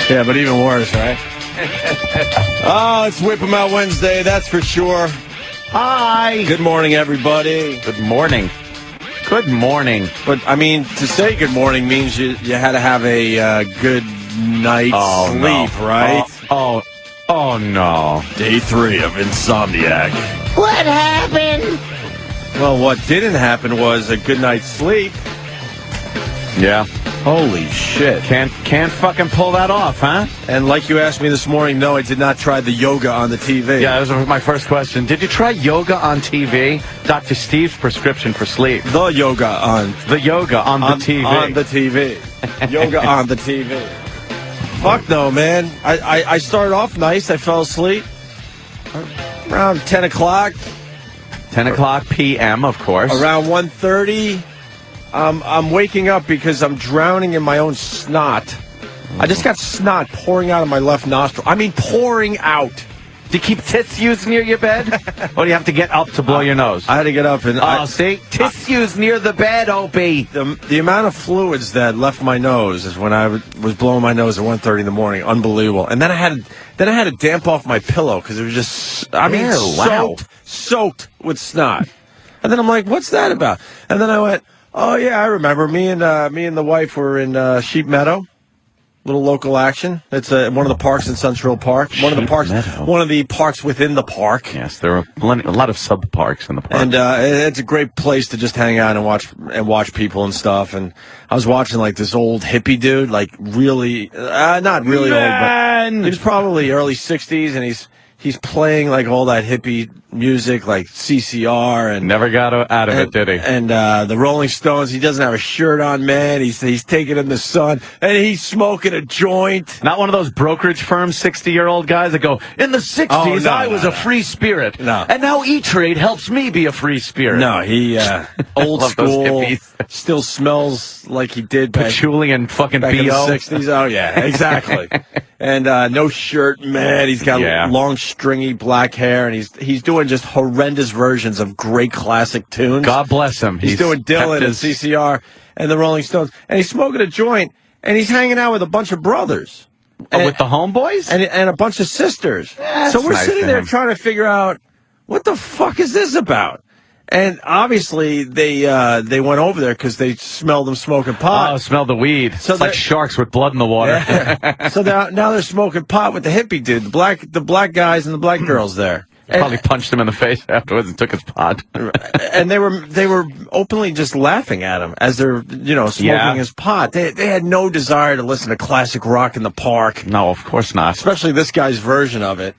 Yeah, but even worse, right? Oh, it's Whip 'em Out Wednesday, that's for sure. Hi. Good morning, everybody. Good morning. Good morning. But, I mean, to say good morning means you had to have a good night's sleep, right? Oh, no. Day 3 of Insomniac. What happened? Well, what didn't happen was a good night's sleep. Yeah. Holy shit. Can't fucking pull that off, huh? And like you asked me this morning, no, I did not try the yoga on the TV. Yeah, that was my first question. Did you try yoga on TV? Dr. Steve's prescription for sleep. The yoga on the TV. On the TV. Yoga on the TV. Fuck no, man. I started off nice. I fell asleep around 10 o'clock. 10 o'clock p.m., of course. Around 1:30. I'm waking up because I'm drowning in my own snot. I just got snot pouring out of my left nostril. I mean, pouring out. Do you keep tissues near your bed? Or do you have to get up to blow your nose? I had to get up and... see? Tissues near the bed, Opie. The amount of fluids that left my nose is when I was blowing my nose at 1:30 in the morning. Unbelievable. And then I had to damp off my pillow because it was just... soaked with snot. And then I'm like, what's that about? And then I went... Oh, yeah, I remember. Me and the wife were in Sheep Meadow, little local action. It's one of the parks in Central Park. One of the parks within the park. Yes, there are a lot of sub-parks in the park. And it's a great place to just hang out and watch people and stuff. And I was watching, like, this old hippie dude, like, really, not really old, but he was probably early 60s, and he's playing, like, all that hippie music, like CCR. And never got out of it, did he? And the Rolling Stones, he doesn't have a shirt on, man. He's taking in the sun, and he's smoking a joint. Not one of those brokerage firms, 60-year-old guys that go, in the 60s, I was a free spirit. No. And now E-Trade helps me be a free spirit. No, he, old school, still smells like he did patchouli and fucking back B.O. in the 60s. Oh, yeah, exactly. And no shirt, man. He's got long, stringy black hair, and he's doing just horrendous versions of great classic tunes. God bless him. He's doing Dylan and CCR and the Rolling Stones, and he's smoking a joint, and he's hanging out with a bunch of brothers. With the homeboys? And a bunch of sisters. Yeah, so we're nice sitting there trying to figure out, what the fuck is this about? And obviously, they went over there because they smelled them smoking pot. Oh, smelled the weed. So it's like sharks with blood in the water. Yeah. So now they're smoking pot with the hippie dude, the black guys and the black girls there. Probably punched him in the face afterwards and took his pot. And they were openly just laughing at him as they're smoking his pot. They had no desire to listen to classic rock in the park. No, of course not. Especially this guy's version of it.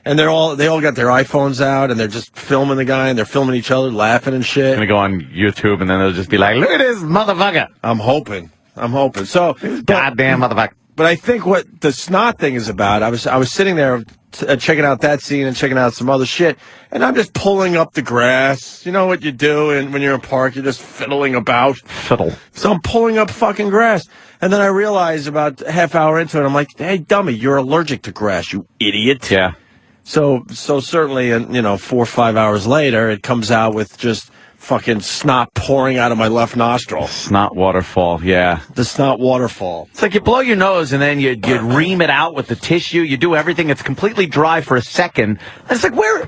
And they all got their iPhones out and they're just filming the guy and they're filming each other laughing and shit. Gonna go on YouTube and then they'll just be like, "Look at this motherfucker." I'm hoping. So goddamn motherfucker. But I think what the snot thing is about, I was sitting there checking out that scene and checking out some other shit, and I'm just pulling up the grass. You know what you do when you're in a park? You're just fiddling about. Fiddle. So I'm pulling up fucking grass. And then I realize about a half hour into it, I'm like, hey, dummy, you're allergic to grass, you idiot. Yeah. So certainly, 4 or 5 hours later, it comes out with just fucking snot pouring out of my left nostril. Snot waterfall, yeah. The snot waterfall. It's like you blow your nose and then you ream it out with the tissue. You do everything. It's completely dry for a second. And it's like, where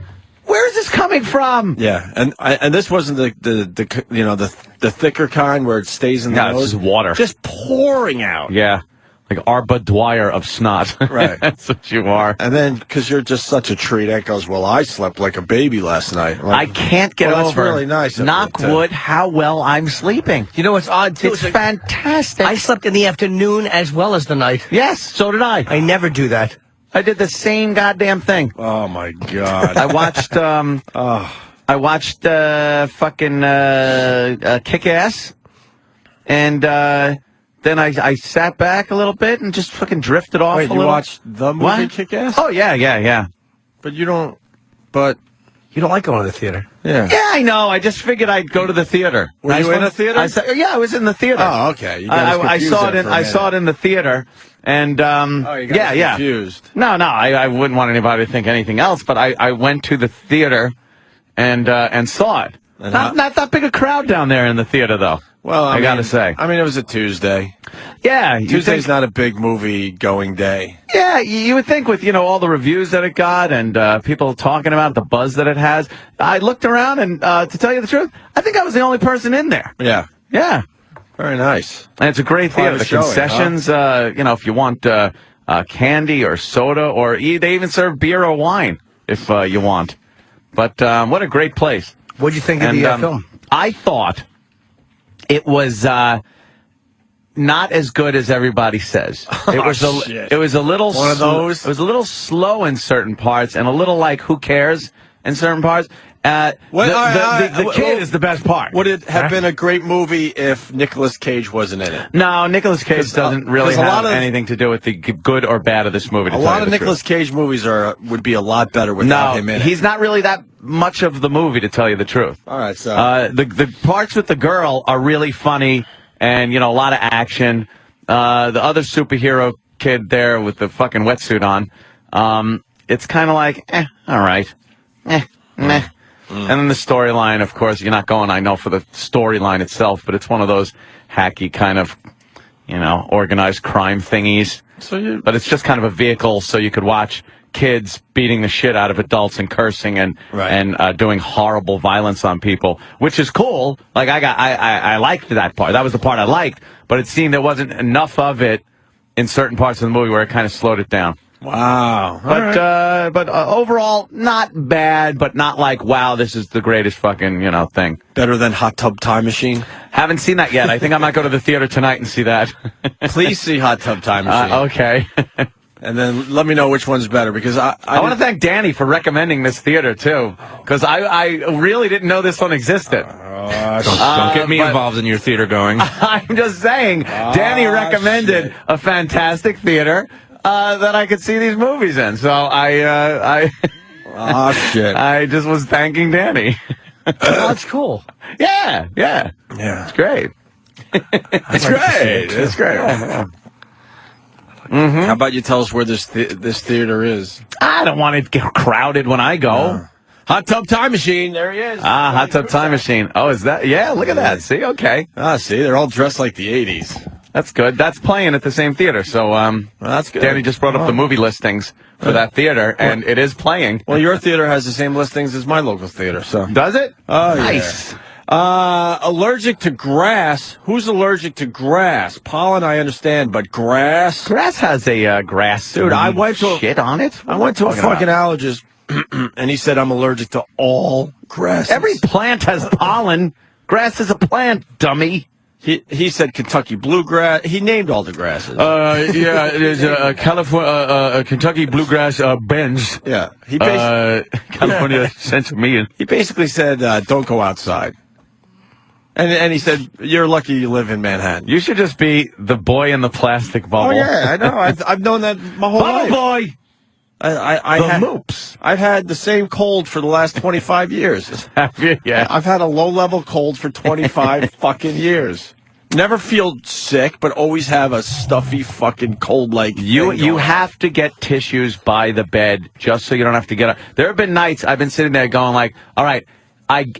is this coming from? Yeah, and this wasn't the thicker kind where it stays in the nose. It's just water. Just pouring out. Yeah. Like Arba Dwyer of snot. Right. That's what you are. And then, because you're just such a treat, that goes, well, I slept like a baby last night. Like, I can't get over. That's really nice. Knock wood, how well I'm sleeping. You know what's odd, too? It's fantastic. I slept in the afternoon as well as the night. Yes, so did I. I never do that. I did the same goddamn thing. Oh, my God. I watched, fucking Kick-Ass, and, then I sat back a little bit and just fucking drifted off a little. You watched the movie Kick-Ass? Oh, yeah. But you don't like going to the theater. Yeah, I know. I just figured I'd go to the theater. Were you in a theater? I was in the theater. Oh, okay. I saw it in the theater, and you got confused. No, I wouldn't want anybody to think anything else. But I went to the theater and saw it. Not that big a crowd down there in the theater, though. Well, I gotta say. I mean, it was a Tuesday. Yeah. Tuesday's not a big movie-going day. Yeah, you would think with, all the reviews that it got and people talking about it, the buzz that it has. I looked around and, to tell you the truth, I think I was the only person in there. Yeah. Yeah. Very nice. And it's a great theater. The Showing, concessions, if you want candy or soda, or they even serve beer or wine if you want. But what a great place. What'd you think of the film? I thought it was not as good as everybody says. It was it was a little one of those. It was a little slow in certain parts and a little like who cares in certain parts. The kid is the best part. Would it have been a great movie if Nicolas Cage wasn't in it? No, Nicolas Cage doesn't really have anything to do with the good or bad of this movie. A lot of Nicolas Cage movies would be a lot better without him in it. He's not really that much of the movie, to tell you the truth. All right, so the parts with the girl are really funny and a lot of action. The other superhero kid there with the fucking wetsuit on, it's kind of like all right, meh. And then the storyline, of course, you're not going, I know, for the storyline itself, but it's one of those hacky kind of, organized crime thingies. But it's just kind of a vehicle so you could watch kids beating the shit out of adults and cursing and doing horrible violence on people, which is cool. Like I liked that part. That was the part I liked, but it seemed there wasn't enough of it in certain parts of the movie where it kind of slowed it down. Wow. But overall, not bad, but not like, wow, this is the greatest fucking, thing. Better than Hot Tub Time Machine? Haven't seen that yet. I think I might go to the theater tonight and see that. Please see Hot Tub Time Machine. Okay. And then let me know which one's better, because I want to thank Danny for recommending this theater, too, because I really didn't know this one existed. Don't get me involved in your theater going. I'm just saying, Danny recommended a fantastic theater that I could see these movies in. So I just was thanking Danny. That's cool. Yeah. It's great. It's great. How about you tell us where this theater is? I don't want it to get crowded when I go. Hot Tub Time Machine. There he is. Hot Tub Time Machine. Oh, is that? Yeah, look at that. See, okay. See, they're all dressed like the 80s. That's good. That's playing at the same theater. So that's good. Danny just brought up the movie listings for that theater, and it is playing. Well, your theater has the same listings as my local theater. So does it? Oh, nice. Yeah. Allergic to grass. Who's allergic to grass? Pollen, I understand, but grass? Grass has a grass. Dude, I went to shit on it. I went to a fucking allergist, and he said I'm allergic to all grasses. Every plant has pollen. Grass is a plant, dummy. He said Kentucky bluegrass. He named all the grasses. There's a Kentucky bluegrass bench. Yeah. California central. He basically said, don't go outside. And he said, you're lucky you live in Manhattan. You should just be the boy in the plastic bubble. Oh, yeah, I know. I've known that my whole life. Bubble boy! I've had the same cold for the last 25 years. Have you? Yeah. I've had a low-level cold for 25 fucking years. Never feel sick, but always have a stuffy fucking cold like you have to get tissues by the bed just so you don't have to get up. There have been nights I've been sitting there going like, all right,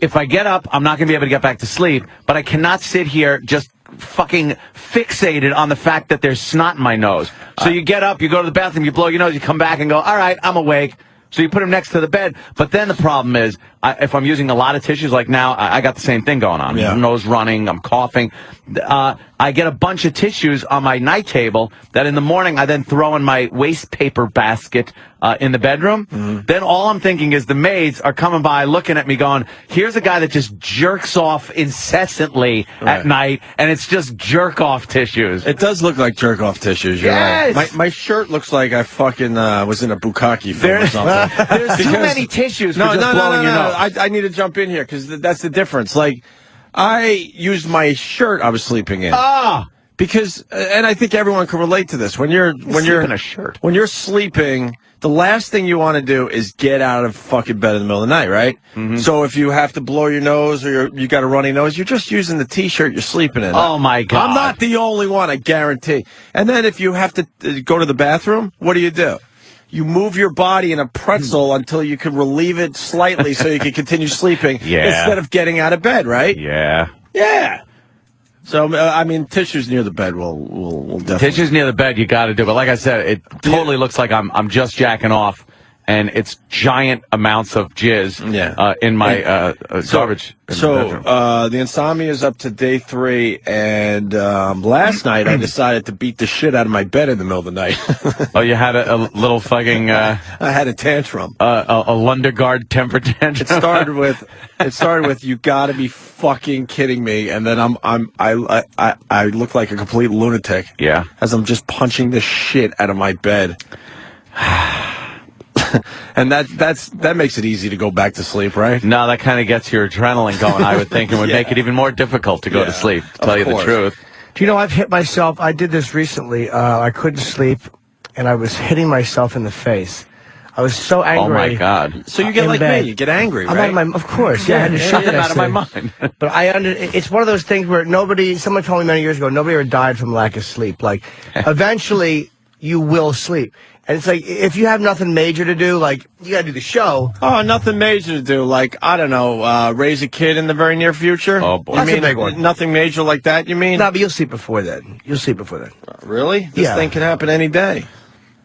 if I get up, I'm not going to be able to get back to sleep, but I cannot sit here just fucking fixated on the fact that there's snot in my nose. So you get up, you go to the bathroom, you blow your nose, you come back and go, all right, I'm awake. So you put them next to the bed. But then the problem is, if I'm using a lot of tissues, like now, I got the same thing going on. Yeah. Nose running, I'm coughing. I get a bunch of tissues on my night table that in the morning I then throw in my waste paper basket in the bedroom. Mm-hmm. Then all I'm thinking is the maids are coming by looking at me going, here's a guy that just jerks off incessantly at night, and it's just jerk-off tissues. It does look like jerk-off tissues, you're yes! right. My shirt looks like I fucking was in a bukkake film or something. There's too many tissues for just blowing your nose. I need to jump in here because that's the difference. Like, I used my shirt I was sleeping in. Because, and I think everyone can relate to this. When you're in a shirt. When you're sleeping, the last thing you want to do is get out of fucking bed in the middle of the night, right? Mm-hmm. So if you have to blow your nose or you got a runny nose, you're just using the T-shirt you're sleeping in. Oh, my God. I'm not the only one, I guarantee. And then if you have to go to the bathroom, what do? You move your body in a pretzel until you can relieve it slightly so you can continue sleeping instead of getting out of bed, right? Yeah. Yeah. So, I mean, tissues near the bed will definitely. Tissues near the bed, you got to do. But like I said, it totally looks like I'm just jacking off, and it's giant amounts of jizz in my garbage. The insomnia is up to day 3, and last night I decided to beat the shit out of my bed in the middle of the night. Oh, you had a little fucking... I had a tantrum. A Lundegaard temper tantrum. It started with you got to be fucking kidding me, and then I look like a complete lunatic. Yeah. As I'm just punching the shit out of my bed. And that makes it easy to go back to sleep, right? No, that kind of gets your adrenaline going, I would think, and would make it even more difficult to go to sleep, to tell you the truth. Do you know, I've hit myself. I did this recently. I couldn't sleep, and I was hitting myself in the face. I was so angry. Oh, my God. So you get like me. You get angry, right? I'm out of my, of course. Yeah, I had to shut it out of my mind. But it's one of those things where someone told me many years ago, nobody ever died from lack of sleep. Like, eventually, you will sleep. And it's like, if you have nothing major to do, like, you got to do the show. Oh, nothing major to do. Like, I don't know, raise a kid in the very near future? Oh, boy. That's a big one. Nothing major like that, you mean? No, but you'll sleep before then. Really? This thing can happen any day.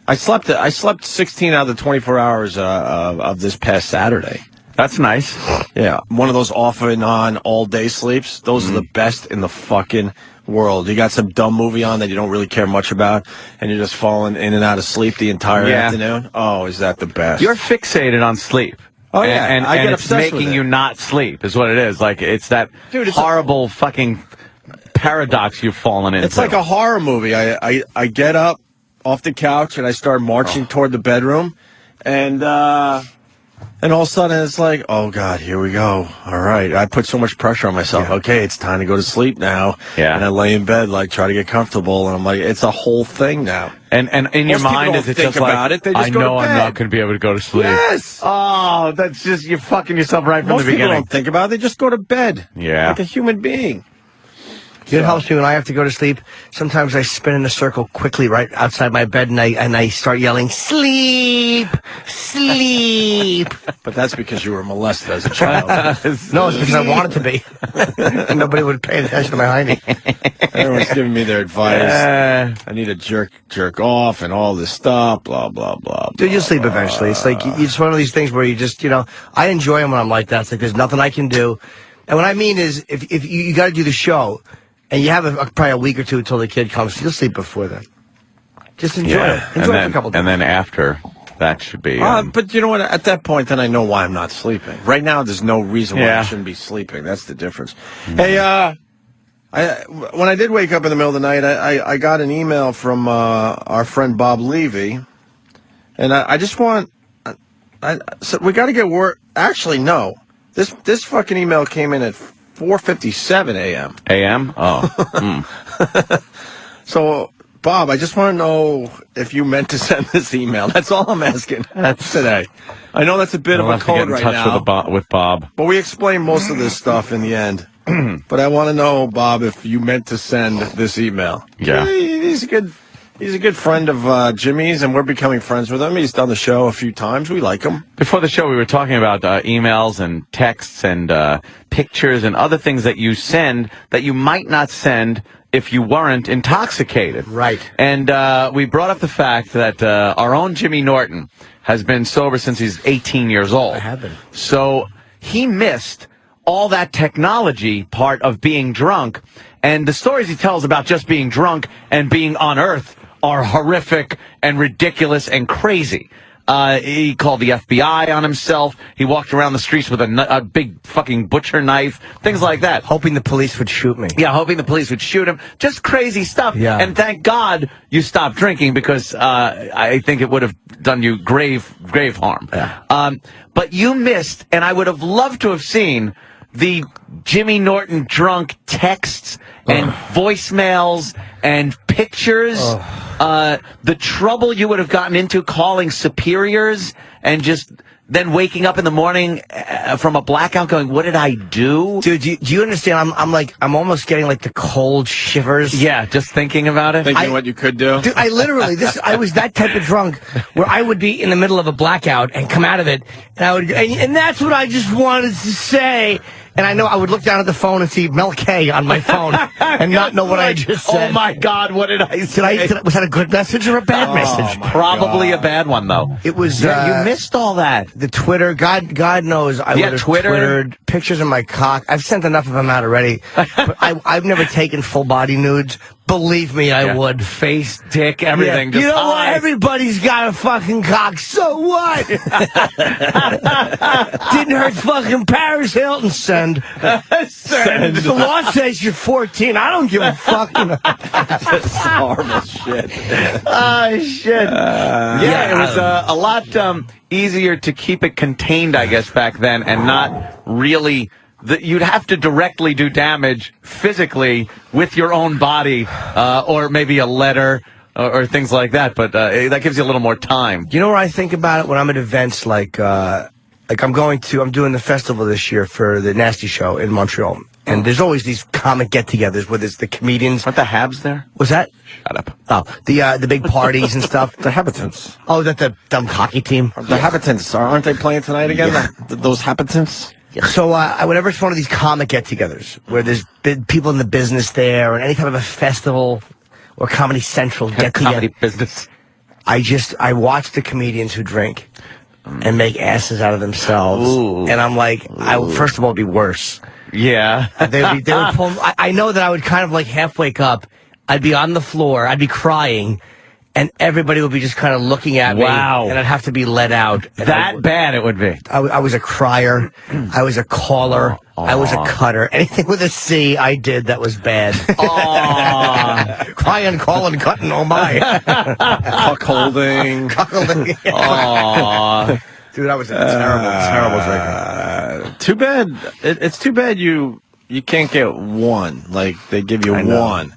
I slept 16 out of the 24 hours of this past Saturday. That's nice. Yeah, one of those off and on all day sleeps. Those are the best in the fucking world. You got some dumb movie on that you don't really care much about, and you're just falling in and out of sleep the entire afternoon. Oh, is that the best? You're fixated on sleep. Oh, yeah. And I get it's obsessed with making it. you not sleep is what it is. Like, it's that horrible fucking paradox you've fallen into. It's like a horror movie. I get up off the couch and I start marching toward the bedroom, and all of a sudden it's like, oh God, here we go. All right, I put so much pressure on myself. Okay, it's time to go to sleep now. Yeah. And I lay in bed, like, try to get comfortable, and I'm like, it's a whole thing now. And in your mind, is it just about like, it. They just I go know to bed. I'm not going to be able to go to sleep. Yes. Oh, that's just, you're fucking yourself right from Most the people beginning. don't think about it. They just go to bed. Yeah. Like a human being. It helps me when I have to go to sleep. Sometimes I spin in a circle quickly right outside my bed, and I start yelling, sleep, sleep. But that's because you were molested as a child. No, it's because I wanted to be. And nobody would pay attention to my hiney. Everyone's giving me their advice. I need to jerk off and all this stuff, blah, blah, blah. Dude, you'll sleep eventually. It's like, it's one of these things where you just, I enjoy them when I'm like that. It's like there's nothing I can do. And what I mean is, if you got to do the show, and you have probably a week or two until the kid comes, you'll sleep before then. Just enjoy it. Enjoy it for a couple days. And then after, that should be... but you know what? At that point, then I know why I'm not sleeping. Right now, there's no reason why I shouldn't be sleeping. That's the difference. Hey, when I did wake up in the middle of the night, I got an email from our friend Bob Levy, and I just want... so we got to get word... Actually, no. This fucking email came in at 4:57 a.m. A.m.? Oh. So, Bob, I just want to know if you meant to send this email. That's all I'm asking today. I know that's a bit of a code right now. With Bob. But we explain most of this stuff in the end. But I want to know, Bob, if you meant to send this email. Yeah. He's a good friend of Jimmy's, and we're becoming friends with him. He's done the show a few times. We like him. Before the show, we were talking about emails and texts and pictures and other things that you send that you might not send if you weren't intoxicated. Right. And we brought up the fact that our own Jimmy Norton has been sober since he's 18 years old. I have been. So he missed all that technology part of being drunk. And the stories he tells about just being drunk and being on Earth are horrific and ridiculous and crazy. He called the FBI on himself. He walked around the streets with a big fucking butcher knife, things like that. Hoping the police would shoot me. Yeah, hoping the police would shoot him. Just crazy stuff. Yeah. And thank God you stopped drinking, because I think it would have done you grave harm. Yeah. But you missed, and I would have loved to have seen the Jimmy Norton drunk texts and voicemails and pictures, the trouble you would have gotten into calling superiors and just then waking up in the morning from a blackout going, what did I do? Dude, do you understand? I'm almost getting like the cold shivers. Yeah, just thinking about it. Thinking what you could do. Dude, I was that type of drunk where I would be in the middle of a blackout and come out of it, and and that's what I just wanted to say. And I know I would look down at the phone and see Mel K on my phone and not know what I just said. Oh, my God, what did I say? Was that a good message or a bad message? Probably a bad one, though. It was... you missed all that. The Twitter, God knows I would have Twittered pictures of my cock. I've sent enough of them out already. But I've never taken full-body nudes. Believe me, I would. Face, dick, everything. Yeah. Just you know what? Everybody's got a fucking cock. So what? Didn't hurt fucking Paris Hilton. Send. The law says you're 14. I don't give a fuck. That's horrible shit. Oh, shit. It was a lot easier to keep it contained, I guess, back then, and not really... You'd have to directly do damage physically with your own body, or maybe a letter or things like that. But that gives you a little more time. You know what I think about it when I'm at events like I'm doing the festival this year for the Nasty Show in Montreal. And there's always these comic get-togethers where there's the comedians. Aren't the Habs there? Was that? Shut up. Oh, the big parties and stuff. The Habitants. Oh, that the dumb hockey team? The Habitants. Aren't they playing tonight again? Yeah. Those Habitants? Yeah. So whenever it's one of these comic get-togethers where there's people in the business there, or any type of a festival or Comedy Central get-together, Comedy business. I watch the comedians who drink and make asses out of themselves, and I'm like, first of all, it'd be worse. Yeah. They would pull. I know that I would kind of like half wake up. I'd be on the floor. I'd be crying. And everybody would be just kind of looking at me. Wow. And I'd have to be let out. That bad it would be. I was a crier. I was a caller. I was a cutter. Anything with a C I did that was bad. Crying, calling, cutting, oh my. Cuckolding. Cuckolding. Dude, I was a terrible drinker. Too bad. It's too bad you can't get one. Like, they give you one.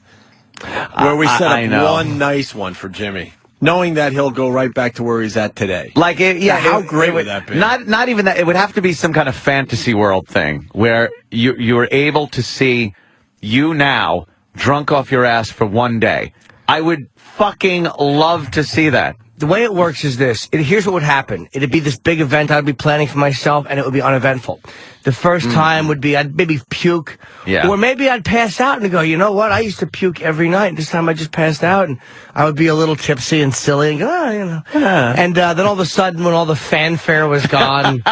Where we set up one nice one for Jimmy, knowing that he'll go right back to where he's at today. Like, how great would that be? Not even that. It would have to be some kind of fantasy world thing where you were able to see you now drunk off your ass for one day. I would fucking love to see that. The way it works is this. Here's what would happen. It'd be this big event I'd be planning for myself, and it would be uneventful. The first time would be I'd maybe puke, or maybe I'd pass out and go, you know what? I used to puke every night, and this time I just passed out, and I would be a little tipsy and silly, and go, And then all of a sudden, when all the fanfare was gone,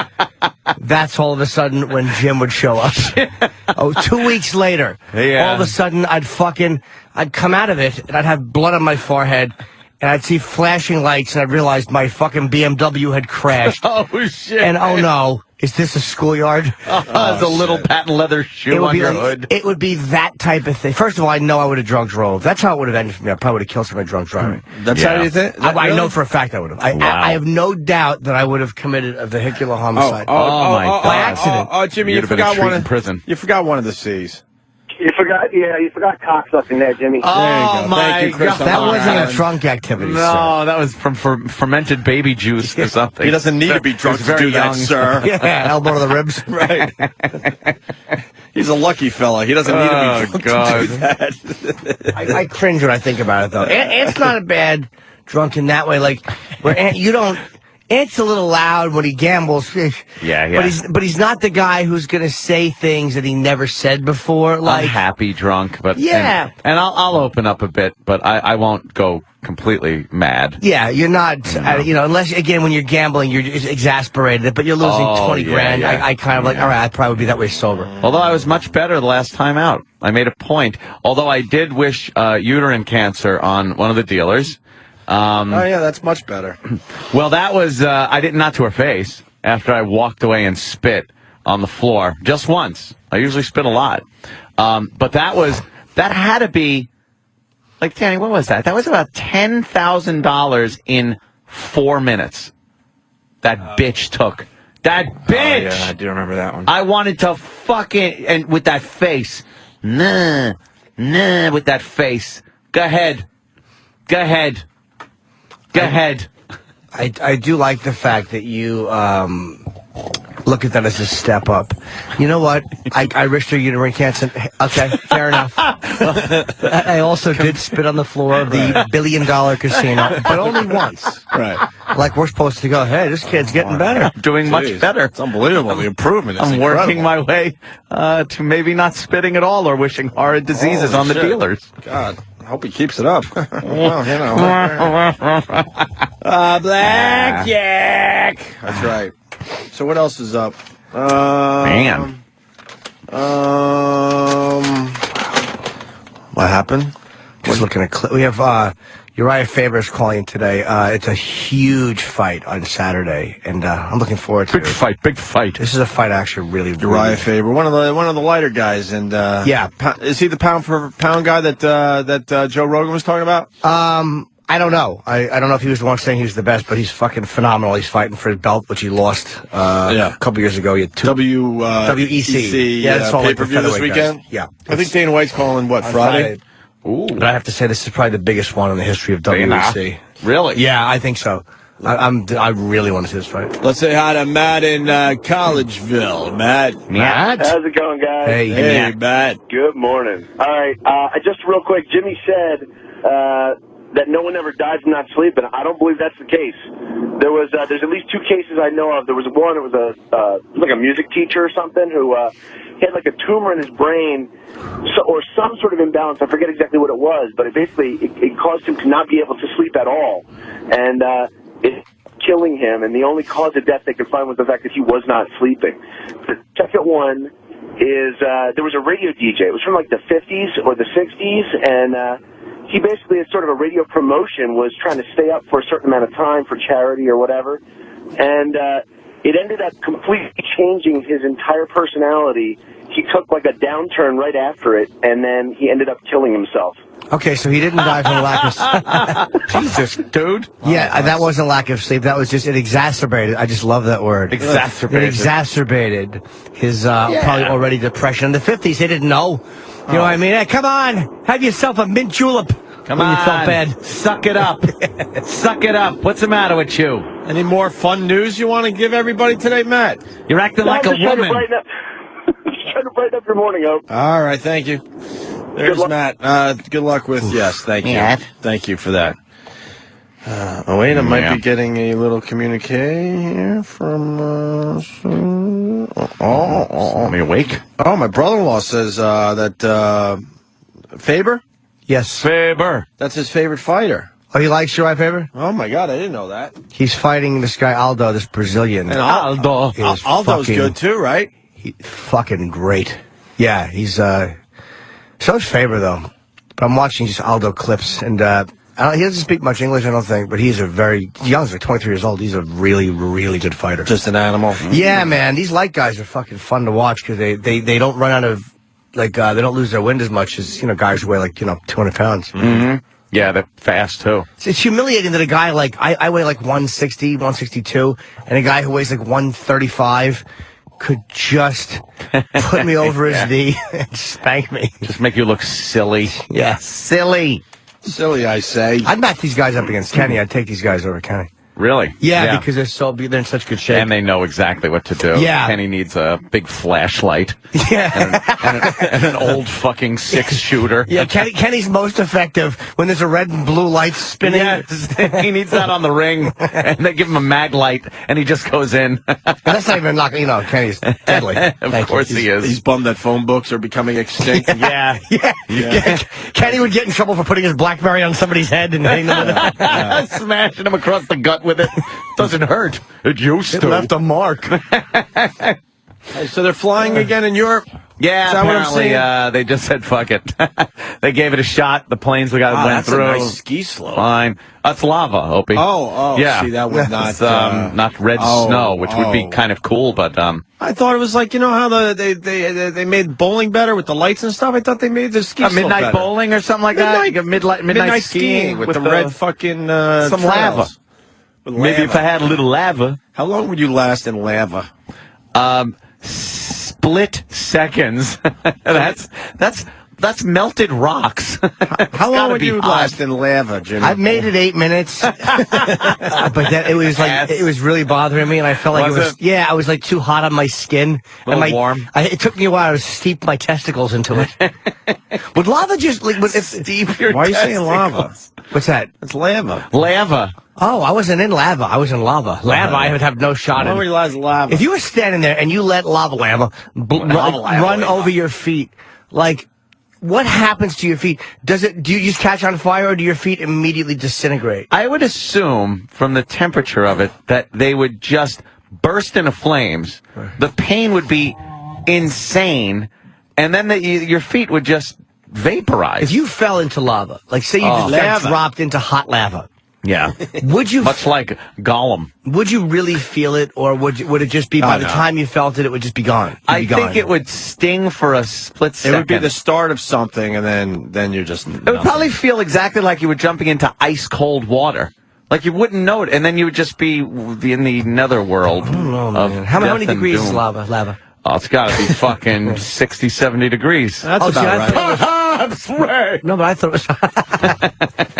that's all of a sudden when Jim would show up. 2 weeks later, all of a sudden I'd come out of it, and I'd have blood on my forehead. And I'd see flashing lights, and I'd realize my fucking BMW had crashed. Oh, shit. And oh no, is this a schoolyard? The little patent leather shoe on your hood. It would be that type of thing. First of all, I know I would have drunk drove. That's how it would have ended for me. I probably would have killed somebody drunk driving. That's how you think? I know for a fact I would have. I have no doubt that I would have committed a vehicular homicide. Oh my God. By accident. Oh, Jimmy, you forgot one in prison. You forgot one of the C's. You forgot cocksucking there, Jimmy. Oh, my Thank you, Chris. God. That wasn't a drunk activity, No, that was from fermented baby juice or something. He doesn't need to be drunk to do that, sir. Yeah, elbow to the ribs. Right. He's a lucky fella. He doesn't need to be drunk to do that. I cringe when I think about it, though. Ant's not a bad drunk in that way. Like, where Ant's a little loud when he gambles. Yeah. But he's not the guy who's going to say things that he never said before. Like, happy drunk, but yeah. And I'll open up a bit, but I won't go completely mad. Yeah, you're not, unless, again, when you're gambling, you're just exasperated, but you're losing 20 grand. Yeah. I kind of like, all right, I probably would be that way sober. Although I was much better the last time out. I made a point. Although I did wish uterine cancer on one of the dealers. That's much better. Well, that was, I didn't, not to her face, after I walked away and spit on the floor. Just once. I usually spit a lot. But that had to be, like, Danny, what was that? That was about $10,000 in 4 minutes. That bitch took. That bitch! Yeah, I do remember that one. I wanted to fucking, and with that face. Nah, with that face. Go ahead. I do like the fact that you look at that as a step up. You know what? I risked her uterine cancer. Okay, fair enough. I also did spit on the floor of the $1 billion casino, but only once. Right. Like we're supposed to go, hey, this kid's getting better. Doing much better. It's unbelievable. The improvement is I'm incredible. working my way to maybe not spitting at all or wishing horrid diseases on the shit. dealers. God, I hope he keeps it up. Well, you know. Blackjack. That's right. So what else is up? Man. What happened? Just looking at we have Uriah Faber is calling today. It's a huge fight on Saturday, and I'm looking forward to Big it. fight, big fight. This is a fight actually really Uriah Faber, one of the lighter guys, and Yeah. is he the pound for pound guy that Joe Rogan was talking about? I don't know. I don't know if he was the one saying he was the best, but he's fucking phenomenal. He's fighting for his belt, which he lost a couple years ago. He had WEC. Yeah, it's all like the pay-per-view this featherweight weekend. guys. Yeah. I think Dana White's calling what On Friday. Ooh. But I have to say, this is probably the biggest one in the history of Dana. WEC. Really? Yeah, I think so. I really want to see this fight. Let's say hi to Matt in Collegeville. Matt. How's it going, guys? Hey, Matt. Good morning. All right, just real quick, Jimmy said that no one ever died from not sleeping. I don't believe that's the case. There's at least two cases I know of. There was one, it was like a music teacher or something who he had like a tumor in his brain, or some sort of imbalance. I forget exactly what it was, but it caused him to not be able to sleep at all, and it's killing him. And the only cause of death they could find was the fact that he was not sleeping. The second one is there was a radio DJ. It was from like the 50s or the 60s, and he basically, as sort of a radio promotion, was trying to stay up for a certain amount of time for charity or whatever. And it ended up completely changing his entire personality. He took like a downturn right after it, and then he ended up killing himself. Okay, so he didn't die from a lack of sleep. Jesus, dude. Yeah, that wasn't lack of sleep. That was just, it exacerbated. I just love that word. Exacerbated. It exacerbated his probably already depression. In the 50s, they didn't know. You know what I mean? Hey, come on, have yourself a mint julep. Come when on. you felt bad. Suck it up. Suck it up. What's the matter with you? Any more fun news you want to give everybody today, Matt? You're acting like a woman. Just trying to brighten up your morning, Hope. All right, thank you. There's Matt. Good luck with yes. Thank you. Matt. Thank you for that. Wait, I might be getting a little communique here from. Are you awake? Oh, my brother-in-law says that Faber. Yes. Faber. That's his favorite fighter. Oh, he likes Uriah Faber? Oh my God, I didn't know that. He's fighting this guy Aldo, this Brazilian. And Aldo. is Aldo's fucking- good too, right? Fucking great. Yeah, he's so's Faber though. But I'm watching just Aldo clips, and he doesn't speak much English, I don't think, but he's a very young, he's like 23 years old. He's a really, really good fighter. Just an animal. Yeah, man, these light guys are fucking fun to watch because they don't run out of they don't lose their wind as much as guys who weigh 200 pounds. Mm-hmm. Yeah, they're fast too. It's humiliating that a guy like I weigh like 160, 162, and a guy who weighs like 135 could just put me over his knee and spank me. Just make you look silly. Yeah, silly. Silly, I say. I'd match these guys up against Kenny. I'd take these guys over Kenny. Really? Yeah, because they're in such good shape. And they know exactly what to do. Yeah. Kenny needs a big flashlight. Yeah. and an old fucking 6-shooter. Yeah, Kenny's most effective when there's a red and blue light spinning. Yes. He needs that on the ring. And they give him a mag light, and he just goes in. And that's not even like, Kenny's deadly. Of course he is. He's bummed that phone books are becoming extinct. Yeah. Kenny would get in trouble for putting his BlackBerry on somebody's head and hitting them with it. Smashing him across the gut with it. Doesn't hurt. It used It to. left a mark. Hey, so they're flying again in Europe? Yeah, Is that what I'm apparently saying? they just said fuck it. They gave it a shot. The planes went That's through. a nice ski slope. Fine. That's lava, Opie. Oh, yeah. See, that would not... It's, not red snow, which would be kind of cool, but I thought it was like, how they made bowling better with the lights and stuff? I thought they made the ski slope midnight better. bowling or something like that. You get midnight skiing with the red fucking some trails. lava. With Maybe lava. if I had a little lava. How long would you last in lava? Split seconds. That's That's melted rocks. How long would you last in lava, Jimmy? I've made it 8 minutes, but then it was really bothering me, and I felt like I was like too hot on my skin. A little warm. It took me a while to steep my testicles into it. Would lava just steep your Why are you saying lava? What's that? It's lava. Lava. Oh, I wasn't in lava. I was in lava. Lava, I would have no shot in. Nobody likes lava. If you were standing there and you let lava run over your feet, like, what happens to your feet? Do you just catch on fire, or do your feet immediately disintegrate? I would assume from the temperature of it that they would just burst into flames. The pain would be insane, and then your feet would just vaporize. If you fell into lava, like say you just got dropped into hot lava, yeah, would you much like Gollum? Would you really feel it, or would it just be by the time you felt it, it would just be gone? I think it would sting for a split second. It would be the start of something, and then you're just. It would probably feel exactly like you were jumping into ice cold water. Like you wouldn't know it, and then you would just be in the netherworld. I don't know, man. How many degrees is lava? Oh, it's got to be fucking 60, 70 degrees. That's about right. I'm swearing. No, but I thought it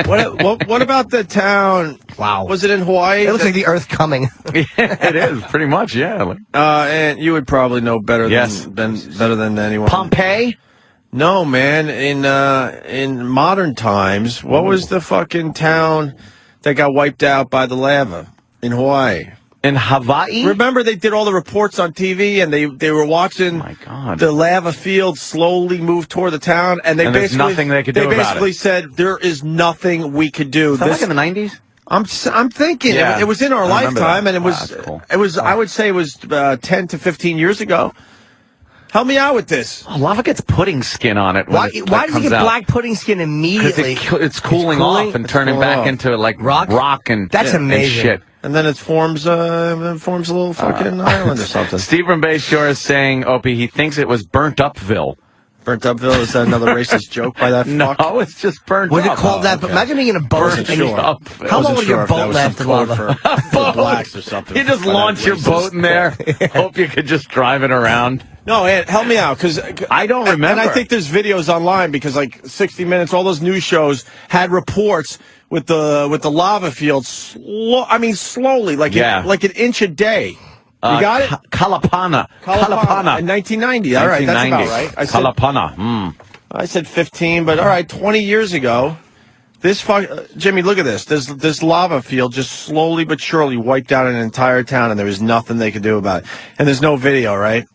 was... what about the town? Wow. Was it in Hawaii? It looks like the Earth coming. Yeah, it is, pretty much, yeah. And you would probably know better than anyone. Pompeii? No, man. In modern times, what was the fucking town that got wiped out by the lava in Hawaii? In Hawaii? Remember, they did all the reports on TV, and they were watching the lava field slowly move toward the town, and there's nothing they could do about it. They basically said, there is nothing we could do. Is that like in the 90s? I'm thinking it was in our lifetime, and it was I would say it was 10 to 15 years ago. Help me out with this. Oh, lava gets pudding skin on it. Why does it get black pudding skin immediately? It's cooling off and turning back into like rock and that's amazing. And shit. And then it forms a little fucking island or something. Steve from Bay Shore is saying, Opie, he thinks it was Burnt Upville. Burnt Upville? Is that another racist joke by that fuck? No, it's just Burnt Up. Was it called that? Okay. Imagine being in a boat. How long would your boat last in lava? For blacks or something. You just launch your boat in there. Hope you could just drive it around. No, Ed, help me out, because I don't remember. And I think there's videos online, because like 60 Minutes, all those news shows had reports with the lava fields. Slowly, like an inch a day. You got it? Kalapana. In 1990. All right, that's about right. Kalapana. I said 15, but all right, 20 years ago. Jimmy, look at this. This lava field just slowly but surely wiped out an entire town, and there was nothing they could do about it. And there's no video, right?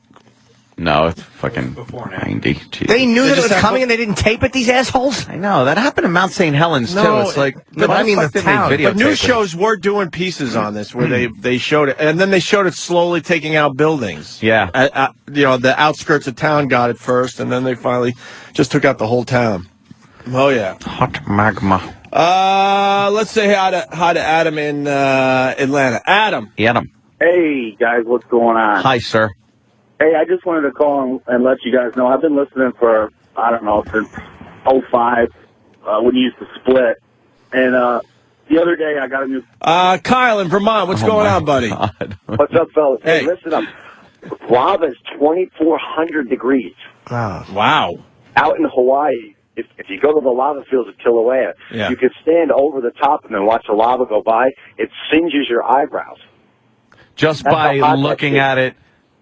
No, it's fucking before 90. Jesus. They knew that it was coming and they didn't tape it, these assholes? I know. That happened in Mount St. Helens, too. It's like, but I mean the town. But news shows were doing pieces on this where they showed it, and then they showed it slowly taking out buildings. Yeah. The outskirts of town got it first, and then they finally just took out the whole town. Oh, yeah. Hot magma. Let's say hi to Adam in Atlanta. Adam. Hey, guys, what's going on? Hi, sir. Hey, I just wanted to call and let you guys know I've been listening for, I don't know, since 05, when you used to split. And the other day I got a new... Kyle in Vermont, what's going on, buddy? God. What's up, fellas? Hey, listen up. Lava is 2,400 degrees. Oh, wow. Out in Hawaii, if you go to the lava fields of Kilauea, you can stand over the top and then watch the lava go by. It singes your eyebrows. Just by looking at it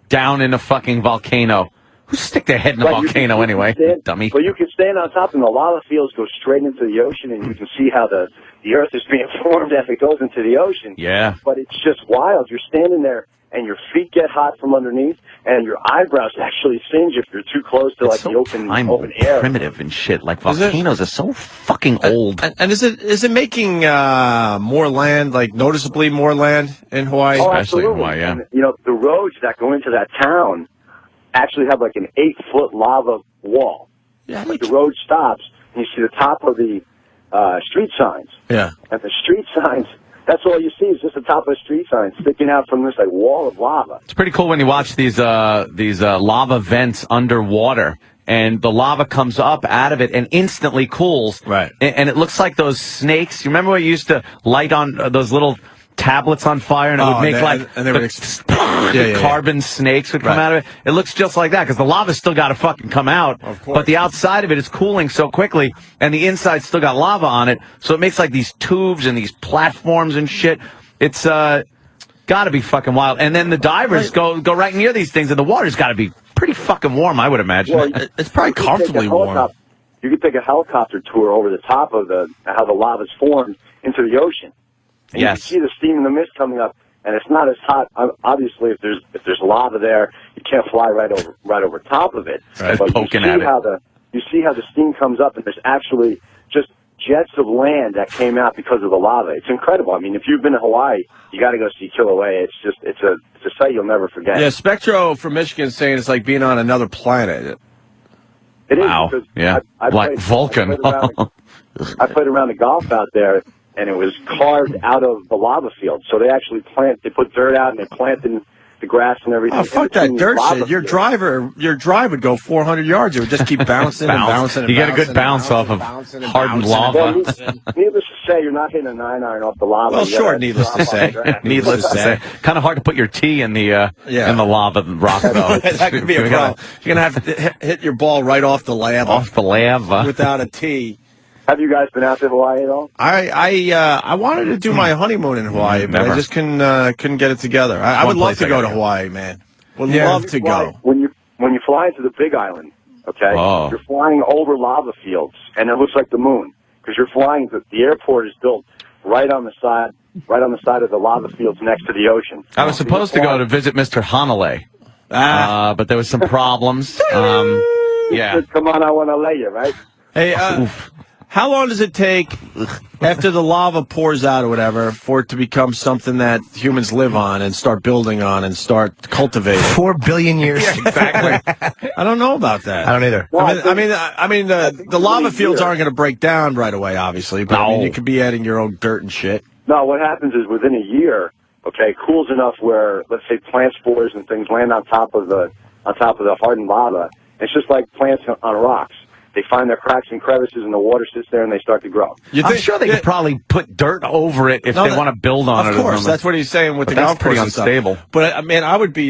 down in a fucking volcano. Who stick their head in a volcano anyway, dummy? Well, you can stand on top and the lava fields go straight into the ocean, and you can see how the earth is being formed as it goes into the ocean. Yeah. But it's just wild. You're standing there, and your feet get hot from underneath, and your eyebrows actually singe if you're too close to the open air. Primitive and shit. Like volcanoes are so fucking old. And is it making more land, like noticeably more land in Hawaii? Oh, especially absolutely. in Hawaii, yeah. And, the roads that go into that town actually have like an 8-foot lava wall. Yeah. Like the road stops, and you see the top of the street signs. Yeah. And the street signs, that's all you see is just the top of the street sign sticking out from this wall of lava. It's pretty cool when you watch these lava vents underwater, and the lava comes up out of it and instantly cools. Right. And it looks like those snakes. You remember when you used to light on those little tablets on fire, and it would make carbon snakes would come out of it. It looks just like that because the lava's still got to fucking come out. Of course. But the outside of it is cooling so quickly, and the inside still got lava on it, so it makes like these tubes and these platforms and shit. It's got to be fucking wild. And then the divers go right near these things, and the water's got to be pretty fucking warm, I would imagine. Well, it's probably comfortably warm. You could take a helicopter tour over the top of how the lava's formed into the ocean. And you can see the steam and the mist coming up, and it's not as hot. Obviously, if there's lava there, you can't fly right over top of it. Right, but poking you see at how the steam comes up, and there's actually just jets of land that came out because of the lava. It's incredible. I mean, if you've been to Hawaii, you got to go see Kilauea. It's a sight you'll never forget. Yeah, Spectro from Michigan is saying it's like being on another planet. It is. Wow. Yeah. Like Vulcan. I played around the golf out there, and it was carved out of the lava field. So they actually they put dirt out, and they planted the grass and everything. Oh, fuck that dirt shit. Your drive would go 400 yards. It would just keep bouncing and bouncing. You get a good bounce off of hardened lava. Well, needless to say, you're not hitting a 9-iron off the lava. Well, sure, needless to say. Needless to say. Kind of hard to put your tee in the lava rock, though. That could be a problem. You're going to have to hit your ball right off the lava. Off the lava. Without a tee. Have you guys been out to Hawaii at all? I wanted to do my honeymoon in Hawaii, but I just couldn't get it together. I would love to go to Hawaii, man. Would love to go. When you fly into the Big Island, okay, you're flying over lava fields, and it looks like the moon because you're flying. The airport is built right on the side of the lava fields next to the ocean. I was supposed to go to visit Mr. Hanalei, but there was some problems. Yeah. Come on, I want to lay you, right? Hey, how long does it take after the lava pours out or whatever for it to become something that humans live on and start building on and start cultivating? 4 billion years. Yeah, exactly. I don't know about that. I don't either. Well, I mean, the lava fields aren't going to break down right away, obviously. But I mean, you could be adding your own dirt and shit. No, what happens is within a year, okay, cools enough where, let's say, plant spores and things land on top of the hardened lava. It's just like plants on rocks. They find their cracks and crevices, and the water sits there, and they start to grow. I'm sure they could probably put dirt over it if they want to build on it. Of course, that's what he's saying with the golf course. That's pretty unstable. But I mean, I would be.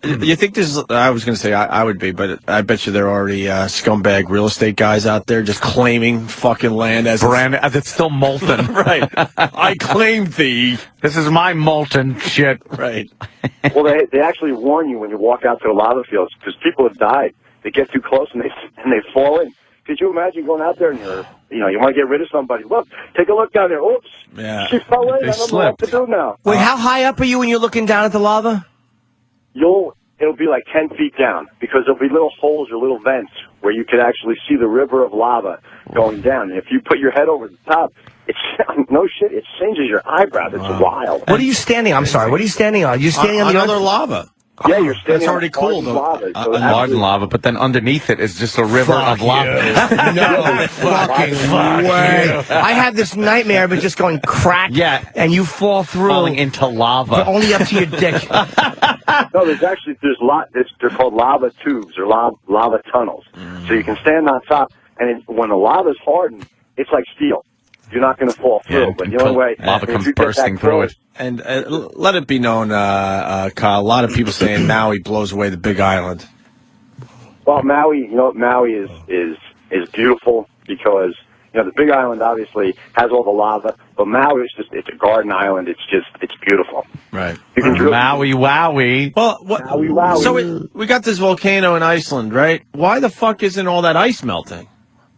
You think this? I was going to say I would be, but I bet you there are already scumbag real estate guys out there just claiming fucking land as it's still molten. Right. I claim thee. This is my molten shit. Right. Well, they actually warn you when you walk out to the lava fields because people have died. They get too close and they fall in. Could you imagine going out there and you want to get rid of somebody? Look, take a look down there. Oops. Yeah. She fell in. I don't know what to do now. Wait, how high up are you when you're looking down at the lava? It'll be like 10 feet down because there'll be little holes or little vents where you could actually see the river of lava going down. And if you put your head over the top, it's no shit. It singes your eyebrows. It's wild. What are you standing on? I'm sorry. What are you standing on? You're standing on the other lava. Yeah, you're standing That's already cool, though. Lava, so hardened lava, but then underneath it is just a river of lava. No fucking way. I have this nightmare of it just going crack. Yeah. And you fall through. Falling into lava. But only up to your dick. No, they're called lava tubes or lava tunnels. So you can stand on top, and when the lava's hardened, it's like steel. You're not going to fall through, but the only way lava comes bursting through it. And let it be known, Kyle, a lot of people saying Maui blows away the Big Island. Well, Maui is beautiful because the Big Island obviously has all the lava, but Maui it's a garden island. It's beautiful. Right. Maui wowie. Well, Maui wowie. So we got this volcano in Iceland, right? Why the fuck isn't all that ice melting?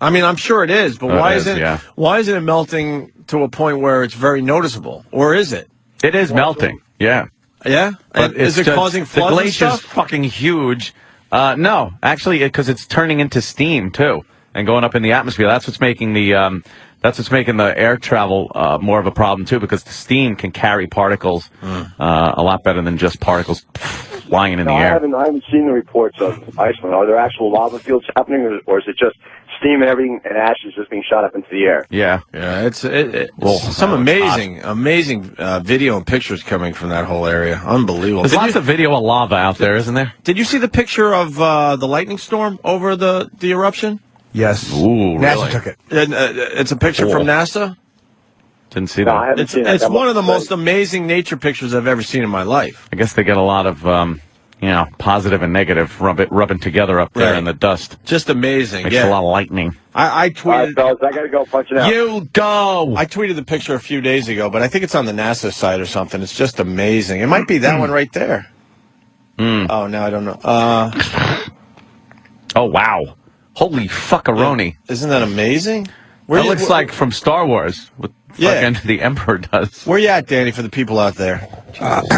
I mean, I'm sure it is, but why isn't it melting to a point where it's very noticeable, or is it? It is melting. Yeah. Yeah? But is it causing floods? The glacier's fucking huge. No, actually, because it's turning into steam too and going up in the atmosphere. That's what's making the air travel more of a problem too, because the steam can carry particles a lot better than just particles flying in the air. I haven't seen the reports of Iceland. Are there actual lava fields happening, or is it just steam and everything and ashes just being shot up into the air? Yeah. It's some amazing video and pictures coming from that whole area. Unbelievable. There's lots of video of lava out there, isn't there? Did you see the picture of the lightning storm over the eruption? Yes. Ooh, NASA really? took it. And, it's a picture from NASA? Didn't see No, I that. haven't seen it. It's one of the most amazing nature pictures I've ever seen in my life. I guess they get a lot of, positive and negative rubbing together up there Right. in the dust. Just amazing. Makes Yeah. a lot of lightning. I All right, tweeted. fellas, I got to go punch it out. You go! I tweeted the picture a few days ago, but I think it's on the NASA site or something. It's just amazing. It might be that one right there. Oh, no, I don't know. Oh, wow. Holy fuckaroni. Isn't that amazing? That looks like from Star Wars. What fucking the Emperor does. Where you at, Danny, for the people out there?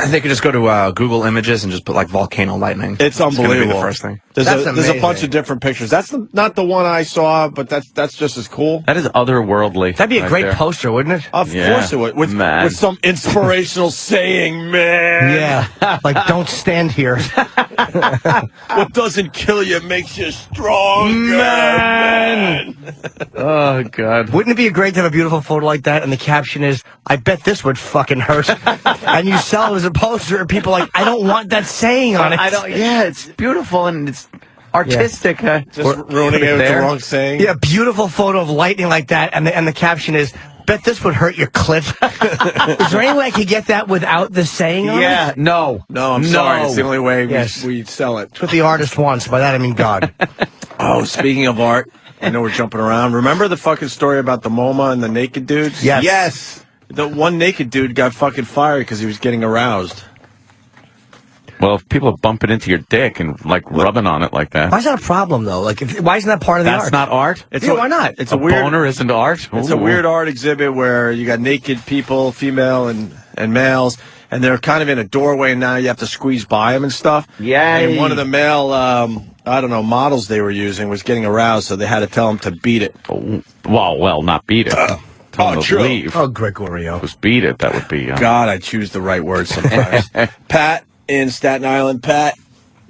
They could just go to Google Images and just put like volcano lightning. It's gonna be unbelievable. the first thing. There's That's a amazing. bunch of different pictures. That's not the one I saw, but that's just as cool. That is otherworldly. That'd be a right great there. poster, wouldn't it? Of Yeah, course it would. With man. some inspirational saying, man. Yeah. Like, don't stand here. What doesn't kill you makes you stronger, man. Oh, God. Wouldn't it be great to have a beautiful photo like that and the caption is, I bet this would fucking hurt. And you sell it as a poster and people are like, I don't want that saying on it. Yeah, it's beautiful and it's artistic. Just ruining it with the wrong saying. Yeah, beautiful photo of lightning like that and the caption is, bet this would hurt your clit. Is there any way I could get that without the saying on it? Yeah, no. No, I'm sorry. It's the only way Yes. we sell it. That's what the artist wants. By that I mean God. Oh, speaking of art, I know we're jumping around. Remember the fucking story about the MoMA and the naked dudes? Yes. Yes. The one naked dude got fucking fired because he was getting aroused. Well, if people are bumping into your dick and like rubbing on it like that, Why is that a problem though? Like, why isn't that part of the that's art? not art. Why not? It's A a weird. boner isn't art. It's Ooh. a weird art exhibit where you got naked people, female and males, and they're kind of in a doorway, and now you have to squeeze by them and stuff. Yay. And one of the male, models they were using was getting aroused, so they had to tell him to beat it. Oh, well, not beat it. Tell them to true. leave. Oh, Gregorio. Just beat it. That would be. God, I choose the right words sometimes. Pat in Staten Island. Pat.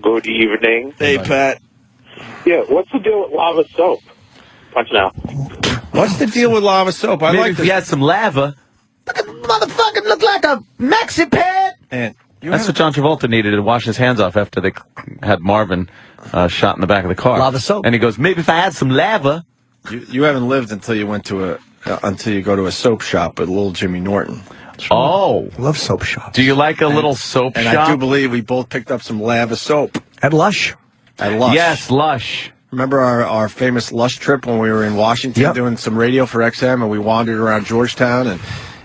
Good evening. Hey, Pat. Yeah, what's the deal with lava soap? Punch it out. What's the deal with lava soap? I Maybe like if this. you had some lava. Motherfucker look like a Maxi pad. Man, That's what John Travolta needed to wash his hands off after they had Marvin shot in the back of the car. Lava soap. And he goes, maybe if I had some lava. you haven't lived until you went to until you go to a soap shop with little Jimmy Norton. Oh. Love soap shops. Do you like a little soap And shop? I do believe we both picked up some lava soap At Lush. at Lush. Yes, Lush. Remember our famous Lush trip when we were in Washington Yep. doing some radio for XM, and we wandered around Georgetown,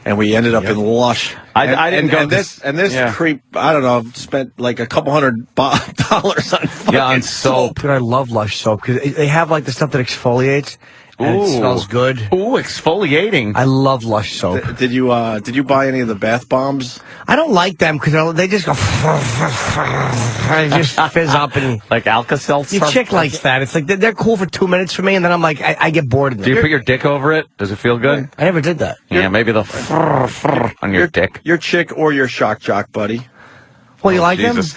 and we ended up in Lush. I didn't go And this yeah. creep, I don't know, spent like a couple $100 on fucking on soap. Dude, I love Lush soap because they have like the stuff that exfoliates and it Ooh. smells good. Ooh, exfoliating. I love Lush soap. Did you buy any of the bath bombs? I don't like them because they just go. They just fizz up and. Like Alka-Seltzer? Your chick likes that. It's like they're cool for 2 minutes for me, and then I'm like, I get bored of them. Do you put your dick over it? Does it feel good? I never did that. Yeah, maybe the on your dick. Your chick or your shock jock, buddy? Well, you like Jesus.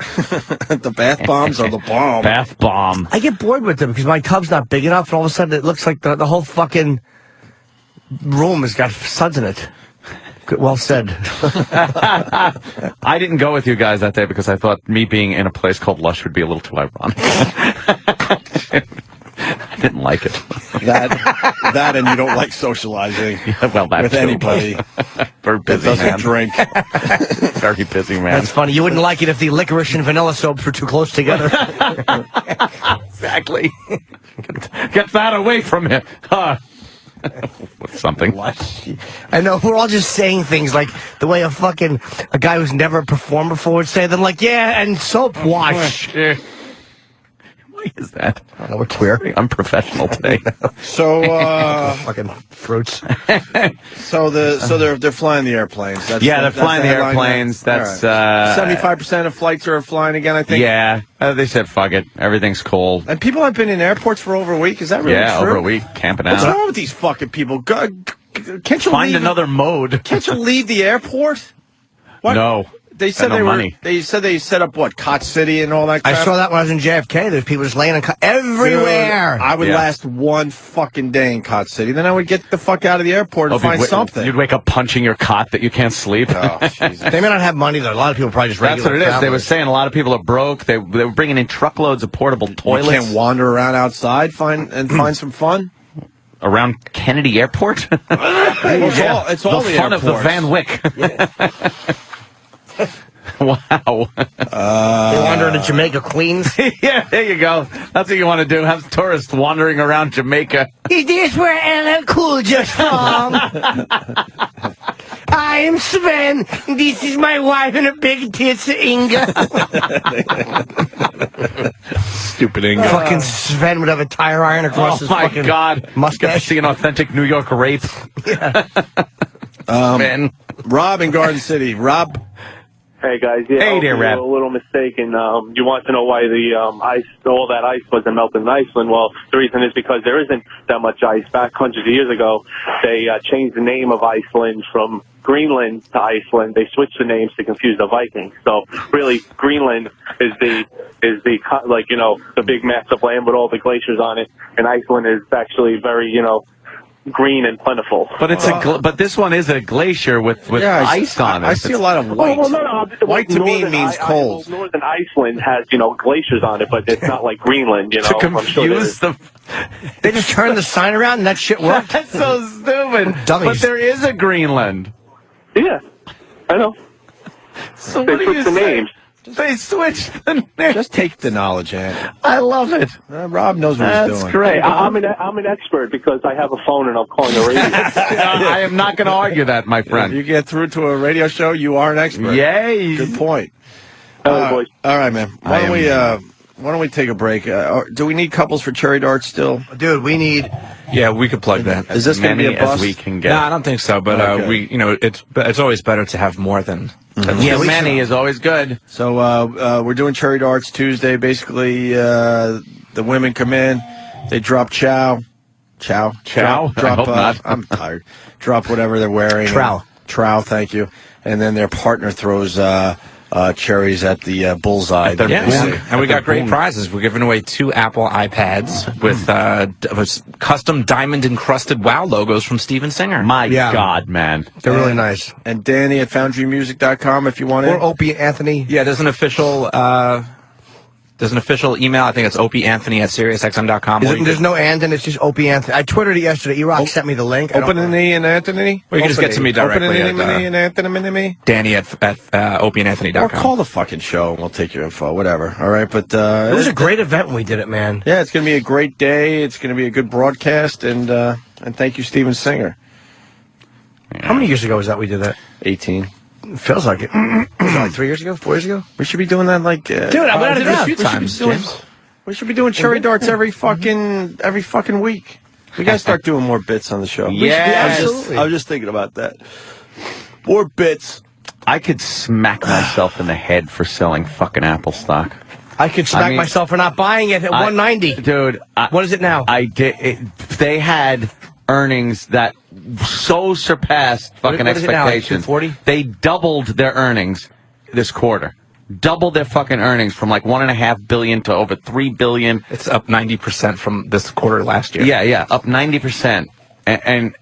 them? The bath bombs or the bomb? Bath bomb. I get bored with them because my tub's not big enough, and all of a sudden it looks like the whole fucking room has got suds in it. Good, well said. I didn't go with you guys that day because I thought me being in a place called Lush would be a little too ironic. I didn't like it. That and you don't like socializing Well, that with too. anybody Very that busy doesn't man. drink. Very busy man. That's funny. You wouldn't like it if the licorice and vanilla soaps were too close together. Exactly. Get that away from him. Something. I know, we're all just saying things like the way a guy who's never performed before would say them, like, yeah, and soap wash. Why is that? I don't know, we're queer. Unprofessional today. So, Fucking fruits. so they're flying the airplanes. That's They're flying the headline airplanes. there. That's All right. 75% of flights are flying again, I think. yeah. They said fuck it. Everything's cool. And people have been in airports for over a week. Is that really Yeah, true? over a week camping What's out. wrong with these fucking people? Can't you Find leave, another mode. Can't you leave the airport? What? No. They said Got no they were. money. They said they set up what, Cot City and all that. I Crap? saw that when I was in JFK. There's people just laying on everywhere. Dude, I would Yeah. last one fucking day in Cot City. Then I would get the fuck out of the airport and you'd find something. You'd wake up punching your cot that you can't sleep. Oh, Jesus. They may not have money, though. A lot of people probably just That's what regular it is. They were travelers. saying a lot of people are broke. They were bringing in truckloads of portable You toilets. can't wander around outside and find some fun. around Kennedy Airport. It's all the the fun of the airports. Van Wyck. Wow. They wander to Jamaica, Queens. Yeah, there you go. That's what you want to do. Have tourists wandering around Jamaica. Is this where LL Cool J's from? I am Sven. This is my wife and a big tits, Inga. Stupid English. Fucking Sven would have a tire iron across his my fucking God. mustache. See an authentic New York rape. Man. Rob in Garden City. Rob. Hey guys, yeah, Hey there, Rab. a little mistaken. You want to know why the all that ice wasn't melting in Iceland? Well, the reason is because there isn't that much ice. Back hundreds of years ago, they changed the name of Iceland from Greenland to Iceland. They switched the names to confuse the Vikings. So really, Greenland is the big massive land with all the glaciers on it, and Iceland is actually very green and plentiful. But it's but this one is a glacier with ice on it. I see a lot of white. White to me means cold. Northern Iceland has, glaciers on it, but it's not like Greenland, To confuse them. They just turned the sign around and that shit worked. That's so stupid. Dummies. But there is a Greenland. Yeah, I know. So They what do you switched the say? names. They switched the name. Just take the knowledge, Ann. I love it. Rob knows what he's That's doing. great. I'm an expert because I have a phone and I'm calling the radio. I am not going to argue that, my If friend. you get through to a radio show, you are an expert. Yay. Good point. All right, boys. All right, man. Why don't we take a break? Do we need couples for cherry darts still? Dude, we need... Yeah, we could plug that. Is this going to be Many a bust? as we can get. No, I don't think so. But Okay. it's always better to have more than. Too many is always good. So we're doing cherry darts Tuesday. Basically, the women come in, they drop chow. Chow? Drop, I hope not. I'm tired. Drop whatever they're wearing. Trow, thank you. And then their partner throws cherries at the bullseye. At their that they boom. see. And we got great Boom. prizes. We're giving away 2 Apple iPads with custom diamond encrusted WoW logos from Steven Singer. My God, man. They're really nice. And Danny at foundrymusic.com if you want it. Or Opie and Anthony. Yeah, there's an official email. I think it's opieanthony@siriusxm.com. There's no and, and it's just Opie Anthony. I twittered it yesterday. E-Rock sent me the link. Open an E and Anthony? Or you can just get to me directly Open an E and Anthony? Danny at opieanthony.com. Or call the fucking show and we'll take your info, whatever. All right, but It was a great event when we did it, man. yeah, it's going to be a great day. It's going to be a good broadcast, and thank you, Steven Singer. How many years ago was that we did that? 18. It feels like it. Was it like 3 years ago? 4 years ago? We should be doing that like. Dude, I'm gonna did it a few times, James. We should be doing cherry darts every fucking week. We got to start doing more bits on the show. Yes. I was just thinking about that. More bits. I could smack myself in the head for selling fucking Apple stock. I could smack myself for not buying it at 190. Dude. What is it now? They had earnings that so surpassed fucking what is it now, like expectations. 240? They doubled their earnings this quarter. Doubled their fucking earnings from like $1.5 billion to over $3 billion. It's up 90% from this quarter last year. Yeah, up 90%. And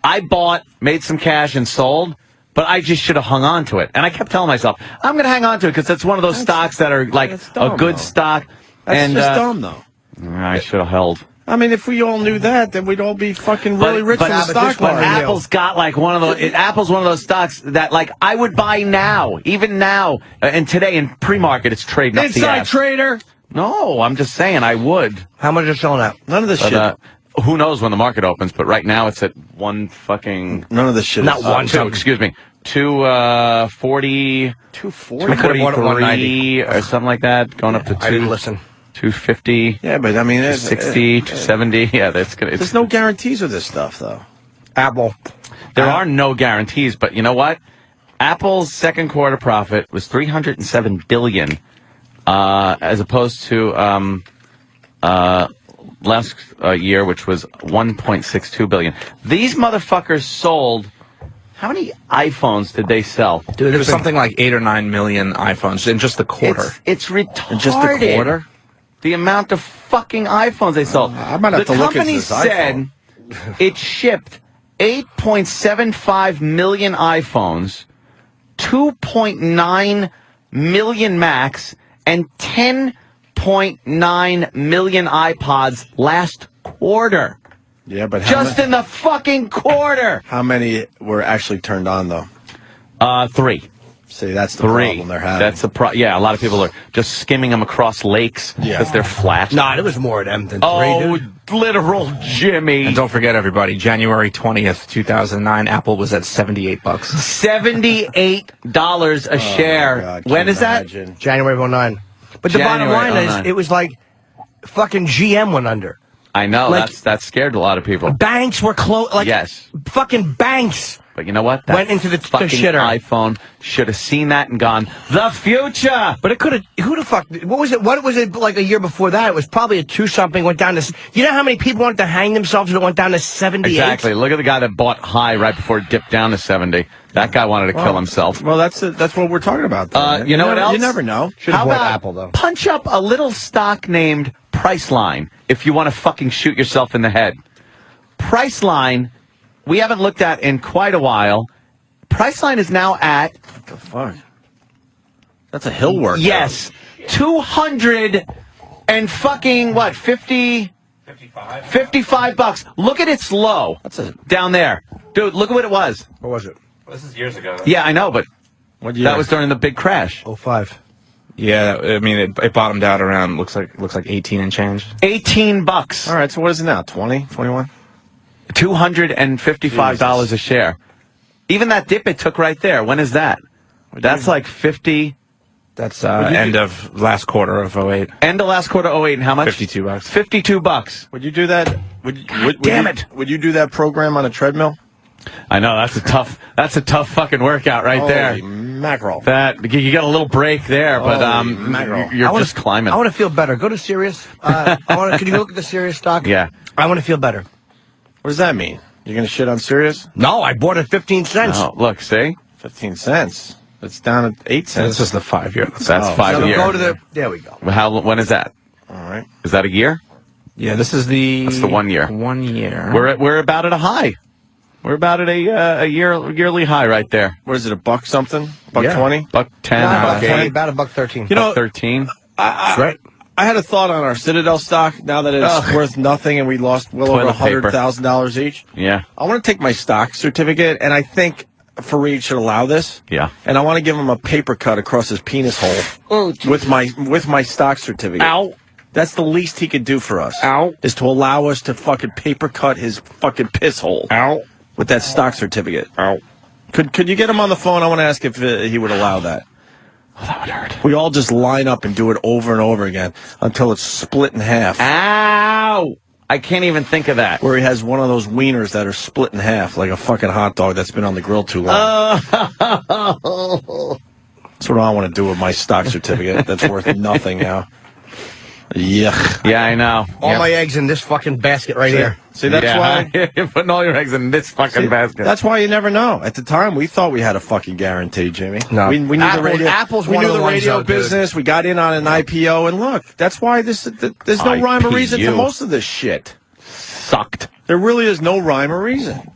I bought, made some cash, and sold. But I just should have hung on to it. And I kept telling myself, I'm going to hang on to it because it's one of those stocks that are like dumb, a good though. stock. That's just dumb, though. I should have held. I mean, if we all knew that, then we'd all be fucking really rich in the stock But market. Apple's got like one of those. Apple's one of those stocks that like I would buy now, even now, and today in pre-market it's trading up the Inside ass. trader. No, I'm just saying I would. How much is it selling at? None of this But, shit. who knows when the market opens? But right now it's at one fucking. None of this shit. Not is one. Two, excuse me. 240. 240. I could've bought it at 190 or something like that, going up to I didn't listen. 250. Yeah, but I mean, 260, 270. Yeah, that's good. There's no guarantees with this stuff, though. Apple. There are no guarantees, but you know what? Apple's second quarter profit was $307 billion, as opposed to last year, which was $1.62 billion. These motherfuckers sold. How many iPhones did they sell? Dude, There's something like 8 or 9 million iPhones in just the quarter. It's retarded. In just the quarter? The amount of fucking iPhones they sold. I might have to look into this The company said it shipped 8.75 million iPhones, 2.9 million Macs, and 10.9 million iPods last quarter. Yeah, but just in the fucking quarter. How many were actually turned on, though? 3. See, that's the 3. problem they're having. That's the yeah, a lot of people are just skimming them across lakes because they're flat. Nah, there was more of them than 3, Oh, dude. literal Jimmy. And don't forget, everybody, January 20th, 2009, Apple was at $78. $78 a share. God, when can is you that? imagine? January of 09. But the bottom January line is, 09. it was like fucking GM went under. I know, Like- that scared a lot of people. Banks were closed. Like, Yes. fucking banks. But you know what? That Went into the fucking shitter. iPhone should have seen that and gone, the future! But it could have. Who the fuck? What was it? What was it like a year before that? It was probably a 2-something. Went down to. You know how many people wanted to hang themselves and it went down to 78? Exactly. Look at the guy that bought high right before it dipped down to 70. That guy wanted to kill himself. Well, that's what we're talking about. Though, man. You know what else? You never know. Should've How bought about Apple, though. punch up a little stock named Priceline if you want to fucking shoot yourself in the head. Priceline, we haven't looked at in quite a while. Priceline is now at, What the fuck? That's a hill workout. yes, 200 and fucking, what, 55 $55. Look at its low. That's a. Down there. Dude, look at what it was. What was it? This is years ago. Yeah, I know, but What year? that was during the big crash. 05. Yeah, I mean, it bottomed out around, looks like 18 and change. $18. All right, so what is it now? 20, 21? $255 a share. Even that dip it took right there. When is that? That's like 50. That's end of last quarter of 08. End of last quarter 08, and how much? $52. $52. Would you do that? Would damn you, it. Would you do that program on a treadmill? I know that's a tough fucking workout right there. Holy mackerel. That you got a little break there, but Holy mackerel. you're I wanna- just climbing. I want to feel better. Go to Sirius. Can you look at the Sirius stock? Yeah. I want to feel better. What does that mean? You're going to shit on Sirius? No, I bought it 15 cents. Oh, look, see, 15 cents. It's down at 8 cents. This is the 5-year. that's So 5 years. go to the. There we go. When is that? All right. Is that a year? Yeah, this is the... That's the 1 year. 1 year. We're about at a high. We're about at a yearly high right there. What is it, a buck something? Buck Yeah. 20? Buck 10, Nah, buck 8, about $1.13. You know, buck 13. That's right. I had a thought on our Citadel stock now that it's Ugh. worth nothing and we lost well over Toilet paper. $100,000 each. Yeah, I want to take my stock certificate, and I think Fareed should allow this. yeah. And I want to give him a paper cut across his penis hole with my stock certificate. Ow. That's the least he could do for us. Ow. Is to allow us to fucking paper cut his fucking piss hole. Ow. With that stock certificate. Ow. Could you get him on the phone? I want to ask if he would allow that. Oh, that would hurt. We all just line up and do it over and over again until it's split in half. Ow! I can't even think of that. Where he has one of those wieners that are split in half like a fucking hot dog that's been on the grill too long. That's what I want to do with my stock certificate that's worth nothing now. Yuck. Yeah, I know. All my eggs in this fucking basket right here. See, that's why... You're putting all your eggs in this fucking basket. That's why you never know. At the time, we thought we had a fucking guarantee, Jimmy. No. We knew Apple's- the radio. Apple's we one knew of the the ones, radio though, dude. business. We got in on an IPO, and look, that's why there's no rhyme or reason to IPO. most of this shit. Sucked. There really is no rhyme or reason.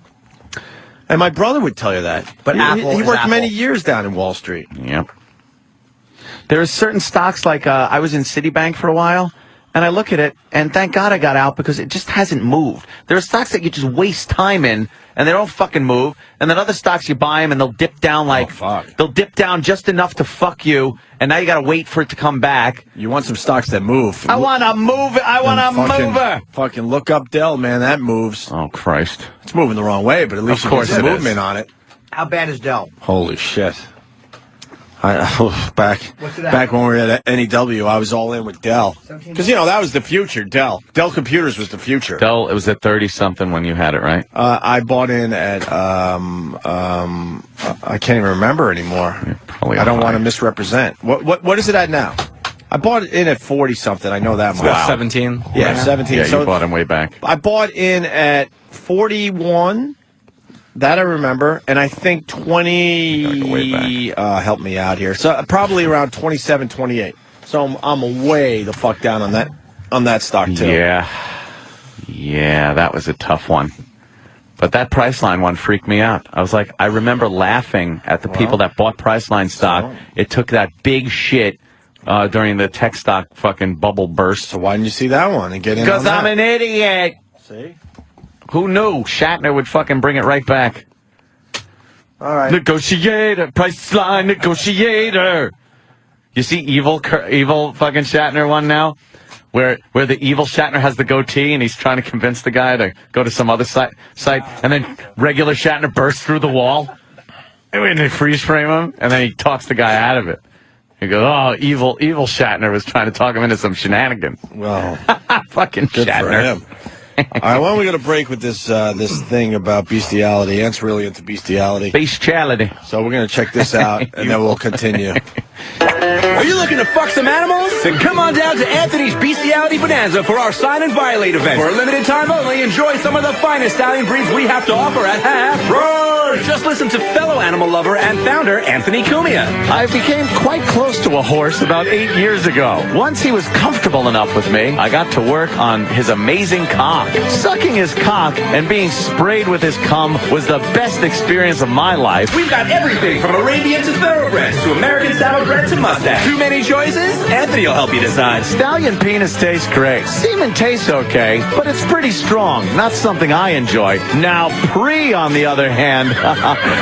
And my brother would tell you that. But he Apple is worked Apple. many years down in Wall Street. Yep. There are certain stocks like I was in Citibank for a while, and I look at it, and thank God I got out because it just hasn't moved. There are stocks that you just waste time in, and they don't fucking move. And then other stocks you buy them, and they'll dip down they'll dip down just enough to fuck you, and now you got to wait for it to come back. You want some stocks that move. I want to move it. I want to move her. Fucking look up Dell, man. That moves. Oh, Christ. It's moving the wrong way, but at least Of you course get some it is. movement on it. How bad is Dell? Holy shit. What's it at? Back when we were at NEW, I was all in with Dell. Because, that was the future, Dell. Dell Computers was the future. Dell, it was at 30-something when you had it, right? I bought in at, I can't even remember anymore. Probably I don't high. want to misrepresent. What is it at now? I bought it in at 40-something. I know that much. About 17. Yeah, 17. Yeah, So you bought him way back. I bought in at 41. That I remember, and I think 20, help me out here. So probably around 27, 28. So I'm way the fuck down on that stock too. Yeah, that was a tough one. But that Priceline one freaked me out. I was like, I remember laughing at the people that bought Priceline stock. It took that big shit during the tech stock fucking bubble burst. So why didn't you see that one and get in? Because on I'm that? an idiot. See. Who knew Shatner would fucking bring it right back? All right. Negotiator, Priceline negotiator. You see evil fucking Shatner one now? Where the evil Shatner has the goatee and he's trying to convince the guy to go to some other site, and then regular Shatner bursts through the wall, and they freeze frame him, and then he talks the guy out of it. He goes, "Oh, evil Shatner was trying to talk him into some shenanigans." Well, fucking good Shatner. for him. All right, why don't we go to break with this thing about bestiality? Ant's really into bestiality. Bestiality. So we're going to check this out, and then we'll continue. Are you looking to fuck some animals? Then come on down to Anthony's Beastiality Bonanza for our Sign and Violate event. For a limited time only, enjoy some of the finest stallion breeds we have to offer at half price. Just listen to fellow animal lover and founder Anthony Cumia. I became quite close to a horse about 8 years ago. Once he was comfortable enough with me, I got to work on his amazing cock. Sucking his cock and being sprayed with his cum was the best experience of my life. We've got everything from Arabian to thoroughbreds to American saddlebred to mustache. Too many choices? Anthony will help you decide. Stallion penis tastes great. Semen tastes okay, but it's pretty strong. Not something I enjoy. Now, Pre, on the other hand,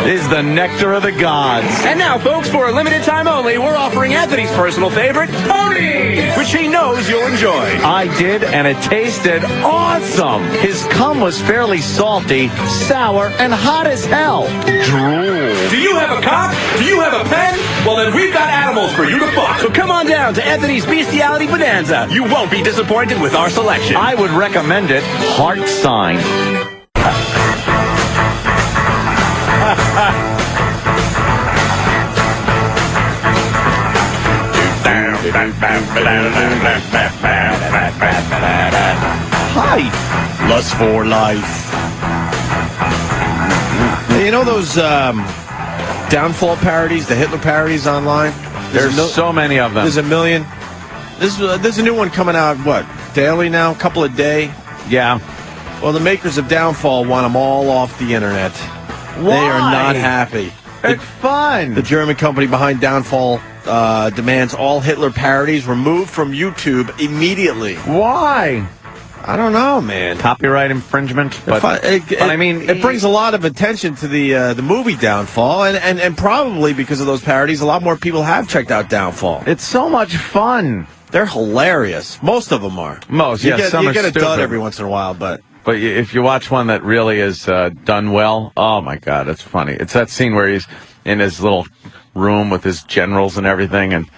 is the nectar of the gods. And now, folks, for a limited time only, we're offering Anthony's personal favorite, ponies, which he knows you'll enjoy. I did, and it tasted awesome. His cum was fairly salty, sour, and hot as hell. Drool. Do you have a cock? Do you have a pen? Well, then we've got animals for you to fuck. So come on down to Anthony's Beastiality Bonanza. You won't be disappointed with our selection. I would recommend it. Heart sign. Hi. Lust for life. You know those downfall parodies, the Hitler parodies online? There's so many of them. There's a million. There's a new one coming out, what, daily now? A couple a day? Yeah. Well, the makers of Downfall want them all off the internet. Why? They are not happy. It's fun. The German company behind Downfall demands all Hitler parodies removed from YouTube immediately. Why? I don't know, man. Copyright infringement, but I mean, it brings a lot of attention to the movie Downfall, and probably because of those parodies, a lot more people have checked out Downfall. It's so much fun. They're hilarious. Most of them are. You get a dud every once in a while, but if you watch one that really is done well, oh my God, it's funny. It's that scene where he's in his little room with his generals and everything, and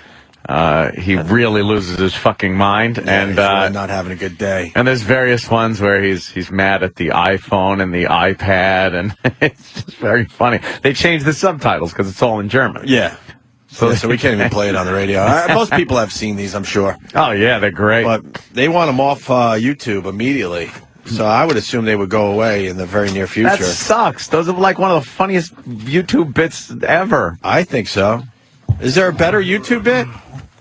he really loses his fucking mind, and he's really not having a good day. And there's various ones where he's mad at the iPhone and the iPad, and it's just very funny. They changed the subtitles because it's all in German. Yeah. So we can't even play it on the radio. Most people have seen these, I'm sure. Oh yeah, they're great. But they want them off YouTube immediately. So I would assume they would go away in the very near future. That sucks. Those are like one of the funniest YouTube bits ever. I think so. Is there a better YouTube bit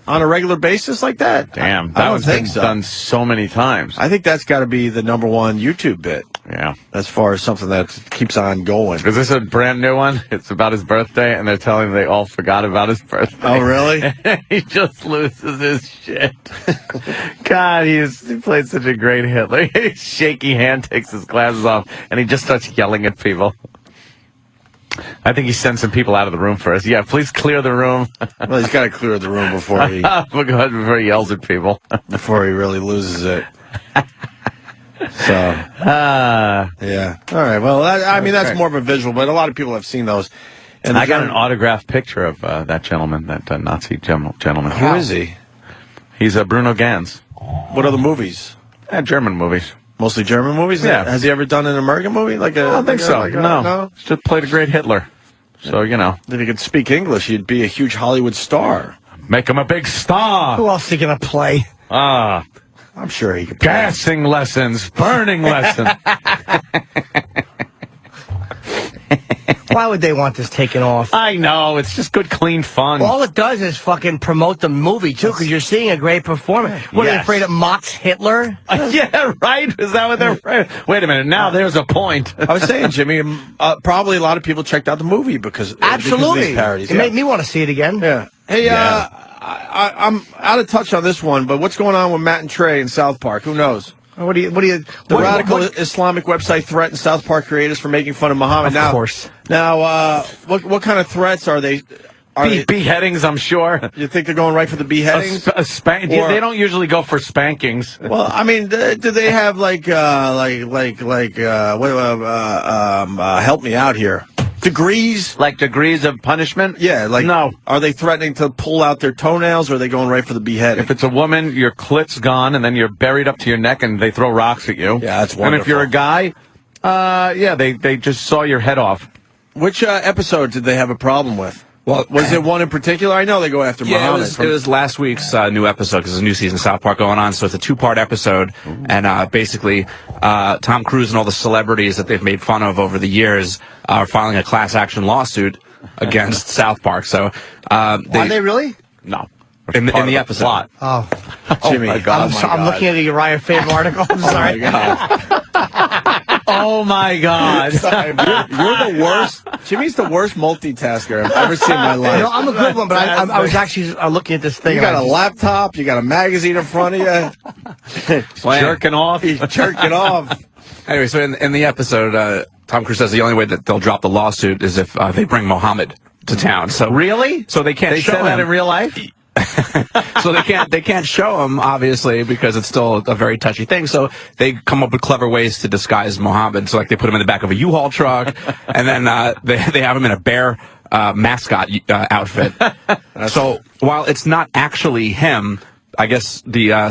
on a regular basis like that? Damn, I that don't one's think been so. done so many times. I think that's got to be the number one YouTube bit. Yeah. As far as something that keeps on going. Is this a brand new one? It's about his birthday, and they're telling him they all forgot about his birthday. Oh, really? He just loses his shit. God, he played such a great Hitler. His shaky hand takes his glasses off, and he just starts yelling at people. I think he sends some people out of the room first. Yeah, please clear the room. Well, he's got to clear the room before he before he yells at people. Before he really loses it. So, yeah. All right. Well, that's more of a visual, but a lot of people have seen those. And I got an autographed picture of that gentleman, that Nazi gentleman. Who is he? He's Bruno Ganz. What other movies? German movies. Mostly German movies? Yeah. Has he ever done an American movie? I don't think so. No. Just played a great Hitler. So, If he could speak English, he'd be a huge Hollywood star. Make him a big star. Who else is he going to play? I'm sure he could play. Gassing lessons, burning lessons. Why would they want this taken off? I know. It's just good, clean fun. All it does is fucking promote the movie, too, because you're seeing a great performance. What, are they afraid it mocks Hitler? Yeah, right? Is that what they're afraid of? Wait a minute. Now there's a point. I was saying, Jimmy, probably a lot of people checked out the movie because Absolutely. Because of these parodies. It made me want to see it again. Yeah. Hey, I'm out of touch on this one, but what's going on with Matt and Trey in South Park? Who knows? What do you? The radical Islamic website threatens South Park creators for making fun of Muhammad. Of course. Now, what kind of threats are they? Beheadings, I'm sure. You think they're going right for the beheadings? They don't usually go for spankings. Well, I mean, do they have help me out here? Degrees? Like degrees of punishment? Yeah, no. Are they threatening to pull out their toenails, or are they going right for the beheading? If it's a woman, your clit's gone, and then you're buried up to your neck, and they throw rocks at you. Yeah, that's wonderful. And if you're a guy, they just saw your head off. Which episode did they have a problem with? Well, was it one in particular? I know they go after Muhammad. It was last week's new episode because there's a new season of South Park going on. So it's a 2-part episode. Ooh. And basically, Tom Cruise and all the celebrities that they've made fun of over the years are filing a class action lawsuit against South Park. So are they really? No. In the episode. Plot. Oh. Jimmy. My God. I'm looking at a Uriah Faber article. I'm sorry. Oh, my God. You're the worst. Jimmy's the worst multitasker I've ever seen in my life. No, I'm a good one, but I was actually looking at this thing. You got a laptop. You got a magazine in front of you. Jerking off. He's jerking off. Anyway, so in the episode, Tom Cruise says the only way that they'll drop the lawsuit is if they bring Mohammed to town. So really? So they can't show say him. That in real life? So they can't show him, obviously, because it's still a very touchy thing. So they come up with clever ways to disguise Mohammed. So like they put him in the back of a U-Haul truck, and then they have him in a bear mascot outfit. So while it's not actually him, I guess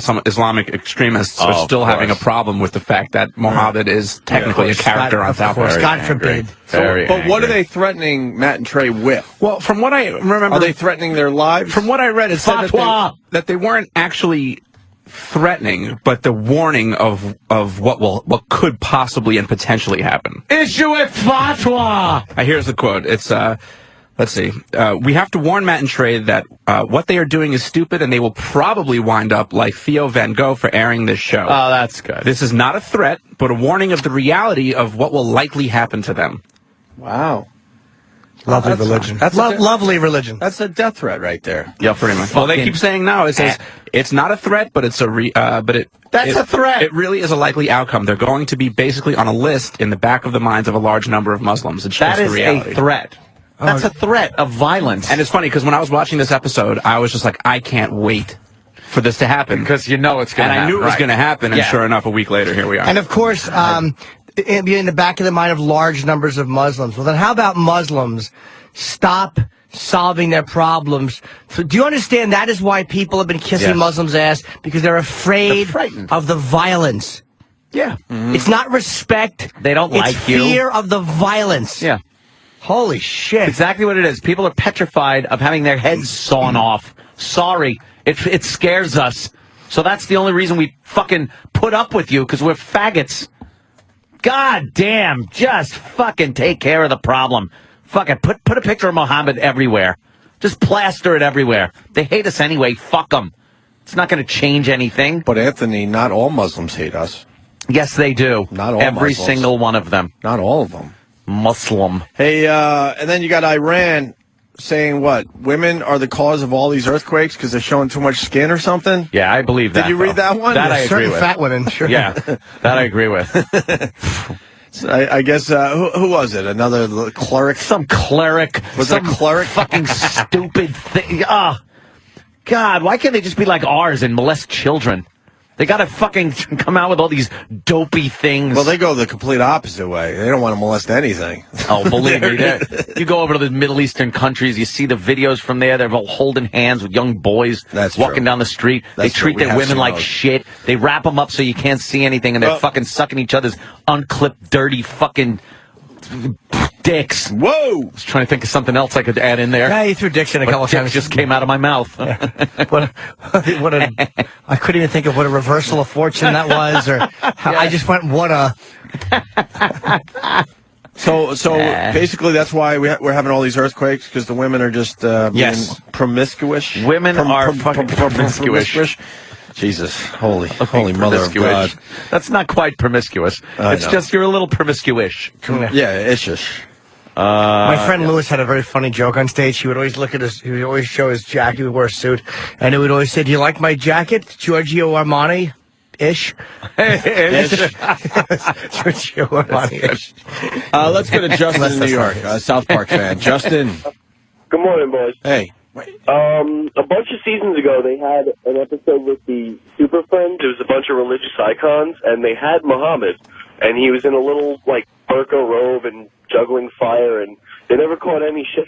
some Islamic extremists are still having a problem with the fact that Muhammad is technically a character on South Park. God forbid. But what are they threatening Matt and Trey with? Well, from what I remember, are they threatening their lives? From what I read, it said that they weren't actually threatening, but the warning of what could possibly and potentially happen. Issue a fatwa. Here's the quote. It's let's see. We have to warn Matt and Trey that what they are doing is stupid, and they will probably wind up like Theo Van Gogh for airing this show. Oh, that's good. This is not a threat, but a warning of the reality of what will likely happen to them. Wow. Lovely religion. Lovely religion. That's a death threat right there. Yeah, pretty much. Well, they keep saying no. It says it's not a threat, but it's That's a threat. It really is a likely outcome. They're going to be basically on a list in the back of the minds of a large number of Muslims. It's that just is the reality. A threat. That's a threat of violence. And it's funny because when I was watching this episode, I was just like, I can't wait for this to happen. Because you know it's going to happen. And I knew it was going to happen, and sure enough, a week later, here we are. And of course, in the back of the mind of large numbers of Muslims. Well, then how about Muslims stop solving their problems? So do you understand that is why people have been kissing Muslims' ass? Because they're afraid of the violence. Yeah. Mm-hmm. It's not respect. They don't like you. It's fear of the violence. Yeah. Holy shit. Exactly what it is. People are petrified of having their heads sawn off. Sorry. It scares us. So that's the only reason we fucking put up with you, because we're faggots. God damn. Just fucking take care of the problem. Fucking put a picture of Muhammad everywhere. Just plaster it everywhere. They hate us anyway. Fuck them. It's not going to change anything. But Anthony, not all Muslims hate us. Yes, they do. Not all Every Muslims. single one of them. Not all of them. Muslim. Hey, and then you got Iran saying what? Women are the cause of all these earthquakes because they're showing too much skin or something? Yeah, I believe that. Did you read that one? That I agree with. Fat women, sure. Yeah, that I agree with. So I guess, who was it? Another cleric? Some cleric. Was it a cleric? Fucking stupid thing. Oh, God, why can't they just be like ours and molest children? They got to fucking come out with all these dopey things. Well, they go the complete opposite way. They don't want to molest anything. Oh, believe me. You go over to the Middle Eastern countries, you see the videos from there. They're all holding hands with young boys walking down the street. They treat their women like shit. They wrap them up so you can't see anything, and they're fucking sucking each other's unclipped, dirty fucking dicks. Whoa! I was trying to think of something else I could add in there. Yeah, you threw dicks in a couple of times. It just came out of my mouth. I couldn't even think of what a reversal of fortune that was, or I just went, what a... So basically that's why we're having all these earthquakes, because the women are just being promiscuous. Women are fucking promiscuous. Jesus, holy mother of God. That's not quite promiscuous. It's just you're a little promiscuous. Yeah, ish. My friend Lewis had a very funny joke on stage. He would always he would always show his jacket. He would wear a suit, and he would always say, "Do you like my jacket, Giorgio Armani?" Ish. Let's go to Justin in New York, South Park fan. Justin. Good morning, boys. Hey. A bunch of seasons ago, they had an episode with the Super Friends. It was a bunch of religious icons, and they had Muhammad, and he was in a little, like, burqa robe and juggling fire, and they never caught any shit.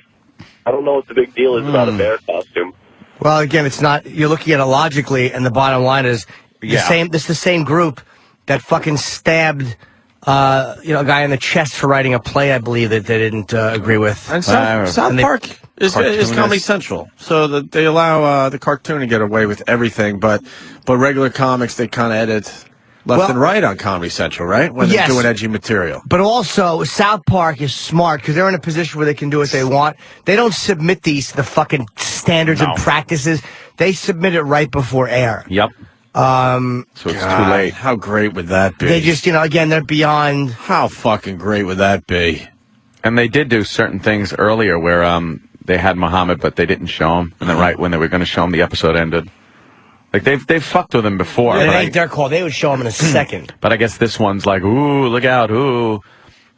I don't know what the big deal is about a bear costume. Well, again, it's not. You're looking at it logically, and the bottom line is the same. This is the same group that fucking stabbed, a guy in the chest for writing a play, I believe, that they didn't agree with. And South Park is Comedy Central, so that they allow the cartoon to get away with everything, but regular comics they kind of edit left and right on Comedy Central, right? When they're doing edgy material. But also, South Park is smart because they're in a position where they can do what they want. They don't submit these to the fucking standards and practices. They submit it right before air. Yep. So it's too late. How great would that be? They just, again, they're beyond. How fucking great would that be? And they did do certain things earlier where they had Muhammad, but they didn't show him. And then right when they were going to show him, the episode ended. Like, they've fucked with him before. Yeah, it ain't their call. They would show him in a second. But I guess this one's like, ooh, look out, ooh.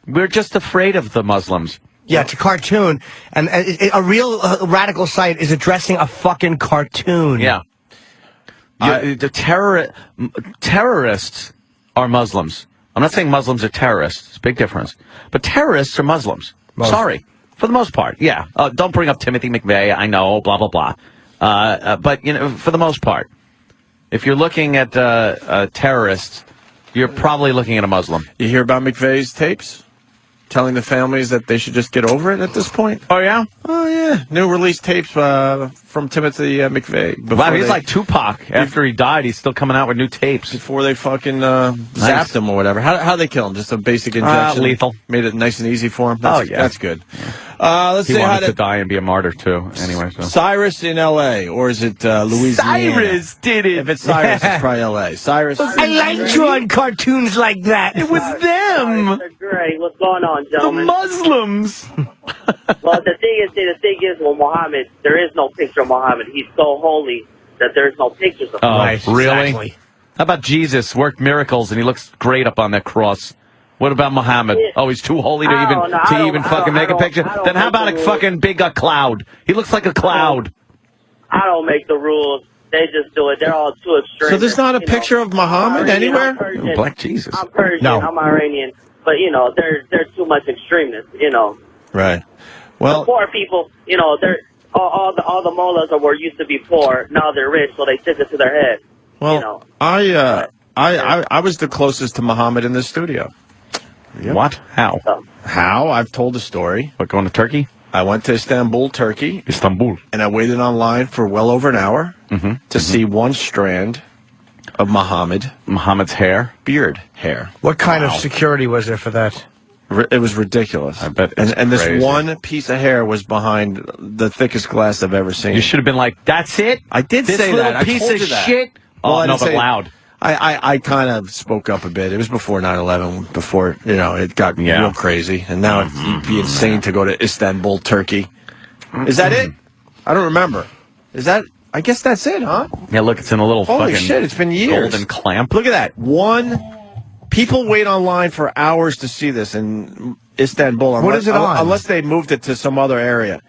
We're just afraid of the Muslims. Yeah, it's a cartoon. And a real radical site is addressing a fucking cartoon. Yeah. The terrorists are Muslims. I'm not saying Muslims are terrorists. It's a big difference. But terrorists are Muslims. Sorry. For the most part, yeah. Don't bring up Timothy McVeigh. I know, blah, blah, blah. But, for the most part, if you're looking at terrorists, you're probably looking at a Muslim. You hear about McVeigh's tapes? Telling the families that they should just get over it at this point? Oh, yeah? Oh, yeah. New release tapes from Timothy McVeigh. Wow, he's like Tupac. After he died, he's still coming out with new tapes. Before they fucking zapped him or whatever. How they kill him? Just a basic injection? Lethal. Made it nice and easy for him? That's good. Let's he say wanted to die and be a martyr, too. Anyway, so. Cyrus in L.A., or is it Louisiana? Cyrus did it. If it's Cyrus, it's probably L.A. Cyrus. I like drawing cartoons like that. It was them. They're great. What's going on, The gentlemen? Muslims. Well, the thing is, with Muhammad, there is no picture of Muhammad. He's so holy that there's no pictures of him. Oh, Right, really? exactly. How about Jesus worked miracles and he looks great up on that cross? What about Muhammad? Oh, he's too holy to even fucking make a picture. Then how about a fucking big cloud? He looks like a cloud. I don't make the rules. They just do it. They're all too extreme. So there's not a picture of Muhammad anywhere? Black Jesus. I'm Persian. No. I'm Iranian. But, they're too much extremists, Right. The Well, poor people, they're all the mullahs were used to be poor. Now they're rich, so they stick it to their head. well, I was the closest to Muhammad in this studio. Yep. What? How? How? I've told the story. What, going to Turkey? I went to Istanbul, Turkey, Istanbul. and I waited online for well over an hour to see one strand of Muhammad's hair. beard hair. What kind of security was there for that? It was ridiculous. I bet it's and this crazy. one piece of hair was behind the thickest glass I've ever seen. You should have been like, that's it? I did This say little that. I piece told of you that. shit? Well, I Oh, no, didn't but say- loud. I kind of spoke up a bit. It was before 9/11, before, it got real crazy. And now it'd be insane to go to Istanbul, Turkey. Is that it? I don't remember. Is that, I guess that's it, huh? Yeah, look, it's in a little Holy fucking shit, it's been years. golden clamp. Look at that. People wait online for hours to see this in Istanbul. What is it on? Unless they moved it to some other area.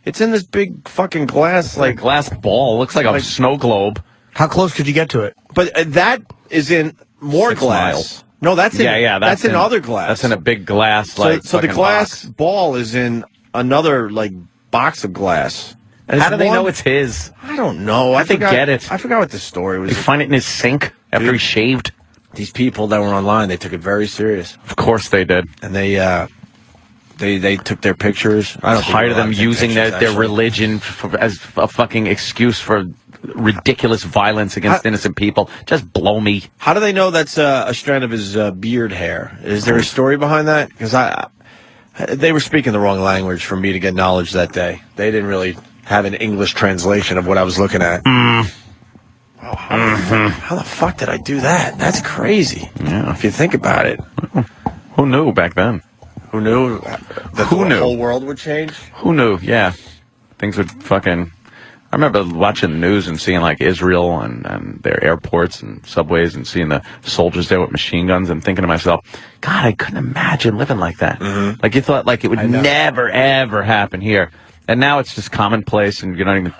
It's in this big fucking glass, Like glass ball. Looks like a snow globe. How close could you get to it? but that is in more 6 glass. miles. No, that's in, that's in other glass. That's in a big glass, So like the fucking glass box. ball is in another box of glass. And How it's do they one- know it's his? I don't know. How'd they get it? I forgot what the story was. They find it in his sink after he shaved. These people that were online, they took it very serious, Of course they did. and they took their pictures. I don't think Tired we're of them allowed to take using pictures, their actually. religion as a fucking excuse for ridiculous violence against innocent people. Just blow me. How do they know that's a strand of his beard hair? Is there a story behind that? Because they were speaking the wrong language for me to get knowledge that day. They didn't really have an English translation of what I was looking at. Oh, how the fuck did I do that? That's crazy. Yeah. If you think about it. Who knew back then? Who knew that Who the knew? whole world would change? Who knew? Yeah. Things would fucking... I remember watching the news and seeing like Israel and their airports and subways and seeing the soldiers there with machine guns and thinking to myself, God, I couldn't imagine living like that. Mm-hmm. Like you thought like it would never, ever happen here. And now it's just commonplace and you don't even...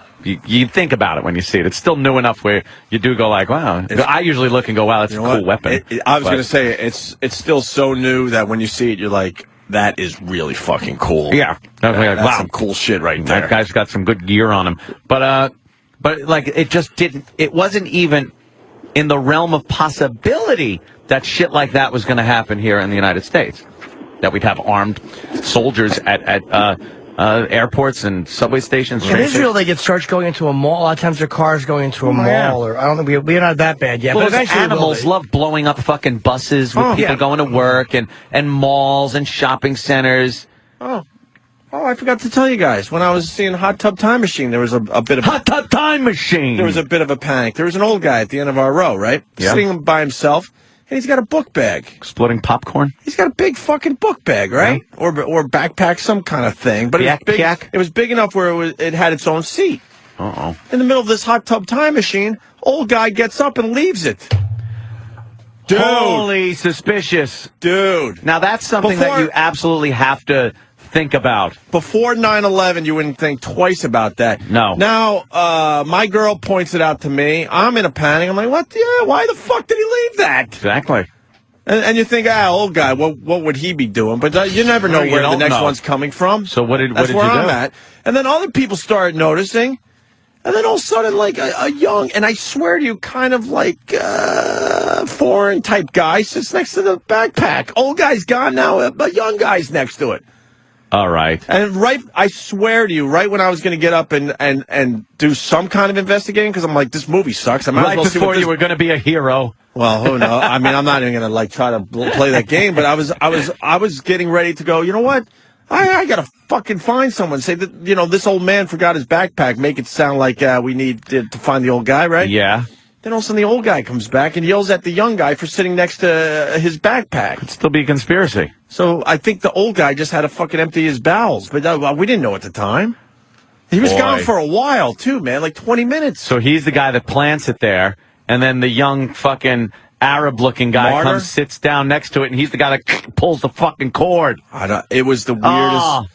You think about it when you see it. It's still new enough where you do go like, wow. I usually look and go, wow, that's a cool weapon. I was going to say, it's still so new that when you see it, you're like, that is really fucking cool. Yeah. That's wow, some cool shit right there. That guy's got some good gear on him. But like, it just didn't, it wasn't even in the realm of possibility that shit like that was going to happen here in the United States. That we'd have armed soldiers at airports and subway stations. In Israel, they get searched going into a mall. A lot of times their cars going into a mall. Or I don't think we're not that bad yet. Well, but eventually animals love blowing up fucking buses with people going to work and malls and shopping centers. Oh, I forgot to tell you guys. When I was seeing Hot Tub Time Machine, there was a bit of... Hot Tub Time Machine! There was a bit of a panic. There was an old guy at the end of our row, right? Yeah. Sitting by himself. And he's got a book bag. Exploding popcorn? He's got a big fucking book bag, right? Yeah. Or backpack, some kind of thing. But it was big enough where it had its own seat. Uh-oh. In the middle of this Hot Tub Time Machine, old guy gets up and leaves it. Dude. Holy suspicious. Dude. Now that's something that you absolutely have to think about. Before 9/11, you wouldn't think twice about that. No. Now, my girl points it out to me. I'm in a panic. I'm like, what? Yeah, why the fuck did he leave that? Exactly. And you think, old guy, what would he be doing? But you never know where the next one's coming from. So what did you do? That's where I'm at. And then other people started noticing. And then all of a sudden, like a young, and I swear to you, kind of like foreign type guy sits next to the backpack. Old guy's gone now, a young guy's next to it. All right. And I swear to you, right when I was going to get up and do some kind of investigating, because I'm like, this movie sucks. I might as well see before you were going to be a hero. Well, who knows? I mean, I'm not even going to try to play that game, but I was getting ready to go. You know what? I got to fucking find someone. Say that this old man forgot his backpack. Make it sound like we need to find the old guy, right? Yeah. Then all of a sudden the old guy comes back and yells at the young guy for sitting next to his backpack. Could still be a conspiracy. So I think the old guy just had to fucking empty his bowels. But we didn't know at the time. He was gone for a while, too, man, like 20 minutes. So he's the guy that plants it there, and then the young fucking Arab-looking guy comes, sits down next to it, and he's the guy that pulls the fucking cord. It was the weirdest...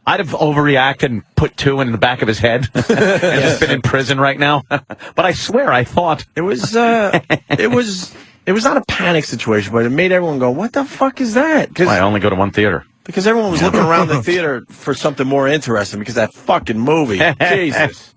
I'd have overreacted and put two in the back of his head and just been in prison right now. But I swear, I thought it was not a panic situation, but it made everyone go, "What the fuck is that?" I only go to one theater because everyone was looking around the theater for something more interesting because that fucking movie. Jesus.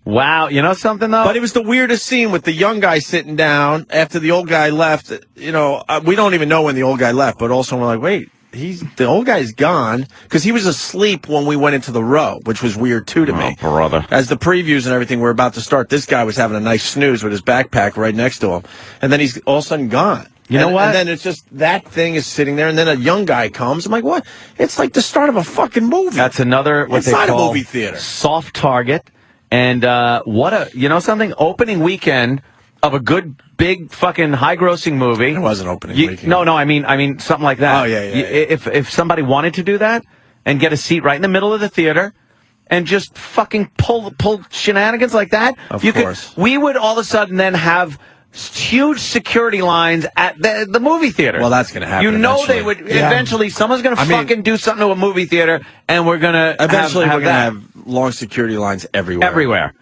Wow, you know something though? But it was the weirdest scene with the young guy sitting down after the old guy left. We don't even know when the old guy left, but also we're like, wait. The old guy's gone because he was asleep when we went into the row, which was weird too to me. Brother. As the previews and everything were about to start, this guy was having a nice snooze with his backpack right next to him, and then he's all of a sudden gone. You know what? And then it's just that thing is sitting there, and then a young guy comes. I'm like, what? It's like the start of a fucking movie. That's another what it's they not call a movie theater. Soft target, and opening weekend of a good, big, fucking high-grossing movie. It wasn't opening weekend. No, I mean something like that. Oh, yeah. If somebody wanted to do that and get a seat right in the middle of the theater and just fucking pull shenanigans like that, of course. we would all of a sudden then have huge security lines at the movie theater. Well, that's going to happen. They would eventually. Someone's going to fucking do something to a movie theater, and we're going to eventually have we're going to have long security lines everywhere.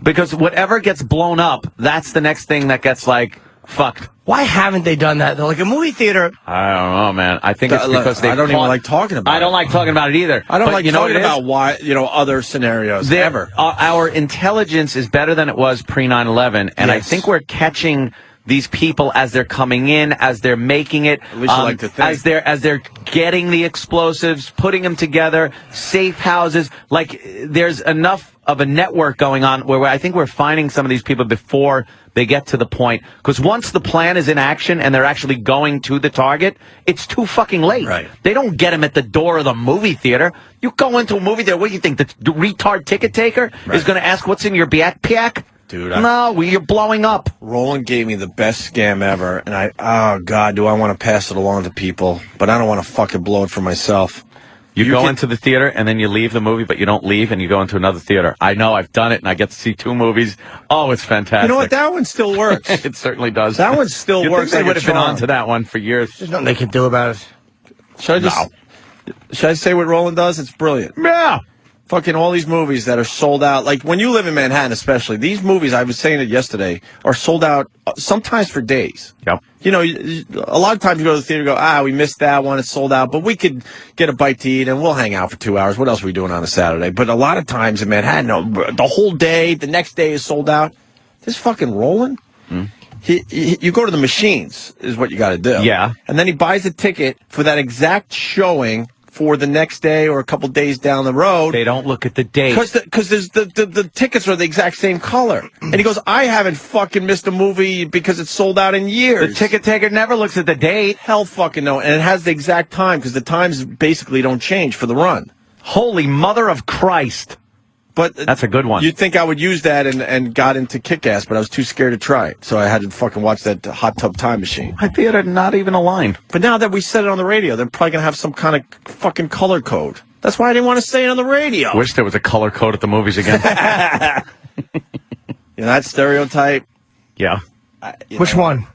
Because whatever gets blown up, that's the next thing that gets fucked. Why haven't they done that though? Like a movie theater. I don't know, man. I think it's because I don't even like talking about it. I don't like talking about it either. I don't like talking about why, other scenarios ever. Our intelligence is better than it was pre 9/11, and I think we're catching these people as they're coming in, as they're making it, at least I like to think. as they're getting the explosives, putting them together, safe houses. There's enough of a network going on where I think we're finding some of these people before they get to the point. Because once the plan is in action and they're actually going to the target, it's too fucking late. Right. They don't get them at the door of the movie theater. You go into a movie theater, what do you think? The retard ticket taker is going to ask what's in your backpack? Dude, you're blowing up. Roland gave me the best scam ever, and oh God, do I want to pass it along to people, but I don't want to fucking blow it for myself. You go into the theater and then you leave the movie, but you don't leave and you go into another theater. I know, I've done it, and I get to see 2 movies. Oh, it's fantastic. You know what? That one still works. It certainly does. That one still You'd works. Think they like would have been on to that one for years. There's nothing they can do about it. Should I say what Roland does? It's brilliant. Yeah. Fucking all these movies that are sold out. Like, when you live in Manhattan especially, these movies, I was saying it yesterday, are sold out sometimes for days. Yep. You know, a lot of times you go to the theater and go, we missed that one, it's sold out, but we could get a bite to eat and we'll hang out for 2 hours. What else are we doing on a Saturday? But a lot of times in Manhattan, the whole day, the next day is sold out. This fucking Roland, you go to the machines is what you got to do. Yeah. And then he buys a ticket for that exact showing for the next day or a couple days down the road. They don't look at the date. Because the tickets are the exact same color. And he goes, I haven't fucking missed a movie because it's sold out in years. The ticket taker never looks at the date. Hell fucking no. And it has the exact time because the times basically don't change for the run. Holy mother of Christ. But that's a good one. You'd think I would use that and got into Kick-Ass, but I was too scared to try it. So I had to fucking watch that Hot Tub Time Machine. My theater, not even a line. But now that we said it on the radio, they're probably going to have some kind of fucking color code. That's why I didn't want to say it on the radio. Wish there was a color code at the movies again. You know, that stereotype. Yeah. Which one?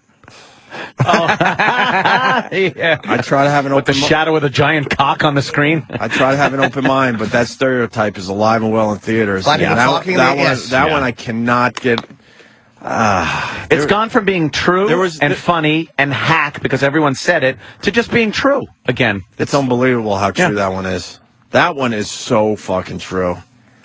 Yeah. I try to have an With open the shadow of the giant cock on the screen. I try to have an open mind, but that stereotype is alive and well in theaters. That one I cannot get. It's gone from being true and funny and hack because everyone said it to just being true again. It's unbelievable how true that one is. That one is so fucking true.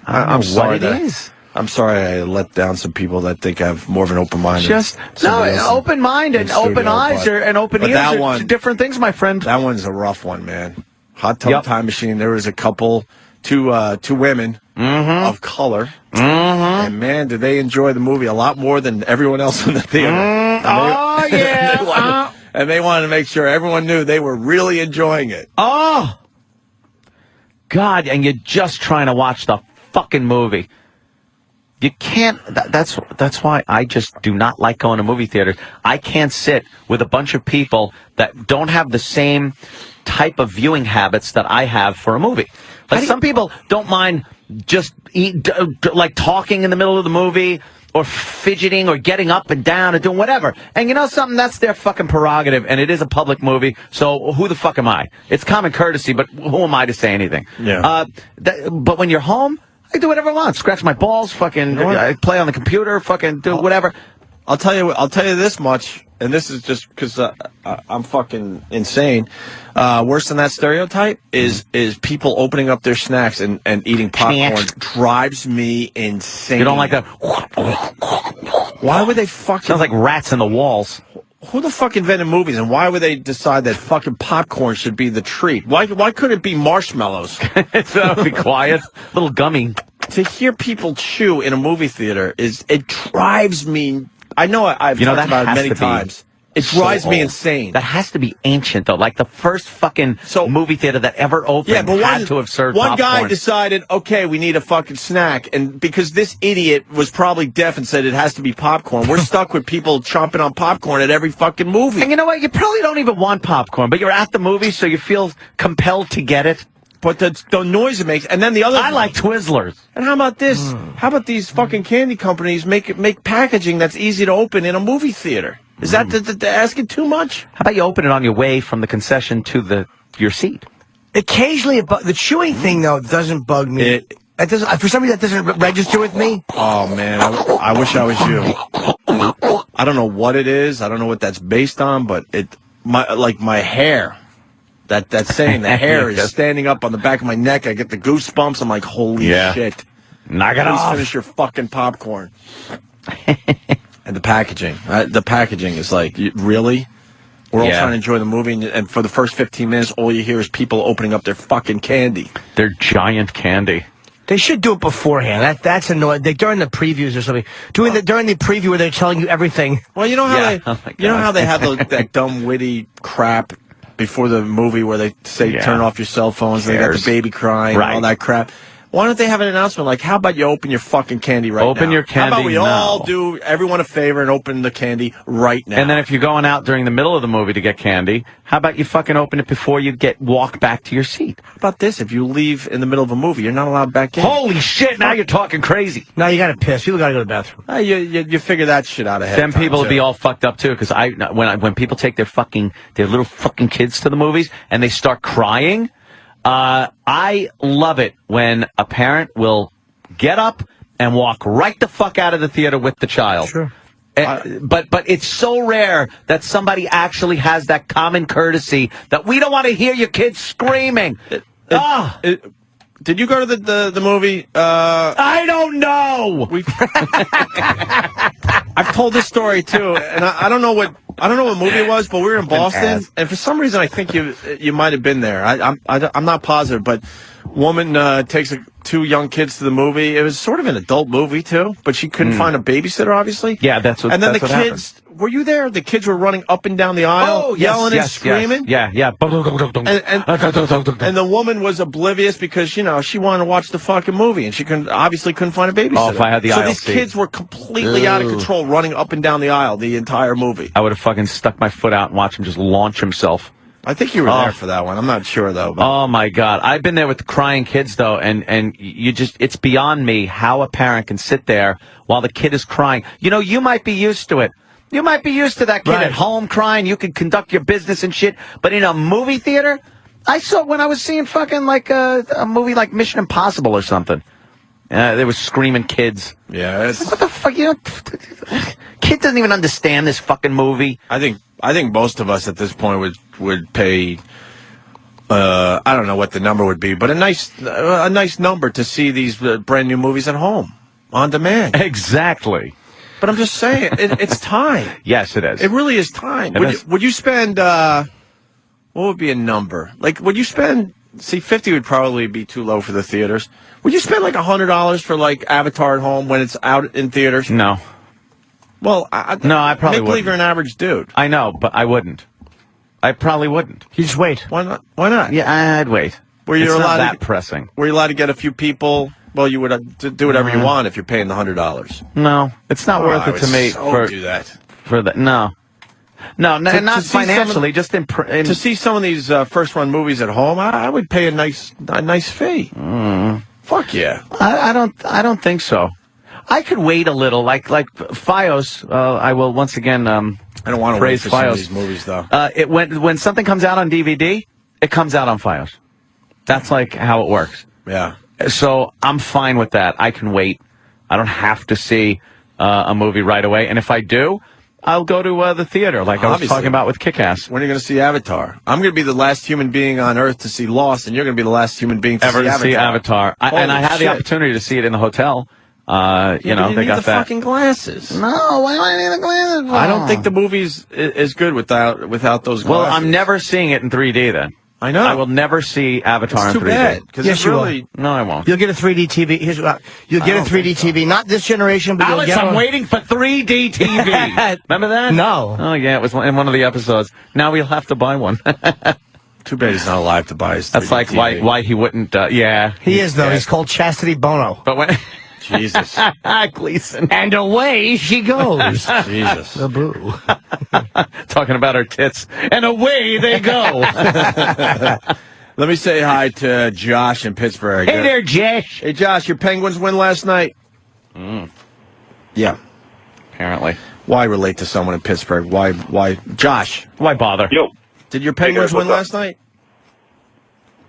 I'm sorry what it is. I'm sorry I let down some people that think I have more of an open mind. Just open mind and open eyes and open ears are different things, my friend. That one's a rough one, man. Hot Tub Time Machine. There was a couple, two women of color, and man, did they enjoy the movie a lot more than everyone else in the theater. And they wanted to make sure everyone knew they were really enjoying it. Oh, God! And you're just trying to watch the fucking movie. You can't. That's why I just do not like going to movie theaters. I can't sit with a bunch of people that don't have the same type of viewing habits that I have for a movie. Like some people don't mind just like talking in the middle of the movie or fidgeting or getting up and down and doing whatever. And you know something? That's their fucking prerogative, and it is a public movie, so who the fuck am I? It's common courtesy, but who am I to say anything? Yeah. But when you're home, I do whatever I want. Scratch my balls, fucking I play on the computer, fucking do whatever. I'll tell you this much, and this is just because I'm fucking insane. Worse than that stereotype is people opening up their snacks and eating popcorn drives me insane. You don't like that? Why would they fucking... Sounds like rats in the walls. Who the fuck invented movies, and why would they decide that fucking popcorn should be the treat? Why couldn't it be marshmallows? So be quiet. Little gummy. To hear people chew in a movie theater it drives me... I know I've talked about it many times. It drives me insane. That has to be ancient, though. Like the first fucking movie theater that ever opened had to have served one popcorn. guy decided, okay, we need a fucking snack. And because this idiot was probably deaf and said it has to be popcorn, we're stuck with people chomping on popcorn at every fucking movie. And you know what? You probably don't even want popcorn, but you're at the movie, so you feel compelled to get it. But the noise it makes, and then the other... I like Twizzlers. And how about this? How about these fucking candy companies make packaging that's easy to open in a movie theater? Is that asking too much? How about you open it on your way from the concession to your seat? Occasionally, the chewing thing, though, doesn't bug me. That doesn't, for some reason, that doesn't register with me. Oh, man, I wish I was you. I don't know what it is. I don't know what that's based on, but my hair... That's saying the hair is standing up on the back of my neck. I get the goosebumps. I'm like, holy shit. Knock it Please off. finish your fucking popcorn. And the packaging. The packaging is like, really? We're all trying to enjoy the movie, and for the first 15 minutes, all you hear is people opening up their fucking candy. Their giant candy. They should do it beforehand. That's annoying. During the previews or something. During the preview where they're telling you everything. Well, you know how they have that dumb, witty crap before the movie where they say turn off your cell phones and they got the baby crying and all that crap. Why don't they have an announcement like, how about you open your fucking candy right now? Open your candy How about we now. all do everyone a favor and open the candy right now? And then if you're going out during the middle of the movie to get candy, how about you fucking open it before you walk back to your seat? How about this? If you leave in the middle of a movie, you're not allowed back in. Holy shit, now you're talking crazy. Now you got to piss. People got to go to the bathroom. You figure that shit out ahead. Then people would be all fucked up too, because when people take their little fucking kids to the movies and they start crying, I love it when a parent will get up and walk right the fuck out of the theater with the child. Sure. But it's so rare that somebody actually has that common courtesy that we don't want to hear your kids screaming. Did you go to the movie? I don't know. I've told this story too, and I don't know what movie it was, but we were in Boston, and for some reason I think you might have been there. I'm not positive, but woman takes two young kids to the movie. It was sort of an adult movie too, but she couldn't find a babysitter, obviously. Yeah, that's what. And then that's the what kids. Happened. Were you there? The kids were running up and down the aisle, yelling and screaming. Yes. Yeah. And the woman was oblivious because she wanted to watch the fucking movie, and she obviously couldn't find a babysitter. Oh, if I had the aisle so these seat. kids were completely out of control, running up and down the aisle the entire movie. I would have fucking stuck my foot out and watched him just launch himself. I think you were there for that one. I'm not sure though. But. Oh my God, I've been there with the crying kids though, and it's beyond me how a parent can sit there while the kid is crying. You might be used to it. You might be used to that kid at home crying. You can conduct your business and shit. But in a movie theater, I saw when I was seeing fucking like a movie like Mission Impossible or something. There was screaming kids. Yeah. What the fuck? Kid doesn't even understand this fucking movie. I think most of us at this point would pay. I don't know what the number would be, but a nice number to see these brand new movies at home on demand. Exactly. But I'm just saying, it's time. Yes, it is. It really is time. Would you spend, what would be a number? Like, would you spend, 50 would probably be too low for the theaters. Would you spend like $100 for like Avatar at home when it's out in theaters? No. Well, I probably wouldn't. Make believe you're an average dude. I know, but I wouldn't. I probably wouldn't. You just wait. Why not? Why not? Yeah, I'd wait. It's not that pressing. Were you allowed to get a few people? Well, you would do whatever you want if you're paying the $100. No, it's not worth it to me. Do that for that. No, not financially. Just to see some of these first-run movies at home, I would pay a nice fee. Fuck yeah. I don't think so. I could wait a little, like Fios. I will once again. I don't want to wait for Fios. some of these movies though. When something comes out on DVD, it comes out on Fios. That's like how it works. Yeah. So I'm fine with that. I can wait. I don't have to see a movie right away. And if I do, I'll go to the theater, like I was talking about with Kick-Ass. When are you going to see Avatar? I'm going to be the last human being on Earth to see Lost, and you're going to be the last human being to see Avatar. And I had the opportunity to see it in the hotel. They got the fucking glasses. No, why do I need the glasses? I don't think the movie's is good without those glasses. Well, I'm never seeing it in 3D then. I know. I will never see Avatar in 3D. Bad, yes, you will. No, I won't. You'll get a 3D TV. You'll get a 3D TV. Not this generation, but Alex, you'll get I'm waiting for 3D TV. Remember that? No. Oh, yeah, it was in one of the episodes. Now we'll have to buy one. Too bad he's not alive to buy his 3D That's like TV. why he wouldn't, yeah. He is, though. He's called Chastity Bono. But when... Jesus. Gleason. And away she goes. Jesus. The boo. Talking about her tits. And away they go. Let me say hi to Josh in Pittsburgh. Hey there, Josh. Hey, Josh, your Penguins win last night? Yeah. Apparently. Why relate to someone in Pittsburgh? Why? Josh. Why bother? Yo. Did your Penguins win last night?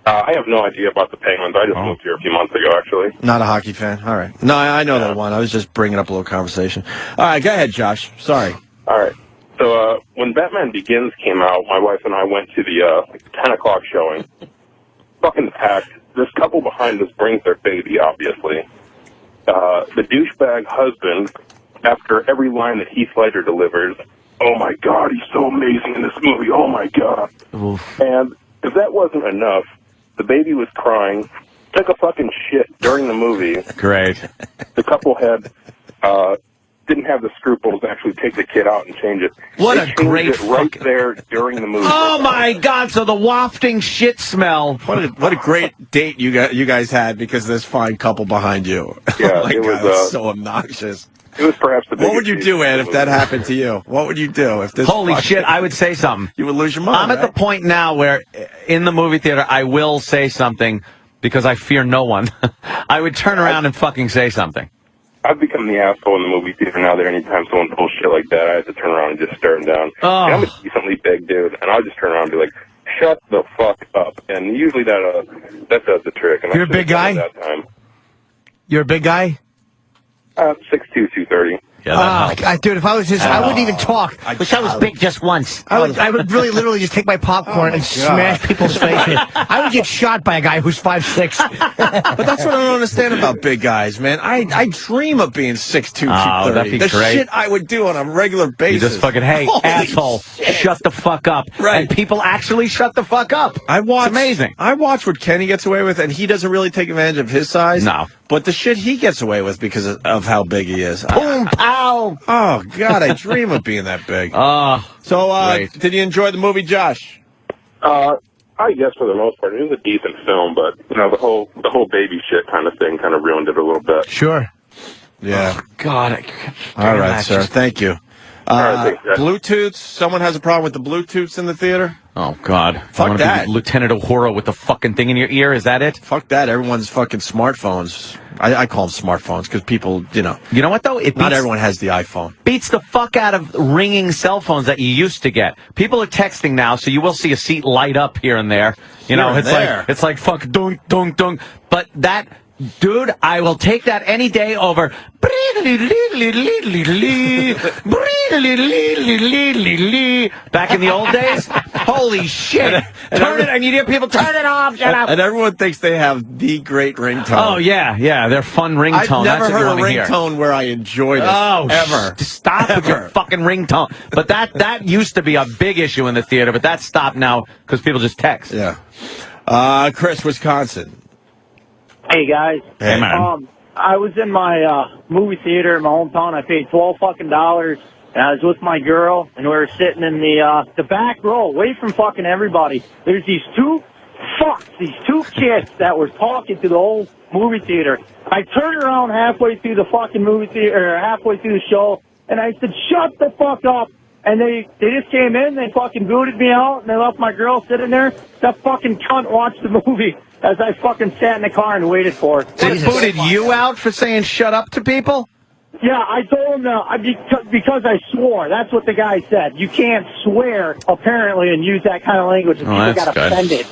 I have no idea about the Penguins. I just moved here a few months ago, actually. Not a hockey fan? All right. No, I know that one. I was just bringing up a little conversation. All right, go ahead, Josh. Sorry. All right. So when Batman Begins came out, my wife and I went to the 10 o'clock showing. Fucking packed. This couple behind us brings their baby, obviously. The douchebag husband, after every line that Heath Ledger delivers, oh my God, he's so amazing in this movie, oh my God. Oof. And if that wasn't enough, the baby was crying, took a fucking shit during the movie. Great. The couple had didn't have the scruples to actually take the kid out and change it. What They a changed great it right there during the movie. Oh my God! So the wafting shit smell. What a great date you guys had because of this fine couple behind you. Yeah, oh my it God, was that's so obnoxious. It was perhaps the biggest. What would you do, Ed, if that happened to you? What would you do if this? Holy shit! I would say something. You would lose your mind. I'm at the point now where, in the movie theater, I will say something because I fear no one. I would turn around and fucking say something. I've become the asshole in the movie theater now. That anytime someone pulls shit like that, I have to turn around and just stare them down. Oh. And I'm a decently big dude, and I'll just turn around and be like, "Shut the fuck up!" And usually that does the trick. And You're a big guy? that time. You're a big guy? 6'2", 230. Yeah, dude, if I was just, I wouldn't even talk. I wish I was big just once. I would really literally just take my popcorn and smash people's faces. I would get shot by a guy who's 5'6". But that's what I don't understand about big guys, man. I dream of being 6'2", 230. Oh, that'd be the great. shit I would do on a regular basis. You just fucking, hey, Holy asshole, shit. shut the fuck up. Right. And people actually shut the fuck up. It's amazing. I watch what Kenny gets away with, and he doesn't really take advantage of his size. No. But the shit he gets away with because of how big he is. Boom, pow. Oh, God, I dream of being that big. So, So, did you enjoy the movie, Josh? I guess for the most part, it was a decent film, but the whole baby shit kind of thing kind of ruined it a little bit. Sure. Yeah. Oh, God. All right, sir. Thank you. right, thanks, guys. Bluetooths. Someone has a problem with the Bluetooths in the theater? Oh, God. Fuck I wanna that. be Lieutenant Uhura with the fucking thing in your ear. Is that it? Fuck that. Everyone's fucking smartphones. I call them smartphones because people, You know what, though? not everyone has the iPhone. Beats the fuck out of ringing cell phones that you used to get. People are texting now, so you will see a seat light up here and there. It's like fuck dunk dunk dunk. But that, dude, I will take that any day over. Back in the old days, holy shit! Turn it, and you hear people turn it off. Shut up. And everyone thinks they have the great ringtone. Oh yeah, they're fun ringtone. I've never That's what heard you a want to hear. ringtone where I enjoyed it. Oh, ever. Stop with your fucking ringtone. But that used to be a big issue in the theater, but that stopped now because people just text. Yeah. Chris, Wisconsin. Hey guys. Hey, man. I was in my movie theater in my hometown. I paid $12 fucking dollars, and I was with my girl, and we were sitting in the back row, away from fucking everybody. There's these two kids that were talking to the whole movie theater. I turned around halfway through the fucking movie theater, or halfway through the show, and I said, "Shut the fuck up!" And they just came in, they fucking booted me out, and they left my girl sitting there. That fucking cunt watched the movie as I fucking sat in the car and waited for it. They booted you out for saying shut up to people? Yeah, I told him because I swore. That's what the guy said. You can't swear, apparently, and use that kind of language, and people that's got good. offended.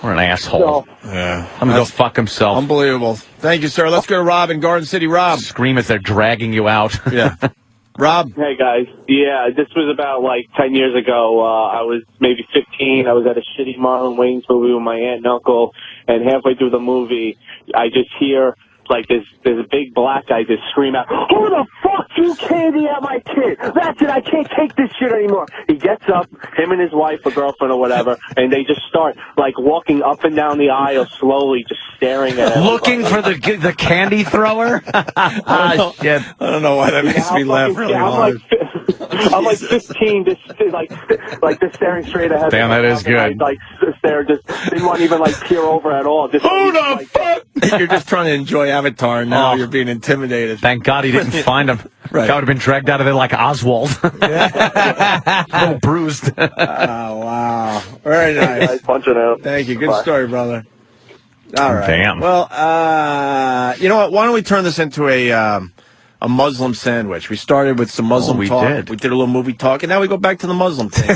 Or an asshole. So, Yeah. I'm gonna go fuck himself. Unbelievable. Thank you, sir. Let's go to Rob in Garden City. Rob. Scream as they're dragging you out. Yeah. Rob. Hey, guys. Yeah, this was about, 10 years ago. I was maybe 15. I was at a shitty Marlon Wayans movie with my aunt and uncle, and halfway through the movie, I just hear, there's a big black guy just scream out, "Who the fuck threw candy at my kid? That's it, I can't take this shit anymore." He gets up, him and his wife or girlfriend or whatever, and they just start, walking up and down the aisle slowly, just staring at him. Looking for the candy thrower? Shit. I don't know why that makes me laugh really hard. I'm 15, just staring straight ahead. Damn, that is good. Stare, just didn't want to even peer over at all. Just Who the fuck? You're just trying to enjoy Avatar, and now you're being intimidated. Thank God he didn't find him. Right. That would have been dragged out of there like Oswald. All bruised. Oh, wow. Very nice. Punching out. Thank you. Good story, brother. All right. Damn. Well, you know what? Why don't we turn this into a Muslim sandwich? We started with some Muslim talk. We did a little movie talk, and now we go back to the Muslim thing.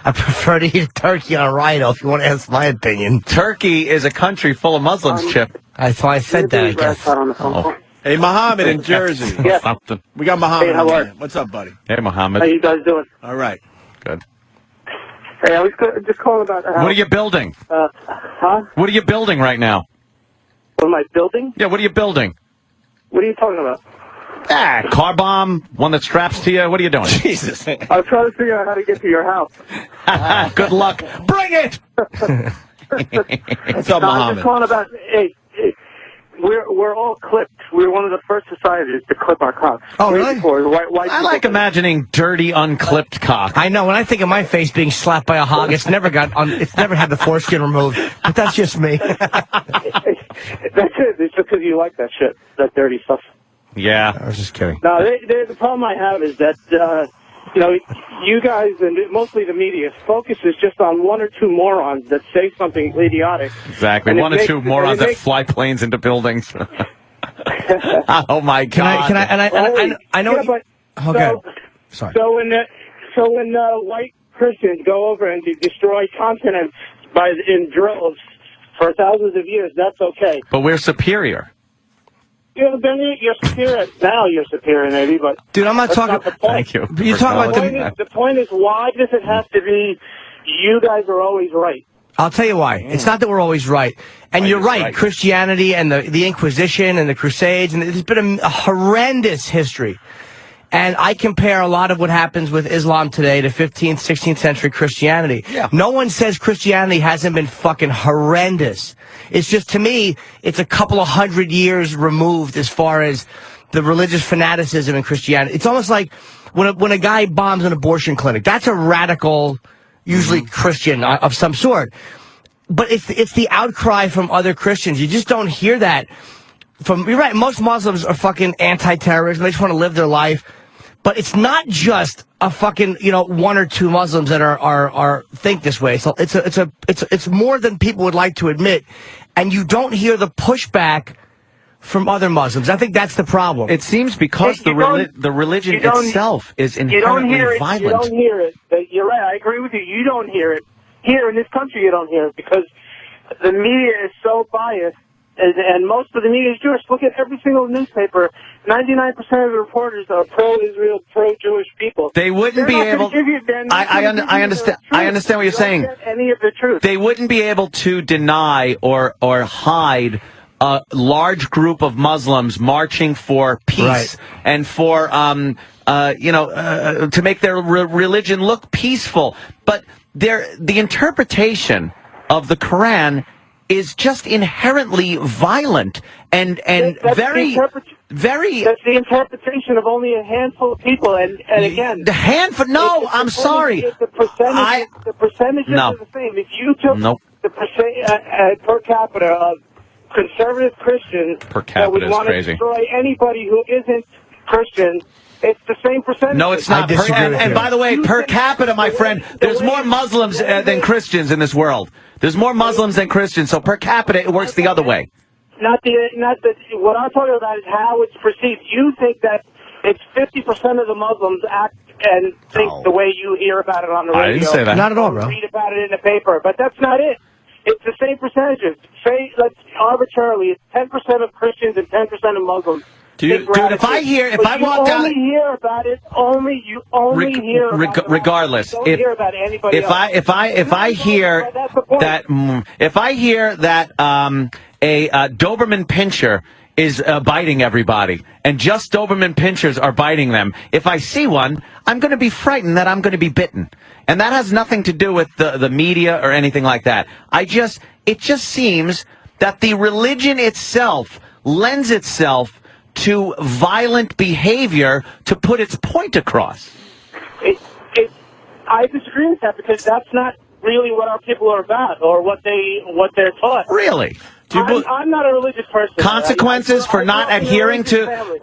I prefer to eat a turkey on a rhino, if you want to ask my opinion. Turkey is a country full of Muslims, Chip. That's why I said that, I guess. Oh. Hey, Muhammad in Jersey. Yes. Something. We got Muhammad. Hey, how are you? What's up, buddy? Hey, Muhammad. How you guys doing? All right. Good. Hey, I was just calling about... What are you building? Huh? What are you building right now? What am I building? Yeah, what are you building? What are you talking about? Car bomb, one that straps to you. What are you doing? Jesus. I was trying to figure out how to get to your house. Good luck. Bring it! What's up, I'm Muhammad? just calling about... Hey, we're all clipped. We're one of the first societies to clip our cocks. Oh, really? I like imagining dirty, unclipped cock. I know. When I think of my face being slapped by a hog, it's never had the foreskin removed. But that's just me. That's it. It's just because you like that shit, that dirty stuff. Yeah. I was just kidding. No, the problem I have is that, you guys and mostly the media focuses just on one or two morons that say something idiotic. Exactly. One or two morons that fly planes into buildings. Oh, my God. I know. Yeah, but, okay. Sorry. So when white Christians go over and destroy continents in droves for thousands of years, that's okay. But we're superior. Yeah, then you're superior. Now you're superior, maybe, but... Dude, I'm not talking... Not the point. Thank you. You're talking about the point is, why does it have to be you guys are always right? I'll tell you why. It's not that we're always right. And you're right. Christianity and the Inquisition and the Crusades, and it's been a horrendous history. And I compare a lot of what happens with Islam today to 15th, 16th century Christianity. Yeah. No one says Christianity hasn't been fucking horrendous. It's just, to me, it's a couple of 100 years removed as far as the religious fanaticism in Christianity. It's almost like when a guy bombs an abortion clinic. That's a radical, usually Christian of some sort. But it's the outcry from other Christians. You just don't hear that. You're right, most Muslims are fucking anti-terrorism. They just want to live their life. But it's not just a fucking, one or two Muslims that are think this way. So it's more than people would like to admit. And you don't hear the pushback from other Muslims. I think that's the problem. It seems because the religion itself is inherently violent. You don't hear it. You're right. I agree with you. You don't hear it. Here in this country, you don't hear it because the media is so biased. And most of the media is Jewish. Look at every single newspaper. 99% of the reporters are pro-Israel, pro-Jewish people. They wouldn't be able. I understand. I understand what you're saying. Any of the truth. They wouldn't be able to deny or hide a large group of Muslims marching for peace and for to make their religion look peaceful. But the interpretation of the Quran is just inherently violent and very. That's the interpretation of only a handful of people, and again, the handful. No, I'm sorry. The percentages are the same. If you took the percent per capita of conservative Christians that would want to destroy anybody who isn't Christian, it's the same percentage. No, it's not. And by the way, per capita, my friend, there's more Muslims than Christians in this world. There's more Muslims than Christians, so per capita, it works the other way. Not the. What I'm talking about is how it's perceived. You think that it's 50% of the Muslims act and think the way you hear about it on the radio. I didn't say that. Not at all, bro. Read about it in the paper, but that's not it. It's the same percentages. Say, let's arbitrarily, it's 10% of Christians and 10% of Muslims. Dude, if I walk down, hear about it. You only hear about it. Regardless, you don't hear about anybody else. If I hear that a Doberman Pinscher is biting everybody, and just Doberman Pinschers are biting them. If I see one, I'm going to be frightened that I'm going to be bitten, and that has nothing to do with the media or anything like that. It just seems that the religion itself lends itself to violent behavior to put its point across. I disagree with that because that's not really what our people are about or what they're taught. Really? I'm not a religious person. Consequences for not adhering to the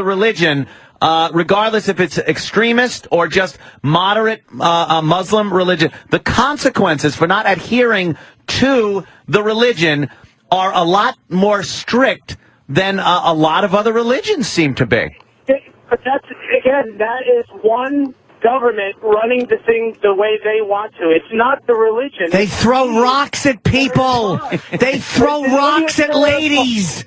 religion, regardless if it's extremist or just moderate Muslim religion. The consequences for not adhering to the religion are a lot more strict than a lot of other religions seem to be. But that is one government running the thing the way they want to. It's not the religion. They throw rocks at people. They throw rocks at ladies.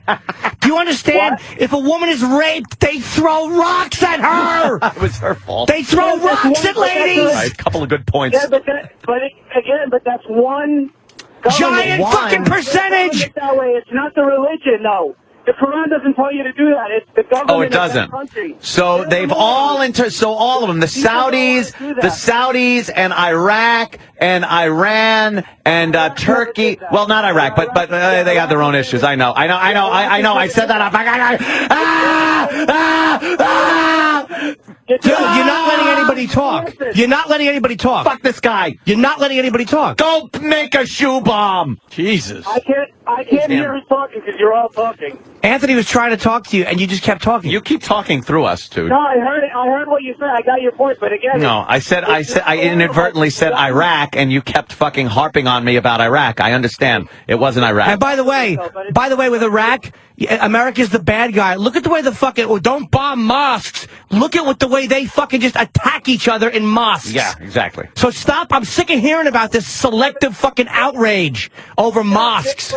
Do you understand? What? If a woman is raped, they throw rocks at her. It was her fault. They throw rocks at ladies. Right, a couple of good points. Yeah, but that's one government. Giant fucking percentage. That way. It's not the religion, no. The Quran doesn't tell you to do that. It's the government. Oh, it doesn't. Of that country. So they've all all of them, the Saudis and Iraq and Iran and Turkey. Well, not Iraq, but they got their own issues. I know. I said that. Dude, you're not letting anybody talk. You're not letting anybody talk. Fuck this guy. You're not letting anybody talk. Go make a shoe bomb. Jesus. I can't hear who's talking because you're all talking. Anthony was trying to talk to you, and you just kept talking. You keep talking through us, dude. No, I heard it. I heard what you said. I got your point, but again. No, I inadvertently said Iraq, and you kept fucking harping on me about Iraq. I understand. It wasn't Iraq. And by the way, with Iraq, America's the bad guy. Look at the way the fucking don't bomb mosques. Look at the way they fucking just attack each other in mosques. Yeah, exactly. So stop. I'm sick of hearing about this selective fucking outrage over mosques.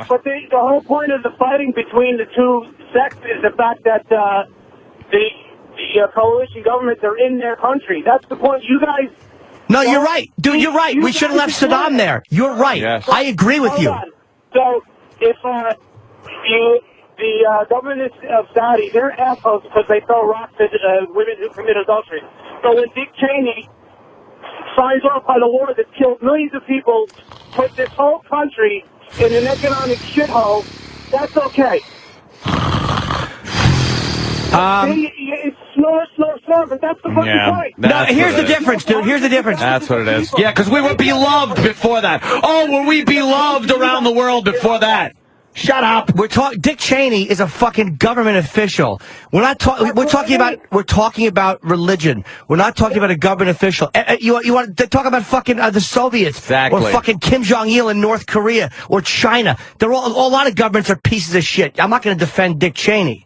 But the whole point of the fighting between the two sects is the fact that the coalition governments are in their country. That's the point. You guys. No, you're right, dude. You're right. We should have left Saddam there. You're right. Yes. I agree with you. So if the government of Saudi, they're assholes because they throw rocks at women who commit adultery. So when Dick Cheney signs off on a war that killed millions of people, put this whole country in an economic shithole, that's okay. It's snore, but that's the fucking point. No, here's the difference, dude. Here's the difference. That's what it is. Yeah, because we were beloved before that. Oh, were we beloved around the world before that? Shut up. Dick Cheney is a fucking government official. We're not talking. We're talking about religion. We're not talking about a government official. You want to talk about fucking the Soviets, exactly, or fucking Kim Jong-il in North Korea, or China? They're a lot of governments are pieces of shit. I'm not going to defend Dick Cheney.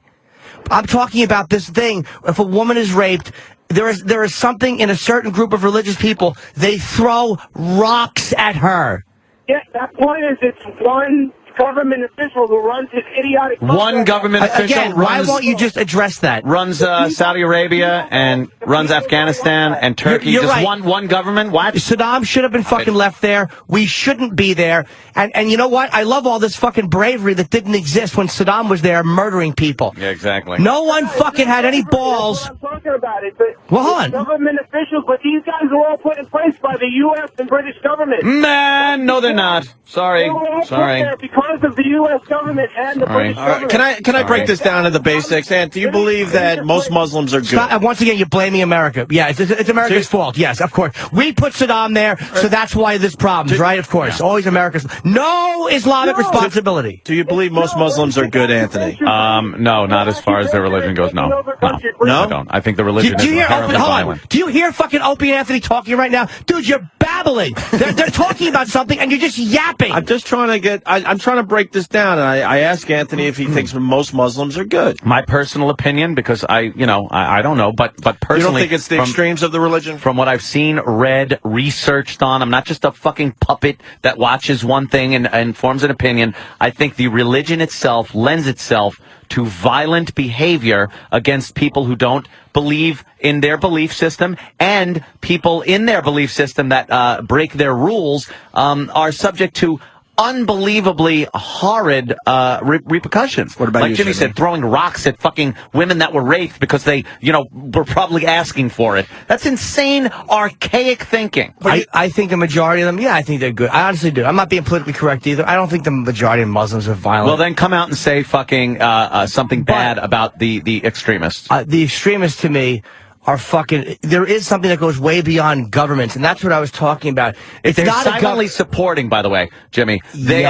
I'm talking about this thing. If a woman is raped, there is something in a certain group of religious people. They throw rocks at her. Yeah, that point is it's one government official who runs his idiotic. One government official. Again, why won't you just address that? Runs Saudi Arabia and runs Afghanistan and Turkey. You're just right. one government. What? Saddam should have been fucking left there. We shouldn't be there. And you know what? I love all this fucking bravery that didn't exist when Saddam was there murdering people. Yeah, exactly. No one fucking had any balls. I'm talking about it, but well, hold on. Government officials, but these guys are all put in place by the U.S. and British government. Man, no, they're not. Sorry. Sorry. Because of the U.S. government and the British government. Can I break this down to the basics? And do you believe that most Muslims are good? Once again, you're blaming America. Yeah, it's America's fault. Yes, of course. We put Saddam there, so that's why this problem's right. Of course, always America's. No Islamic responsibility. Do you believe most Muslims are good, Anthony? No, not as far as their religion goes. No, I don't. I think the religion is inherently violent. Do you hear fucking Opie and Anthony talking right now, dude? You're babbling. They're talking about something, and you're just yapping. I'm just trying to I'm trying to break this down, and I ask Anthony if he thinks most Muslims are good. My personal opinion, because I don't know, but personally, you don't think it's the extremes of the religion? From what I've seen, read, researched on, I'm not just a fucking puppet that watches one thing and forms an opinion. I think the religion itself lends itself to violent behavior against people who don't believe in their belief system, and people in their belief system that break their rules are subject to unbelievably horrid repercussions. What about like you, Jimmy said, throwing rocks at fucking women that were raped because they, were probably asking for it. That's insane, archaic thinking. I think the majority of them, I think they're good. I honestly do. I'm not being politically correct either. I don't think the majority of Muslims are violent. Well, then come out and say fucking something bad about the extremists. The extremists, to me, are fucking. There is something that goes way beyond governments, and that's what I was talking about. They're not silently supporting, by the way, Jimmy. They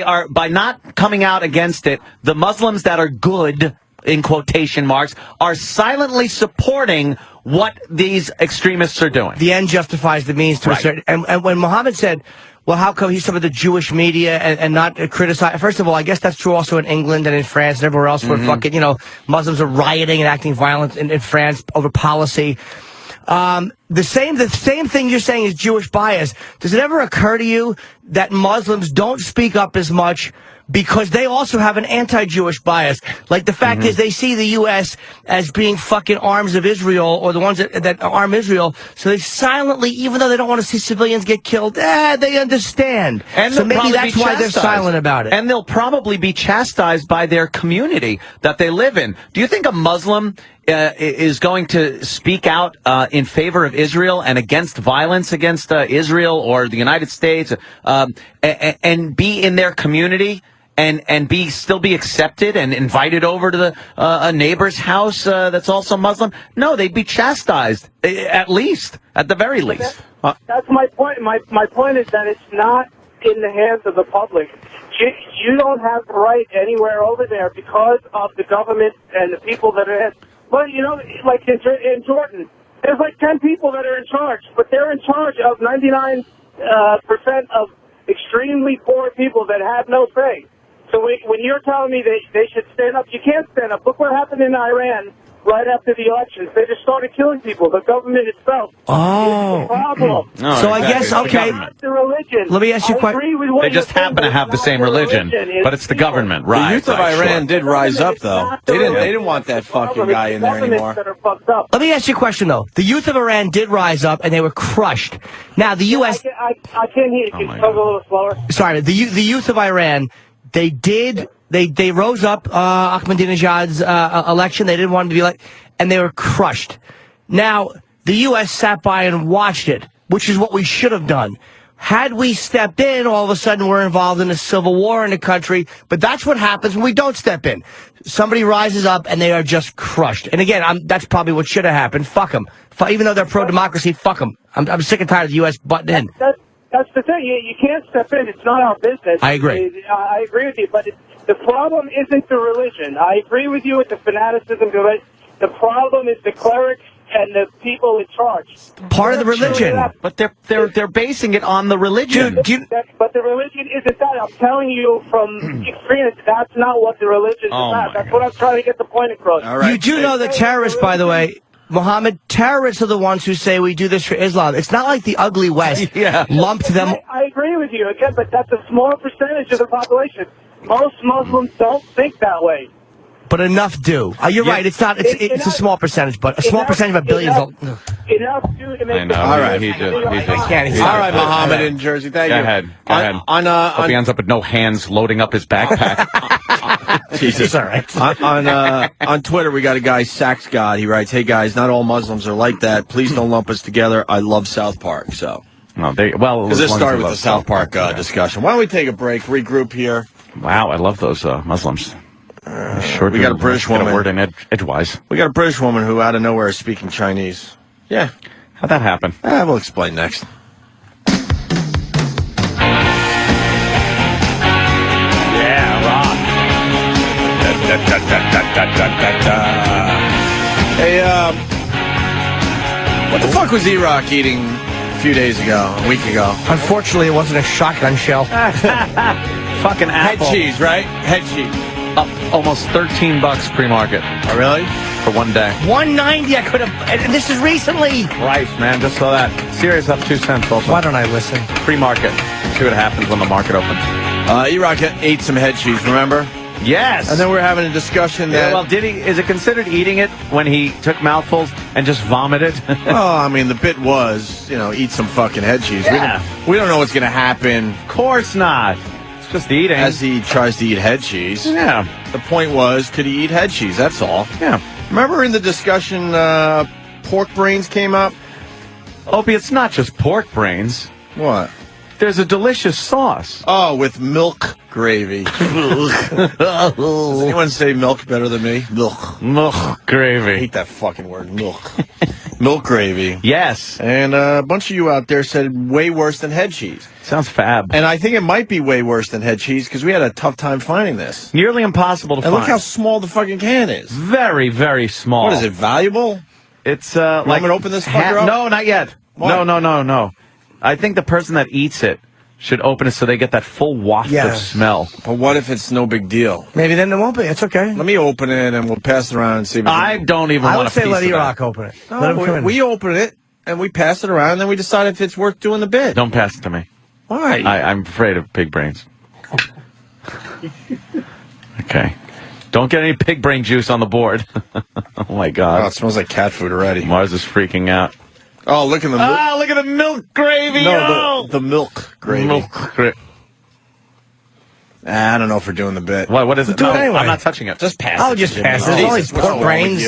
are by not coming out against it. The Muslims that are good, in quotation marks, are silently supporting what these extremists are doing. The end justifies the means to a certain. And when Muhammad said, well, how come he's some of the Jewish media and not criticize? First of all, I guess that's true also in England and in France and everywhere else where fucking, Muslims are rioting and acting violent in France over policy. The same thing you're saying is Jewish bias. Does it ever occur to you that Muslims don't speak up as much because they also have an anti-Jewish bias? Like the fact is they see the U.S. as being fucking arms of Israel, or the ones that arm Israel, so they silently, even though they don't want to see civilians get killed, they understand. And so maybe that's why they're silent about it. And they'll probably be chastised by their community that they live in. Do you think a Muslim is going to speak out in favor of Israel and against violence against Israel or the United States, and be in their community and still be accepted and invited over to a neighbor's house that's also Muslim? No, they'd be chastised, at the very least. That's my point. My point is that it's not in the hands of the public. You don't have the right anywhere over there because of the government and the people that are in. Well, like in Jordan, there's like 10 people that are in charge, but they're in charge of 99% of extremely poor people that have no say. So when you're telling me they should stand up, you can't stand up. Look what happened in Iran right after the elections. They just started killing people. The government itself is the problem. So I guess, okay. Not the religion. Let me ask you a question. They just happen to have the same religion, but it's the government, right? The youth of Iran did rise up, though. They didn't want that fucking guy in there anymore. Let me ask you a question, though. The youth of Iran did rise up, and they were crushed. Now, the U.S. I can't hear you. Can you talk a little slower? Sorry, the youth of Iran, they rose up Ahmadinejad's election. They didn't want him to be like, and they were crushed. Now, the U.S. sat by and watched it, which is what we should have done. Had we stepped in, all of a sudden we're involved in a civil war in the country. But that's what happens when we don't step in. Somebody rises up and they are just crushed. And again, that's probably what should have happened. Fuck them. Even though they're pro-democracy, fuck them. I'm sick and tired of the U.S. butting in. That's the thing. You can't step in. It's not our business. I agree. I agree with you, but the problem isn't the religion. I agree with you with the fanaticism. The problem is the clerics and the people in charge. Part of the religion. But they're basing it on the religion. But the religion isn't that. I'm telling you from experience, that's not what the religion is about. That's what I'm trying to get the point across. All right. You do know that terrorists, by the way, Mohammed, terrorists are the ones who say we do this for Islam. It's not like the ugly West lumped them. I agree with you, again, but that's a small percentage of the population. Most Muslims don't think that way. But enough do. You're right. It's not. It's a small percentage, but a small percentage of billions. Enough to make. I know. All right. He did. All right, Mohammed in Jersey. Thank you. Go ahead. Hope he ends up with no hands loading up his backpack. Jesus. All right. On Twitter, we got a guy, Sax God. He writes, "Hey guys, not all Muslims are like that. Please don't lump us together. I love South Park." So. Because this started with the South Park discussion. Why don't we take a break, regroup here? Wow, I love those Muslims. We got a British woman. Get a word in edgewise. We got a British woman who out of nowhere is speaking Chinese. Yeah. How'd that happen? We'll explain next. Yeah, rock. Hey, what the fuck was E-Rock eating a few days ago, a week ago? Unfortunately, it wasn't a shotgun shell. Fucking apple. Head cheese, right? Head cheese. Up almost $13 pre-market. Oh, really? For one day. $1.90. I could have. And this is recently. Price, man. Just saw that. Sirius up 2 cents also. Why don't I listen? Pre-market. See what happens when the market opens. E-Rock ate some head cheese, remember? Yes. And then we're having a discussion that... Yeah, well, is it considered eating it when he took mouthfuls and just vomited? Oh, I mean, the bit was, eat some fucking head cheese. Yeah. We don't know what's going to happen. Of course not. It's just eating. As he tries to eat head cheese. Yeah. The point was, could he eat head cheese? That's all. Yeah. Remember in the discussion, pork brains came up? Opie, it's not just pork brains. What? There's a delicious sauce. Oh, with milk gravy. Does anyone say milk better than me? Milk gravy. I hate that fucking word, milk. Milk gravy. Yes. And a bunch of you out there said way worse than head cheese. Sounds fab. And I think it might be way worse than head cheese because we had a tough time finding this. Nearly impossible to find. And look how small the fucking can is. Very, very small. What is it, valuable? It's like... I'm going to open this fucker up? No, not yet. Why? No. I think the person that eats it should open it so they get that full waft of smell. But what if it's no big deal? Maybe then it won't be. It's okay. Let me open it and we'll pass it around and see if I don't even want to say let E-Rock open it. No, we open it and we pass it around and then we decide if it's worth doing the bid. Don't pass it to me. Why? I'm afraid of pig brains. Okay. Don't get any pig brain juice on the board. Oh, my God. Oh, it smells like cat food already. Mars is freaking out. Oh, look at the milk. Look at the milk gravy. No, the milk gravy. Milk gravy. I don't know if we're doing the bit. What is it? Do it anyway. I'm not touching it. Just pass it. I'll just pass it. It's only pork brains.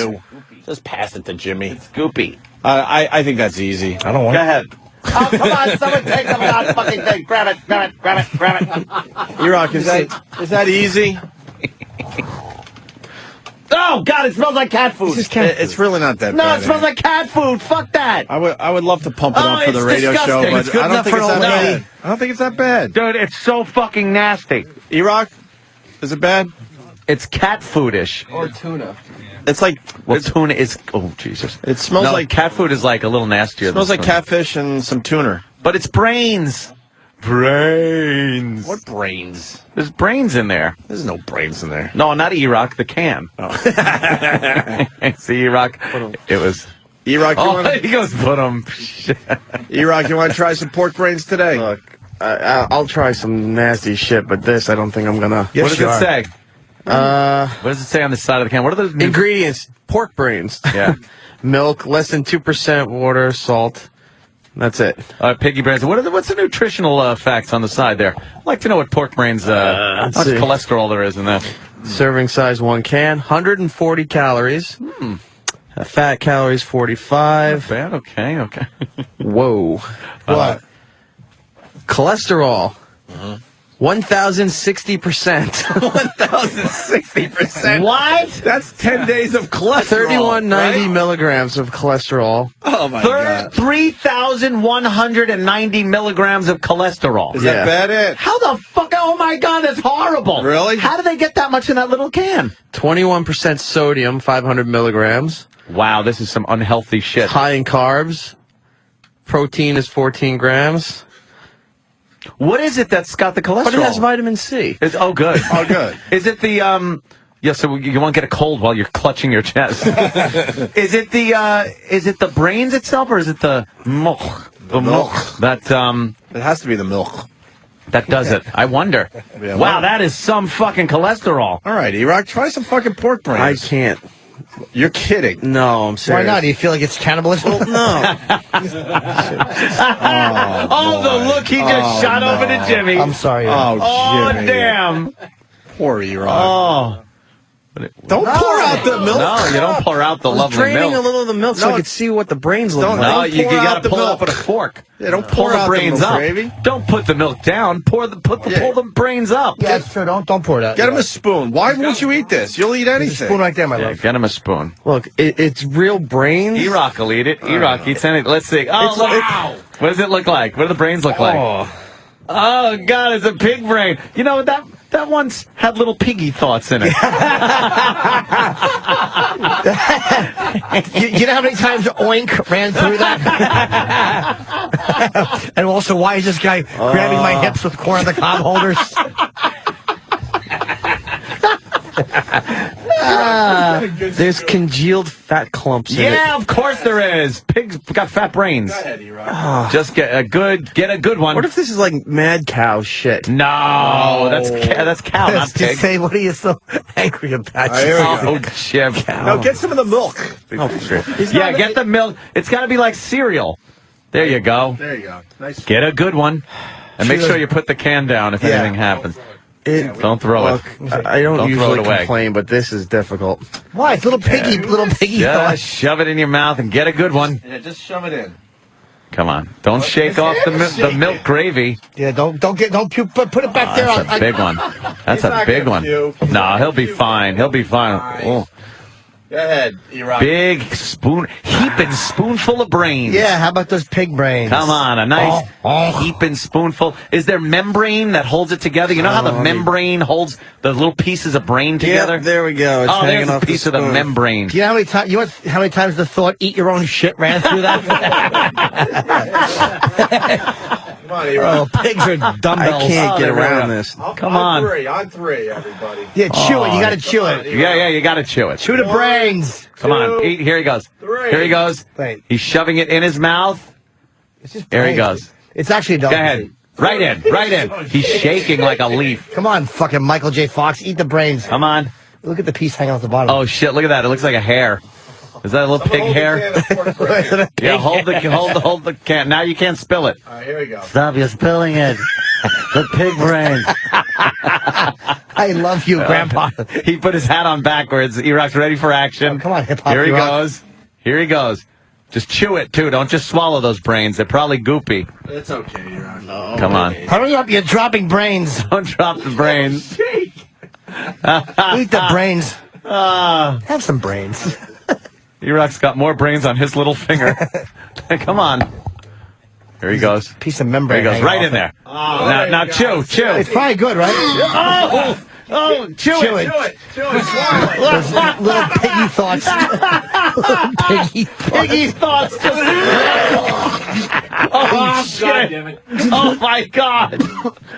Just pass it to Jimmy. It's goopy. I think that's easy. I don't want Go ahead. Oh, come on, someone take them out, fucking thing. Grab it. Uriah, is that easy? Oh, God, it smells like cat food. It's really not that bad. No, it smells like cat food. Fuck that. I would love to pump it up for the it's radio show, disgusting. but It's good I don't enough think for it's an that old bad. lady. I don't think it's that bad. Dude, it's so fucking nasty. Uriah, is it bad? It's cat foodish. Or tuna. It's like Tuna is. Oh Jesus! It smells like cat food is like a little nastier. It smells than like tuna. catfish and some tuna. But it's brains. Brains. What brains? There's brains in there. There's no brains in there. No, not Iraq. The can. Oh. See, Iraq. It was. Iraq, he goes, put them. Iraq, you want to try some pork brains today? Look, I'll try some nasty shit, but this I don't think I'm gonna. What does it say? What does it say on the side of the can? What are those ingredients? Pork brains. Yeah. Milk, less than 2% water, salt. That's it. Piggy brains. What's the nutritional facts on the side there? I'd like to know what pork brains, how much cholesterol there is in that. Serving size 1 can, 140 calories. Fat calories 45. Not bad. Okay. Whoa. What? Cholesterol. 1,060%. 1,060%. What? That's 10 days of cholesterol. 3190 milligrams of cholesterol. Oh my God. 3,190 milligrams of cholesterol. Is that bad? It? How the fuck? Oh my God, that's horrible. Really? How do they get that much in that little can? 21% sodium, 500 milligrams. Wow, this is some unhealthy shit. High in carbs. Protein is 14 grams. What is it that's got the cholesterol? But it has vitamin C. Oh, good. Oh, good. Is it the Yeah, so you won't get a cold while you're clutching your chest. Is it the brains itself, or is it the milk? The milk that it has to be the milk. That does it. I wonder. Yeah, wow, that is some fucking cholesterol. All right, Iraq, try some fucking pork brains. I can't. You're kidding. No, I'm serious. Why not? Do you feel like it's cannibalism? Well, no. The look he just shot over to Jimmy. I'm sorry. Oh, Jimmy. damn. Poor Iraq. Oh. Don't pour out the milk. No, you don't pour out the lovely draining milk. a little of the milk so I could see what the brains look like. No, you pour got out to the pull it milk. up with a fork. Yeah, don't Pull pour the out brains the milk, up. gravy. Don't put the milk down. Pull the brains up. Yeah, that's true. Don't pour it out. Get him a spoon. Why won't you eat this? You'll eat There's a anything. spoon right there, my Yeah, love. get him a spoon. Look, it's real brains. Iraq will eat it. Iraq eats anything. Let's see. Oh, wow. What does it look like? What do the brains look like? Oh, God, it's a pig brain. You know, that once had little piggy thoughts in it. You know how many times Oink ran through that? And also, why is this guy grabbing my hips with corn on the cob holders? There's congealed fat clumps in it. Yeah, of course there is. Pigs got fat brains. Just get a good one. What if this is like mad cow shit? No, that's cow, not Just pig. say, what are you so angry about? Oh, Jim. No, get some of the milk. Yeah, get the milk. It's got to be like cereal. There you go. There you go. Nice. Get a good one. And make sure you put the can down if anything happens. Don't throw it. I don't throw usually it away. complain, but this is difficult. Why? It's little piggy Just shove it in your mouth and get a good one. Yeah, just shove it in. Come on. Don't shake off the milk gravy. Yeah, don't put it back there. That's a big one. That's a big one. No, he'll be fine. He'll be fine. Oh. Go ahead, Iraq. Big heaping spoonful of brains. Yeah, how about those pig brains? Come on, a nice heaping spoonful. Is there membrane that holds it together? You know how the membrane holds the little pieces of brain together? Yep, there we go. It's hanging there's a off the piece of the spoon. membrane. Do you know how many times the thought "eat your own shit" ran through that? Come on, Iraq. Pigs are dumbbells. I can't get they're around really- this. Come on. On three, everybody. Yeah, chew it. You got to chew it. Yeah, you got to chew it. Chew the brains. Come on, eat. Here he goes. Here he goes. Wait. He's shoving it in his mouth. It's just There he brains. goes. It's actually a dog. Go ahead. Right in. He's shaking like a leaf. Come on, fucking Michael J. Fox. Eat the brains. Come on. Look at the piece hanging off the bottom. Oh, shit, look at that. It looks like a hair. Is that a little pig hair? Yeah, hold the can. Now you can't spill it. All right, here we go. Stop, you're spilling it. The pig brain. I love you, Grandpa. He put his hat on backwards. E-Rock's ready for action. Oh, come on, hip-hop. Here he E-Rock. goes. Here he goes. Just chew it, too. Don't just swallow those brains. They're probably goopy. It's okay, E-Rock. Oh, Come on. Hurry up, you're dropping brains. Don't drop the brains. Eat the brains. Have some brains. E-Rock's got more brains on his little finger. Come on. Here he goes. Piece of membrane. There he goes. Right in there. Now chew. It's probably good, right? Chew it. Those little piggy thoughts. Piggy thoughts. Oh, shit. Oh, my God.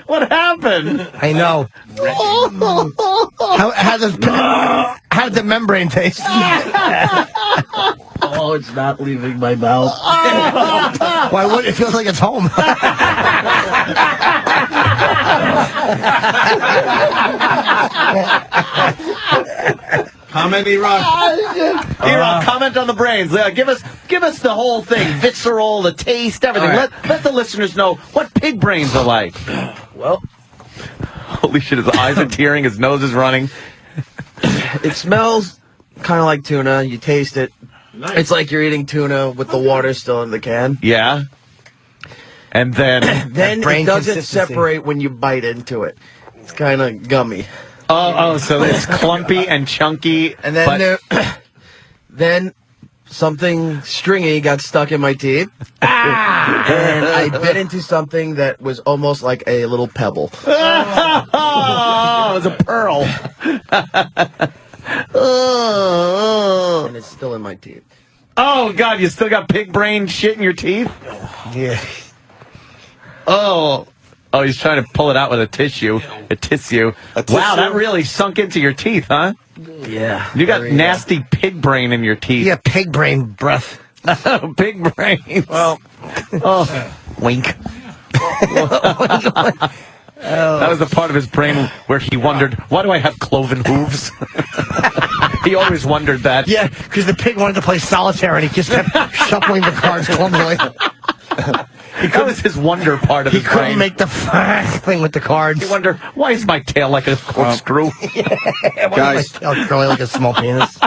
What happened? I know. How did the membrane taste? Oh, it's not leaving my mouth. Why would it feel like it's home? Comment, E-Rock. E-Rock, comment on the brains. Give us the whole thing. Visceral, the taste, everything. Right. Let the listeners know what pig brains are like. Well, Holy shit, his eyes are tearing, his nose is running. it smells kind of like tuna. You taste it. Nice. It's like you're eating tuna with the water still in the can. Yeah. And then... Then brain it doesn't consistency. separate when you bite into it. It's kind of gummy. Oh, so it's clumpy and chunky. And then then something stringy got stuck in my teeth. And I bit into something that was almost like a little pebble. Oh, it was a pearl. And it's still in my teeth. Oh, God, you still got pig brain shit in your teeth? Yeah. Oh, he's trying to pull it out with a tissue. Wow, that really sunk into your teeth, huh? Yeah. You got nasty pig brain in your teeth. Yeah, pig brain breath. Pig brain. Well, Wink. That was the part of his brain where he wondered, why do I have cloven hooves? He always wondered that. Yeah, because the pig wanted to play solitaire and he just kept shuffling the cards clumsily. That was his wonder part of He his brain. couldn't make the thing with the cards. He wondered, why is my tail like a corkscrew? guys, curly like a small penis.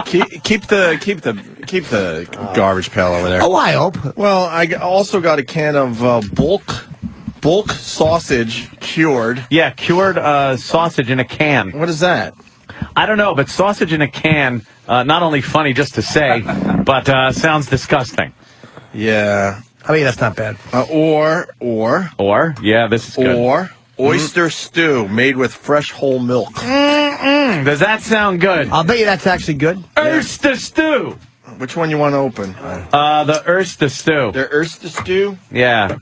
keep the garbage pail over there. Oh, I hope. Well, I also got a can of bulk sausage cured. Yeah, cured sausage in a can. What is that? I don't know, but sausage in a can, not only funny just to say, but sounds disgusting. Yeah. I mean, that's not bad. Or, yeah, this is good. Or oyster stew made with fresh whole milk. Does that sound good? I'll bet you that's actually good. Oyster stew. Which one you want to open? The Oyster stew. The oyster stew? Yeah.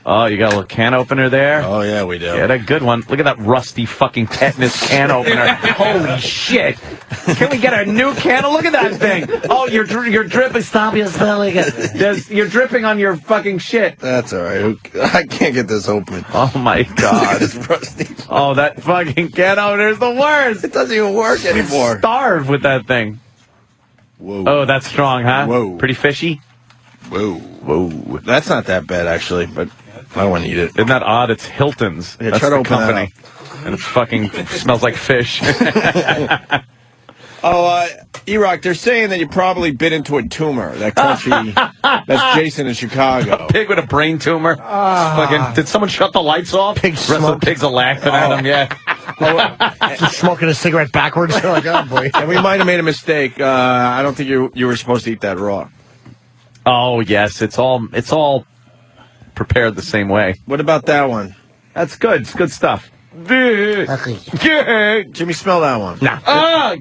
Oh, you got a little can opener there? Oh, yeah, we do. Yeah, a good one. Look at that rusty fucking tetanus can opener. Holy shit. Can we get a new can? Look at that thing. Oh, you're dripping. Stop your spelling. You're dripping on your fucking shit. That's all right. I can't get this open. Oh, my God. It's rusty. Oh, that fucking can opener is the worst. It doesn't even work anymore. Starve with that thing. Whoa. Oh, that's strong, huh? Whoa. Pretty fishy? Whoa. That's not that bad, actually, but I want to eat it. Isn't that odd? It's Hilton's. Yeah, That's try to the open that company. And it fucking smells like fish. E-Rock, they're saying that you probably bit into a tumor. That country, that's Jason in Chicago. A pig with a brain tumor. Fucking, did someone shut the lights off? Pig The rest of smoke. the pigs are laughing at him, yeah. Just smoking a cigarette backwards. They're like, oh, boy. And we might have made a mistake. I don't think you were supposed to eat that raw. Oh, yes. It's all prepared the same way. What about that one? That's good. It's good stuff. Jimmy, smell that one. Nah.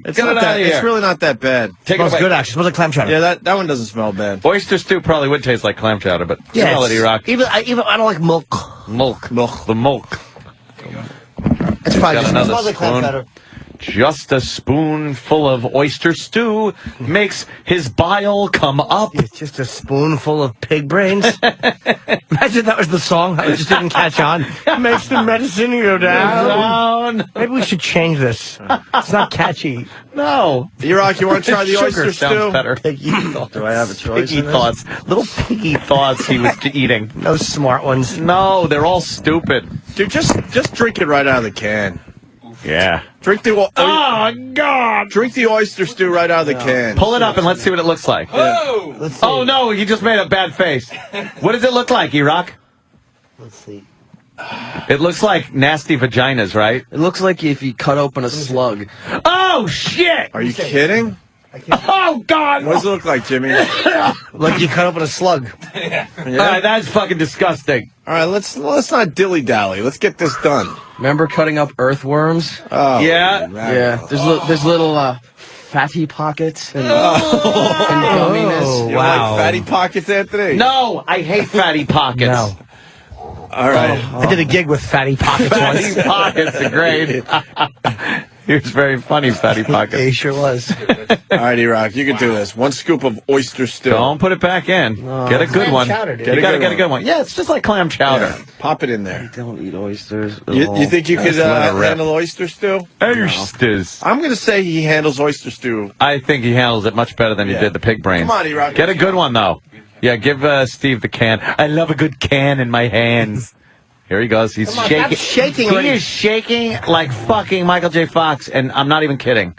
It's Get not it that. out of here. It's really not that bad. Take it Smells away. good, actually. Smells like clam chowder. Yeah, that one doesn't smell bad. Oyster stew probably would taste like clam chowder, but smell it, E-Rock. Even I don't like milk. Milk. The milk. It's probably got just another smells like clam spoon. chowder. Just a spoonful of oyster stew makes his bile come up. It's just a spoonful of pig brains. Imagine that was the song. I just didn't catch on. Makes the medicine go down. Maybe we should change this. It's not catchy. No. E-Rock, you want to try the Sugar oyster sounds stew? better. Piggy thoughts. Do I have a choice? Piggy in this? thoughts. Little piggy thoughts he was eating. No smart ones. No, they're all stupid. Dude, just drink it right out of the can. Yeah. Drink the God! Drink the oyster stew right out of the can. Pull it up and let's see what it looks like. Oh! Let's see. Oh, no, you just made a bad face. What does it look like, E-Rock? Let's see. It looks like nasty vaginas, right? It looks like if you cut open a slug. Oh, shit! Are you kidding? Oh, God! What does it look like, Jimmy? Like you cut open a slug. Yeah. All right, that's fucking disgusting. All right, let's not dilly-dally. Let's get this done. Remember cutting up earthworms? Oh, Yeah. Yeah. There's little fatty pockets and gumminess. You like fatty pockets, Anthony? No, I hate fatty pockets. No. All right. I did a gig with fatty pockets Fatty once. pockets are great. He was very funny, fatty pockets. He sure was. All right, E-Rock, you can do this. 1 scoop of oyster stew. Don't put it back in. Get a good Clam one. chowder, dude. You gotta get a good one. Yeah, it's just like clam chowder. Yeah, pop it in there. Don't eat oysters. You think you could let it rip. handle oyster stew? Oysters. I'm going to say he handles oyster stew. I think he handles it much better than he did the pig brains. Come on, E-Rock. Get a good one, though. Yeah, give Steve the can. I love a good can in my hands. Here he goes. He's Come on, shaking. stop shaking He already. is shaking like fucking Michael J. Fox, and I'm not even kidding.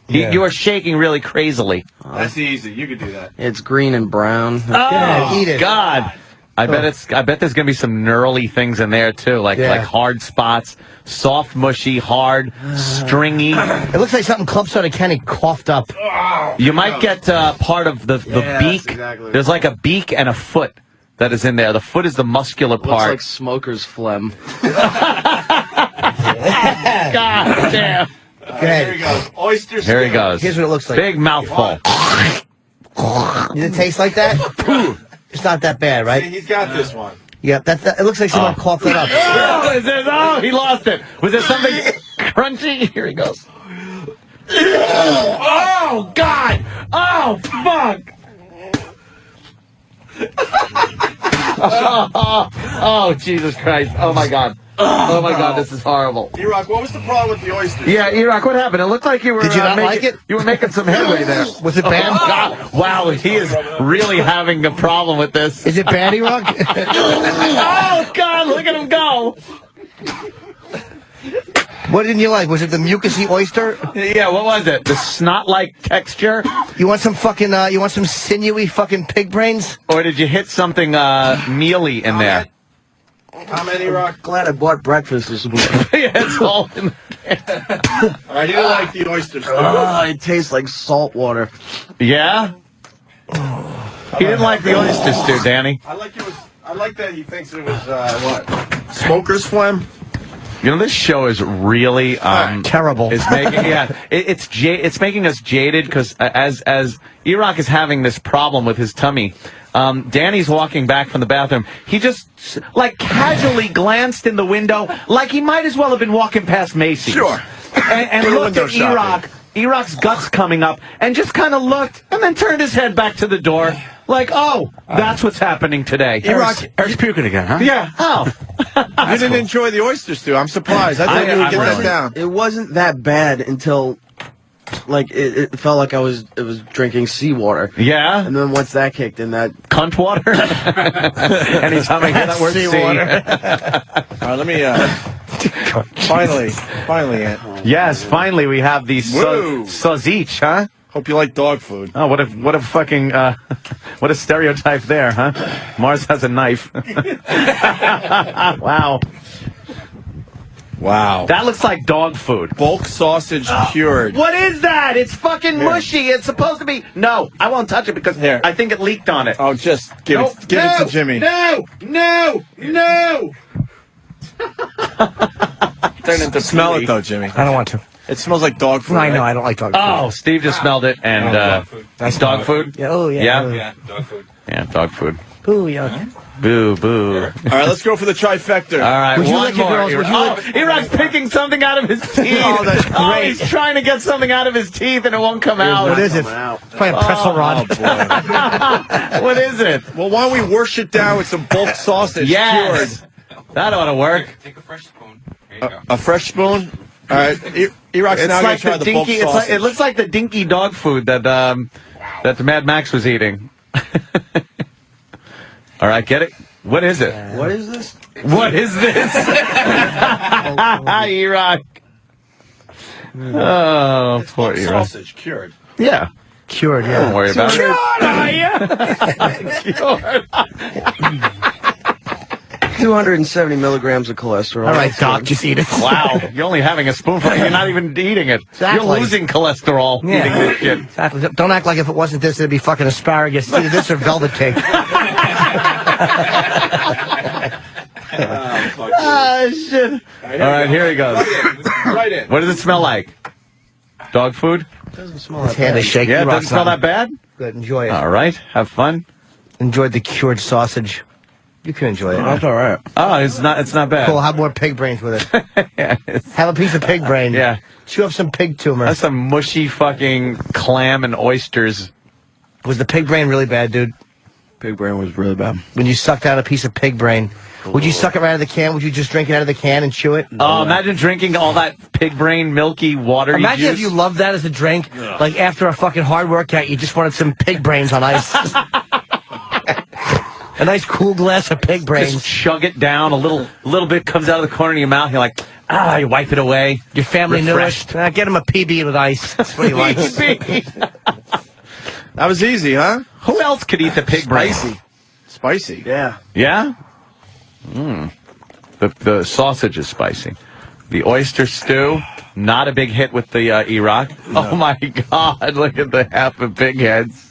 You are shaking really crazily. That's easy. You could do that. It's green and brown. Oh, eat it. God. I bet there's gonna be some gnarly things in there too, like hard spots, soft, mushy, hard, stringy. It looks like something Club Soda Kenny coughed up. You might get part of the beak. exactly. There's like a beak and a foot that is in there. The foot is the muscular Looks part. like smoker's phlegm. God damn. Here he goes. Oyster stew. Here he goes. Here's what it looks like. Big mouthful. Does it taste like that? It's not that bad, right? He's got this one. Yeah, it looks like someone coughed it up. Oh, he lost it. Was there something crunchy? Here he goes. Oh, God. Oh, fuck. Oh, Jesus Christ. Oh, my God. Oh, my God, this is horrible. E-Rock, what was the problem with the oysters? Yeah, E-Rock, what happened? It looked like you were... Did you not like it? You were making some headway there. Was it bad? Oh, God. Wow, he is really having a problem with this. Is it bad, E-Rock? Oh, God, look at him go. What didn't you like? Was it the mucusy oyster? Yeah, what was it? The snot-like texture? You want some fucking, you want some sinewy fucking pig brains? Or did you hit something mealy in there? How many, E-Rock? Glad I bought breakfast this morning. Yeah, it's all in the I didn't like the oyster stew. It tastes like salt water. Yeah? He didn't like the oyster stew, Danny. I like that he thinks it was, smoker's phlegm. You know, this show is really terrible. It's making it's making us jaded because as E-Rock is having this problem with his tummy, Danny's walking back from the bathroom. He just like casually glanced in the window, like he might as well have been walking past Macy's. Sure. And looked at E-Rock. E-Rock's guts coming up, and just kind of looked, and then turned his head back to the door, like, oh, that's what's happening today. Eric's puking again, huh? Yeah. Oh. You didn't enjoy the oyster stew. I'm surprised. I thought you would get that down. It wasn't that bad until, like, it felt like it was drinking seawater. Yeah? And then once that kicked in, that... Cunt water? Anytime I hear that word, Seawater. All right, let me, finally, Ant. Yes, finally we have the Woo. sausage, huh? Hope you like dog food. Oh, what a fucking what a stereotype there, huh? Mars has a knife. Wow. Wow. That looks like dog food. Bulk sausage cured. What is that? It's fucking mushy. It's supposed to be. No, I won't touch it because I think it leaked on it. Oh, just give it to Jimmy. No. Turn into smell it though, Jimmy. I don't want to. It smells like dog food. I know, right? I don't like dog food. Oh, Steve just smelled it, and that's dog food. Yeah, oh, yeah. Yeah? Yeah, dog food. Yeah, dog food. Ooh, yeah. Boo, boo. All right, let's go for the trifecta. All right, Would you one like your more. girls- would you like- E-Rock's picking something out of his teeth. Oh, that's Oh, great. he's trying to get something out of his teeth, and it won't come out. What is it? Probably a pretzel rod. What is it? Well, why don't we wash it down with some bulk sausage Yes. cured? That ought to work. Take a fresh spoon. There you go. A fresh spoon? All right, E-Rock's It's now going like to try the the bulk dinky. sausage. It looks like the dinky dog food that that the Mad Max was eating. All right, get it? What is it? What is this? What is this? E-Rock. Oh, poor Uriah. Sausage cured. Yeah. Cured, yeah. Don't worry about it. Cured. 270 milligrams of cholesterol. All right, Doc, just eat it. Wow, you're only having a spoonful. You're not even eating it. Exactly. You're losing cholesterol eating this shit. Exactly. Don't act like if it wasn't this, it'd be fucking asparagus. It's either this or velvet cake. Shit. All right, here he goes. Right in. What does it smell like? Dog food? Doesn't smell that bad. Shake. Yeah, it doesn't smell that bad? Good, enjoy it. All right, have fun. Enjoyed the cured sausage. You can enjoy it. That's all right. Oh, it's not bad. Cool, have more pig brains with it. Yeah, Have a piece of pig brain. Yeah. Chew up some pig tumor. That's some mushy fucking clam and oysters. Was the pig brain really bad, dude? Pig brain was really bad. When you sucked out a piece of pig brain, would you suck it right out of the can? Would you just drink it out of the can and chew it? Oh, imagine drinking all that pig brain, milky, watery Imagine juice. if you loved that as a drink. Like after a fucking hard workout, you just wanted some pig brains on ice. A nice cool glass of pig brains. Just chug it down. A little bit comes out of the corner of your mouth. You're like, you wipe it away. Your family Refreshed. knew it. Get him a PB with ice. That's what he likes. That was easy, huh? Who else could eat the pig brain? Spicy. Yeah. Yeah? The sausage is spicy. The oyster stew, not a big hit with the Iraq. No. Oh, my God. Look at the half of pig heads.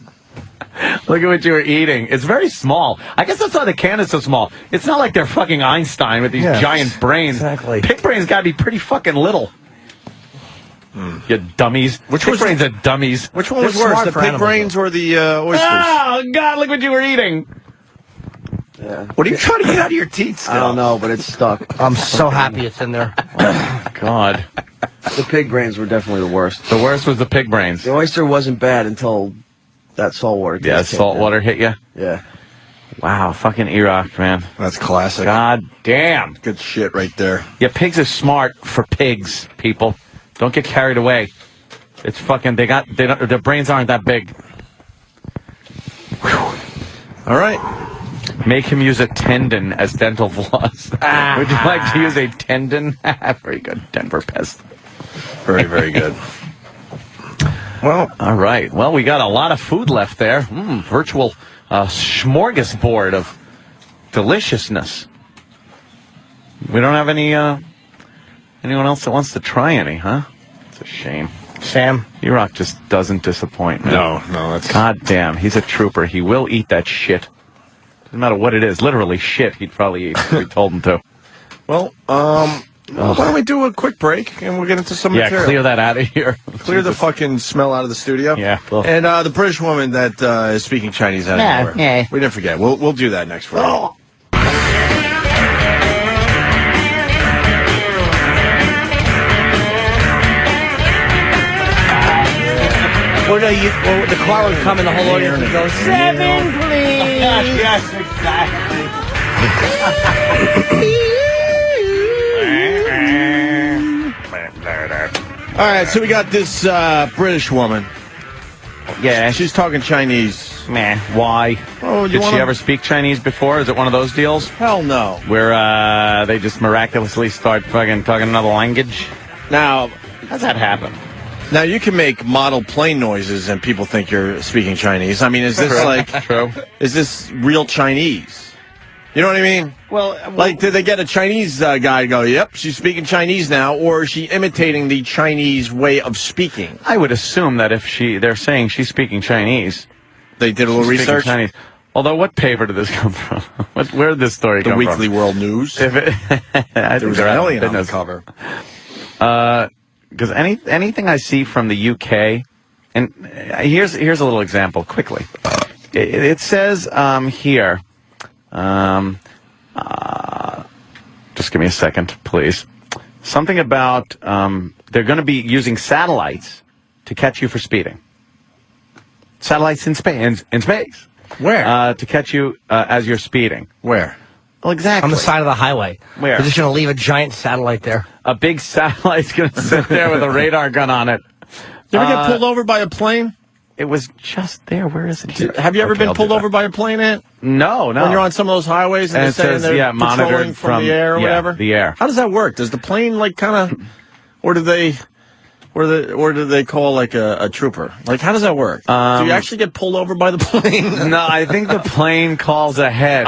Look at what you were eating. It's very small. I guess that's why the can is so small. It's not like they're fucking Einstein with these giant brains. Exactly. Pig brains got to be pretty fucking little. You dummies. Pig brains are dummies. Which one was worse, the pig brains or the oysters? Oh, God, look what you were eating. Yeah. What are you trying to get out of your teeth still? I don't know, but it's stuck. I'm so happy it's in there. God. The pig brains were definitely the worst. The worst was the pig brains. The oyster wasn't bad until that saltwater. Yeah, saltwater hit you? Yeah. Wow, fucking Iraq, man. That's classic. God damn. Good shit right there. Yeah, pigs are smart for pigs, people. Don't get carried away. It's fucking, their brains aren't that big. Whew. All right. Make him use a tendon as dental floss. Would you like to use a tendon? Very good. Denver pest. Very, very good. Well, all right. Well, we got a lot of food left there. Virtual smorgasbord of deliciousness. We don't have any anyone else that wants to try any, huh? It's a shame. Sam? Iraq just doesn't disappoint, man. No, that's... God damn, he's a trooper. He will eat that shit. Doesn't matter what it is. Literally shit he'd probably eat if we told him to. Well, why don't we do a quick break and we'll get into some material. Yeah, clear that out of here. Clear the fucking smell out of the studio. Yeah. And the British woman that is speaking Chinese out of nowhere. Yeah. We didn't forget. We'll do that next week. Oh. Or no, the car would come and the whole audience would go, 7, please. Yes, exactly. All right, so we got this British woman. Yeah. She's talking Chinese. Meh. Why? Oh, Did she ever speak Chinese before? Is it one of those deals? Hell no. Where they just miraculously start fucking talking another language? Now, how's that happen? Now, you can make model plane noises and people think you're speaking Chinese. I mean, is this True. Is this real Chinese? You know what I mean? Well, like, did they get a Chinese guy to go, yep, she's speaking Chinese now, or is she imitating the Chinese way of speaking? I would assume that if they're saying she's speaking Chinese. They did a little research? Chinese. Although, what paper did this come from? Where did this story come from? The Weekly World News. If it, there was an alien on the cover. Because anything I see from the UK, and here's a little example quickly. It says here, just give me a second, please. Something about they're going to be using satellites to catch you for speeding. Satellites in space. Where? To catch you as you're speeding. Where? Well, exactly. On the side of the highway. Where? They're just going to leave a giant satellite there. A big satellite's going to sit there with a radar gun on it. You ever get pulled over by a plane? It was just there. Where is it? Have you ever been pulled over by a plane, Ant? No. When you're on some of those highways and it they're saying says, they're patrolling monitored from the air or whatever? the air. How does that work? Does the plane, like, kind of... Or do they... Or do they call like a trooper? Like, how does that work? Do you actually get pulled over by the plane? No, I think the plane calls ahead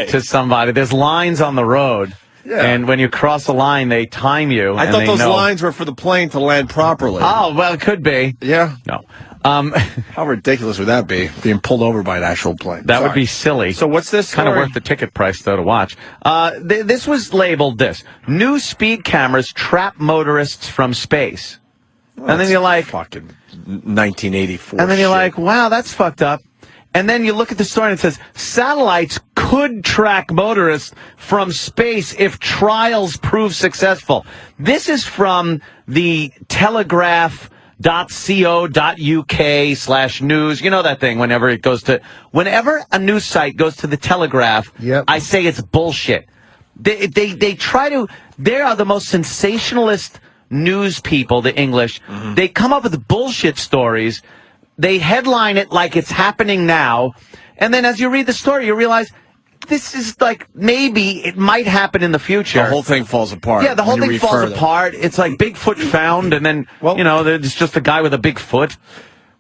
to somebody. There's lines on the road. Yeah. And when you cross a line, they time you. I thought those lines were for the plane to land properly. Oh, well, it could be. Yeah? No. How ridiculous would that be, being pulled over by an actual plane? That would be silly. So what's this? Kind of worth the ticket price, though, to watch. This was labeled this. New speed cameras trap motorists from space. Well, and then you're like... Fucking 1984 And then you're shit. like, wow, that's fucked up. And then you look at the story and it says, satellites could track motorists from space if trials prove successful. This is from the telegraph.co.uk/news. You know that thing whenever a news site goes to the Telegraph, I say it's bullshit. They are the most sensationalist news people, the English. Mm-hmm. They come up with bullshit stories. They headline it like it's happening now. And then as you read the story, you realize this is like maybe it might happen in the future. The whole thing falls apart. Yeah, the whole thing falls apart. It's like Bigfoot found, and then, there's just a guy with a big foot.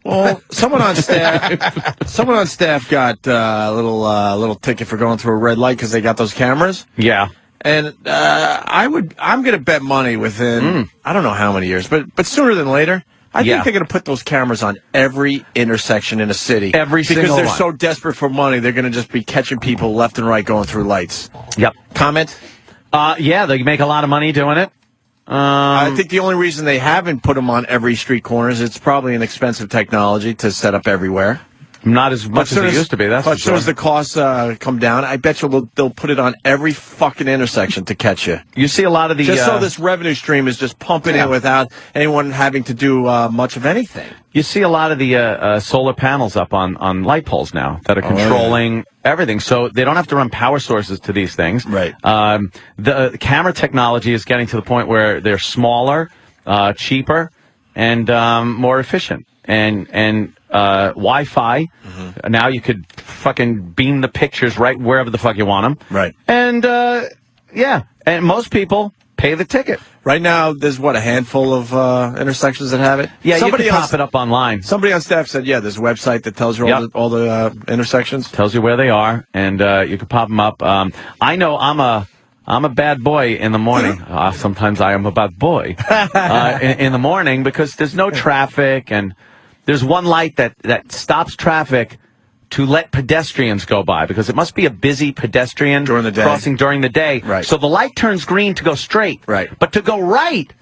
Well, someone on staff got a little ticket for going through a red light because they got those cameras. Yeah. And I'm going to bet money within, I don't know how many years, but sooner than later, I think they're going to put those cameras on every intersection in a city. Every single one. Because they're so desperate for money, they're going to just be catching people left and right going through lights. Yep. Comment? Yeah, they make a lot of money doing it. I think the only reason they haven't put them on every street corner is it's probably an expensive technology to set up everywhere. Not as much as it used to be, that's for As soon as the costs come down, I bet you they'll put it on every fucking intersection to catch you. You see a lot of the... Just so this revenue stream is just pumping in without anyone having to do much of anything. You see a lot of the solar panels up on light poles now that are controlling everything. So they don't have to run power sources to these things. Right. The camera technology is getting to the point where they're smaller, cheaper, and more efficient. And Wi-Fi. Mm-hmm. Now you could fucking beam the pictures right wherever the fuck you want them. Right. And, and most people pay the ticket. Right now, there's, a handful of intersections that have it? Yeah, you can pop it up online. Somebody on staff said, there's a website that tells you all the intersections. Tells you where they are, and you can pop them up. I know I'm a bad boy in the morning. Sometimes I am a bad boy in the morning because there's no traffic, and there's one light that stops traffic to let pedestrians go by because it must be a busy pedestrian crossing during the day. Right. So the light turns green to go straight. Right. But to go right,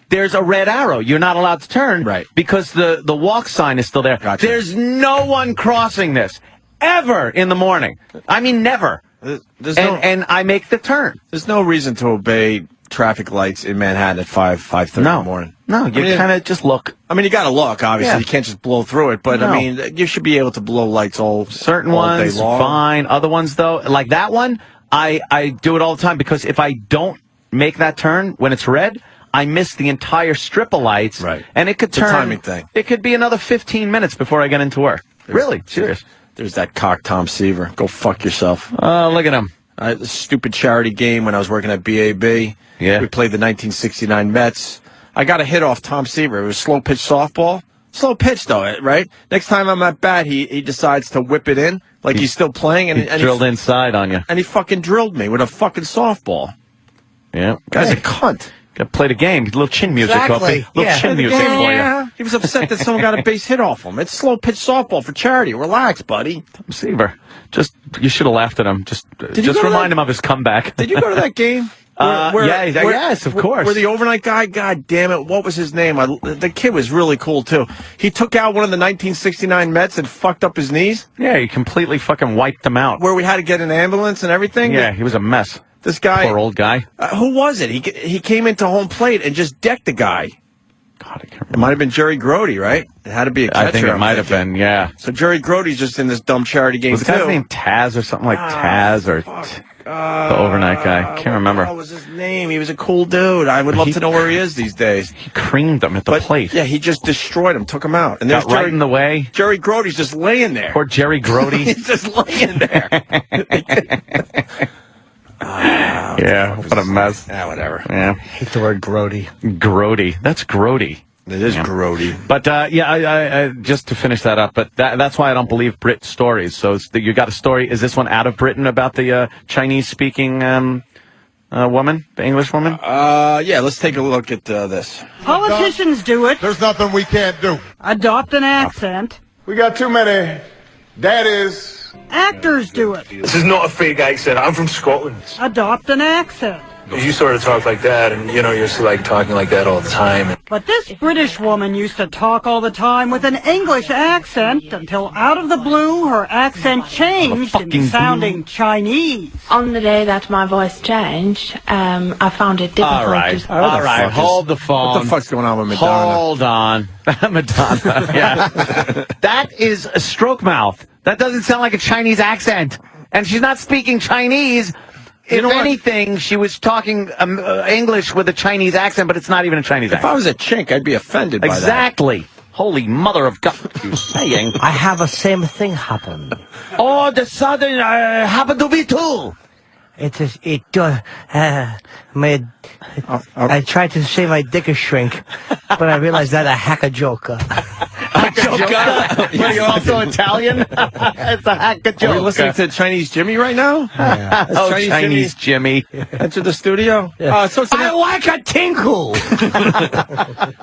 there's a red arrow. You're not allowed to turn because the walk sign is still there. Gotcha. There's no one crossing this ever in the morning. I mean, never. And I make the turn. There's no reason to obey traffic lights in Manhattan at 5:30 in the morning. No, you kind of just look. I mean, you got to look, obviously. Yeah. You can't just blow through it. But, no. I mean, you should be able to blow lights certain all ones, day long. Fine. Other ones, though, like that one, I do it all the time because if I don't make that turn when it's red, I miss the entire strip of lights. Right. And it could turn. It's a timing thing. It could be another 15 minutes before I get into work. Really? Serious. There's that cock Tom Seaver. Go fuck yourself. Look at him. The stupid charity game when I was working at BAB. Yeah. We played the 1969 Mets. I got a hit off Tom Seaver. It was slow pitch softball. Slow pitch, though, right? Next time I'm at bat, he decides to whip it in like he's still playing. And he drilled inside on you. And he fucking drilled me with a fucking softball. Yeah. Guy's a cunt. Got to play the game. A little chin music, Exactly. Opie. Little chin music for you. He was upset that someone got a base hit off him. It's slow pitch softball for charity. Relax, buddy. Tom Seaver. You should have laughed at him. Just remind him of his comeback. Did you go to that game? Yes, of course. Where the overnight guy, God damn it, what was his name? The kid was really cool, too. He took out one of the 1969 Mets and fucked up his knees. Yeah, he completely fucking wiped them out. Where we had to get an ambulance and everything. Yeah, he was a mess. This guy. Poor old guy. Who was it? He came into home plate and just decked the guy. God, I can't remember. It might have been Jerry Grody, right? It had to be a catcher. I think it might have been, yeah. So Jerry Grody's just in this dumb charity game, was the guy's name Taz or something like Taz or the overnight guy? Can't remember. What was his name? He was a cool dude. I would love to know where he is these days. He creamed them at the plate. Yeah, he just destroyed him, took him out. And there's right in the way. Jerry Grody's just laying there. Poor Jerry Grody. He's just laying there. Yeah, what a mess. Yeah, whatever. Yeah. I hate the word grody. Grody. That's grody. It is grody. But I just to finish that up. But that's why I don't believe Brit stories. So you got a story. Is this one out of Britain about the Chinese-speaking woman, the English woman? Yeah. Let's take a look at this. Politicians do it. There's nothing we can't do. Adopt an accent. We got too many daddies. Actors do it. This is not a fake accent. I'm from Scotland. Adopt an accent. You sort of talk like that, and you're like talking like that all the time. But this British woman used to talk all the time with an English accent until out of the blue her accent changed into sounding Chinese. On the day that my voice changed, I found it difficult All right, hold the phone. What the fuck's going on with Madonna? Hold on. Madonna, yeah. That is a stroke mouth. That doesn't sound like a Chinese accent. And she's not speaking Chinese. If anything, she was talking English with a Chinese accent, but it's not even a Chinese accent. If I was a chink, I'd be offended by that. Exactly. Holy mother of God. You're saying. I have a same thing happen. Oh, the sudden happened to me too. I tried to say my dick is shrink, but I realized that I hack a joke. Are you also Italian? It's a hack a joke. Are we listening to Chinese Jimmy right now? Yeah. Chinese Jimmy. Enter the studio. Yeah. I like a tinkle.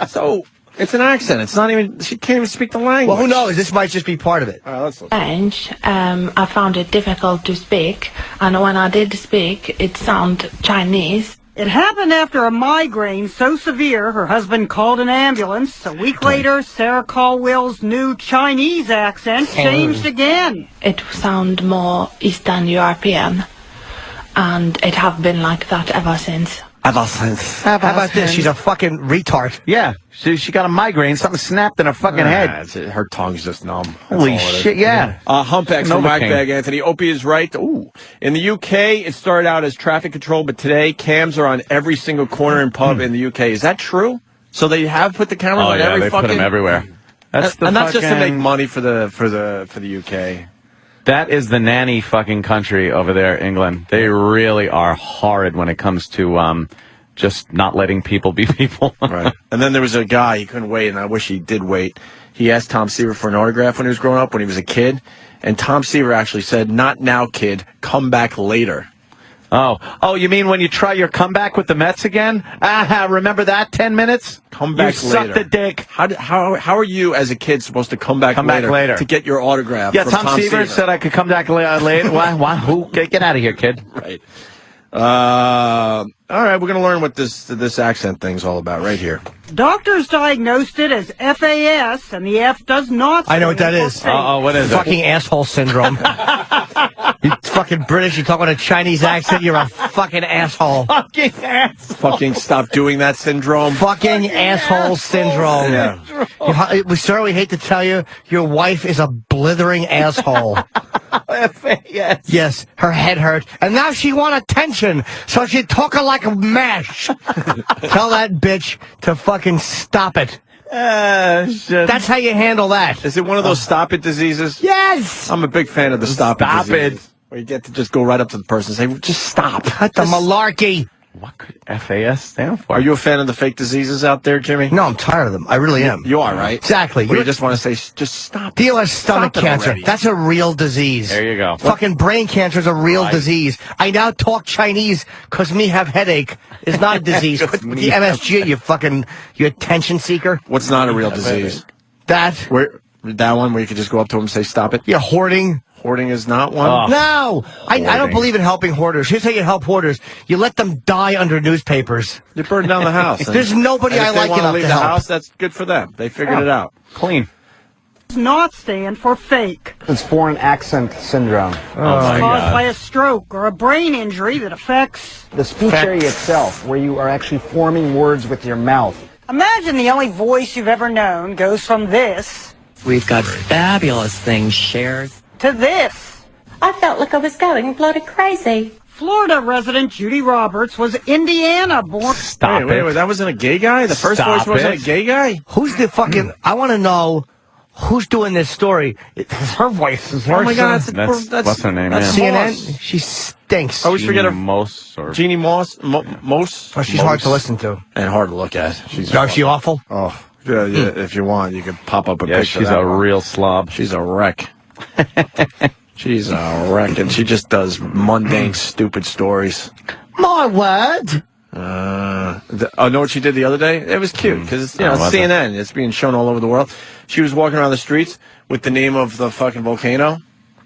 So it's an accent. It's not even. She can't even speak the language. Well, who knows? This might just be part of it. All right, let's listen. Change, I found it difficult to speak, and when I did speak, it sounded Chinese. It happened after a migraine so severe her husband called an ambulance. A week later, Sarah Caldwell's new Chinese accent changed again. It sounded more Eastern European, and it have been like that ever since. How about this? She's a fucking retard. Yeah, she got a migraine. Something snapped in her fucking head. Her tongue's just numb. Holy shit, yeah. Humpbacks from Whackbag, Anthony. Opie is right. Ooh. In the UK, it started out as traffic control, but today, cams are on every single corner and pub in the UK. Is that true? So they have put the cameras on every they fucking... put them everywhere. That's and that's just to make money for the UK. That is the nanny fucking country over there, England. They really are horrid when it comes to just not letting people be people. Right. And then there was a guy, he couldn't wait, and I wish he did wait. He asked Tom Seaver for an autograph when he was growing up, when he was a kid. And Tom Seaver actually said, "Not now, kid. Come back later." Oh, you mean when you try your comeback with the Mets again? Remember that 10 minutes? Come back you later. Suck the dick. How are you as a kid supposed to come back later to get your autograph? Yeah, from Tom Seaver said I could come back later. Why? Who? Get out of here, kid. Right. All right, we're going to learn what this accent thing's all about right here. Doctors diagnosed it as FAS, and the F does not stand I know what that is. What is it? Fucking asshole syndrome. You fucking British, you talk with a Chinese accent, you're a fucking asshole. Fucking asshole. Fucking stop doing that syndrome. Fucking asshole syndrome. Yeah. Sir, we hate to tell you, your wife is a blithering asshole. FAS. Yes, her head hurt, and now she want attention, so she talking like a mash. Tell that bitch to fucking stop it. Shit. That's how you handle that. Is it one of those stop it diseases? Yes. I'm a big fan of the stop it diseases. Where you get to just go right up to the person and say, just stop. Cut the malarkey. What could FAS stand for? Are you a fan of the fake diseases out there, Jimmy? No, I'm tired of them. I really am. You are, right? Exactly. You just want to say, just stop. Deal with stomach cancer. Already. That's a real disease. There you go. Fucking brain cancer is a real disease. I now talk Chinese because me have headache. It's not a disease. Quit with the MSG, you attention seeker. What's not a real disease? That one where you could just go up to him and say, stop it? Yeah, hoarding. Hoarding is not one? Oh. No! I don't believe in helping hoarders. Here's how you help hoarders. You let them die under newspapers. You burn down the house. There's nobody I like enough leave to the help. house, that's good for them. They figured it out. Clean. Does not stand for fake. It's foreign accent syndrome. It's caused by a stroke or a brain injury that affects The speech area itself, where you are actually forming words with your mouth. Imagine the only voice you've ever known goes from this We've got fabulous things shared to this. I felt like I was going bloody crazy. Florida resident Judy Roberts was Indiana born. Stop Wait, that wasn't a gay guy? The first voice wasn't a gay guy? Who's the fucking... I want to know who's doing this story. Her voice is Oh my God, that's what's her name? That's Yeah. CNN. She stinks. I always forget her. Jeannie Moss. Oh, she's hard to listen to. And hard to look at. Is she awful? Oh, If you want, you can pop up a picture. She's a real slob. She's a wreck. She's a wreck, and she just does mundane, stupid stories. My word. Know what she did the other day? It was cute because it's CNN. It's being shown all over the world. She was walking around the streets with the name of the fucking volcano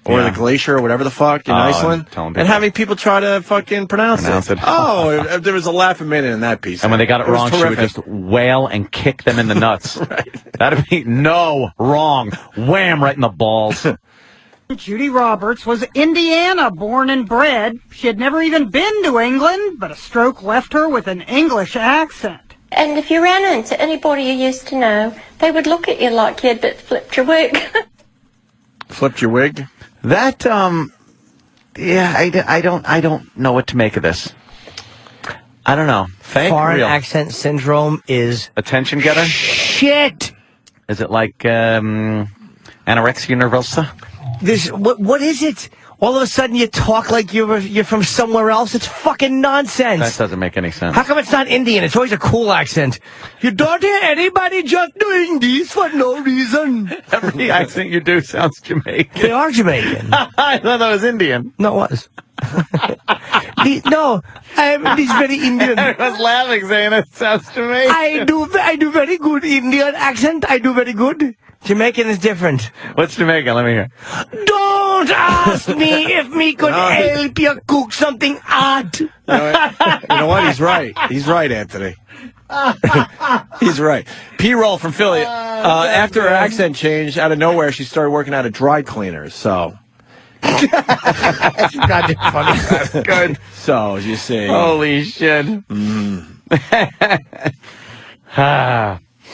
or the glacier or whatever the fuck in Iceland, and having people try to fucking pronounce it. Oh, there was a laugh a minute in that piece. And when they got it wrong, she would just wail and kick them in the nuts. That'd be wrong. Wham, right in the balls. Judy Roberts was Indiana born and bred. She had never even been to England, but a stroke left her with an English accent. And if you ran into anybody you used to know, they would look at you like you'd flipped your wig. Flipped your wig? That, I don't know what to make of this. I don't know. Fake? Foreign Real? accent syndrome is Attention getter? shit. Is it like, anorexia nervosa? What is it? All of a sudden you talk like you're from somewhere else. It's fucking nonsense. That doesn't make any sense. How come it's not Indian? It's always a cool accent. You don't hear anybody just doing this for no reason. Every accent you do sounds Jamaican. They are Jamaican. I thought that was Indian. No, it was. He's very Indian. I was laughing saying it sounds Jamaican. I do very good Indian accent. I do very good. Jamaican is different. What's Jamaican? Let me hear. Don't ask me if me could help you cook something hot. You know what? He's right. He's right, Anthony. He's right. P-Roll from Philly. After her accent changed, out of nowhere, she started working out at dry cleaners. So. That's goddamn funny. That's good. So, you see. Holy shit.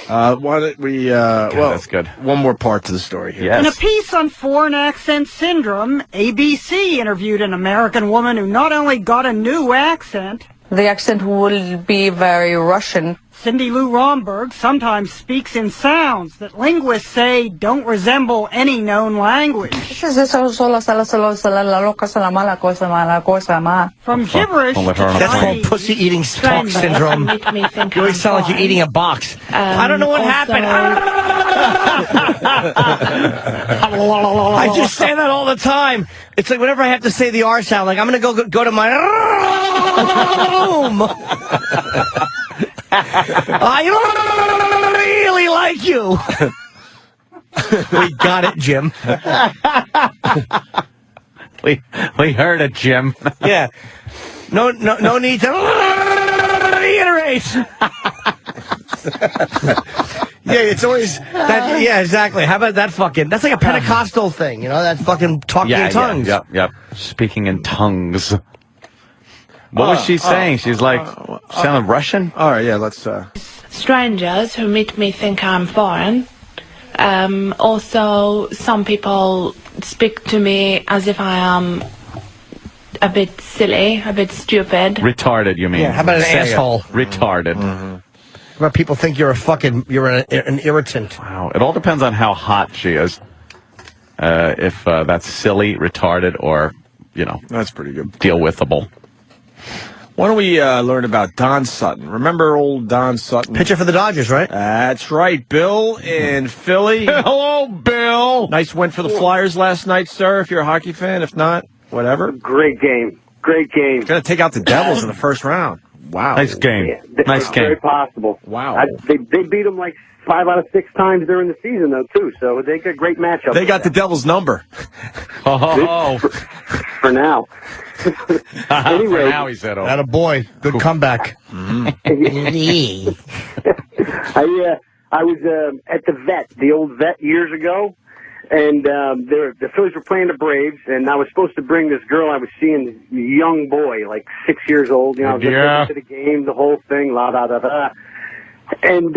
Why don't we, that's good. One more part to the story here. In a piece on foreign accent syndrome, ABC interviewed an American woman who not only got a new accent, the accent will be very Russian. Cindy Lou Romberg sometimes speaks in sounds that linguists say don't resemble any known language. From gibberish to That's called pussy-eating talk syndrome. You always sound like you're eating a box. I don't know what happened. I just say that all the time. It's like whenever I have to say the R sound, like I'm going to go to my room. I really like you. We got it, Jim. we heard it, Jim. Yeah. No need to reiterate. Yeah, it's always that. Yeah, exactly. How about that fucking? That's like a Pentecostal thing, you know? That fucking talking in tongues. Yep. Speaking in tongues. What was she saying? She's like, sounded Russian? All right, yeah, let's... Strangers who meet me think I'm foreign. Also, some people speak to me as if I am a bit silly, a bit stupid. Retarded, you mean? Yeah, how about an asshole? Retarded. Mm-hmm. How about people think you're an irritant? Wow. It all depends on how hot she is. If that's silly, retarded, or, that's pretty good. Deal withable. Why don't we learn about Don Sutton? Remember old Don Sutton? Pitcher for the Dodgers, right? That's right. Bill in Philly. Hello, Bill. Nice win for the Flyers last night, sir, if you're a hockey fan. If not, whatever. Great game. Great game. Going to take out the Devils in the first round. Wow. Nice game. Yeah, nice game. Very possible. Wow. They beat them like 5 out of 6 times during the season, though, too. So they got a great matchup. They got the Devils' number. For now. Anyway, for now, he said. Atta boy. Good comeback. I was at the vet, the old vet, years ago, and the Phillies were playing the Braves, and I was supposed to bring this girl I was seeing, this young boy, like 6 years old, to the game, the whole thing, la-da-da-da. And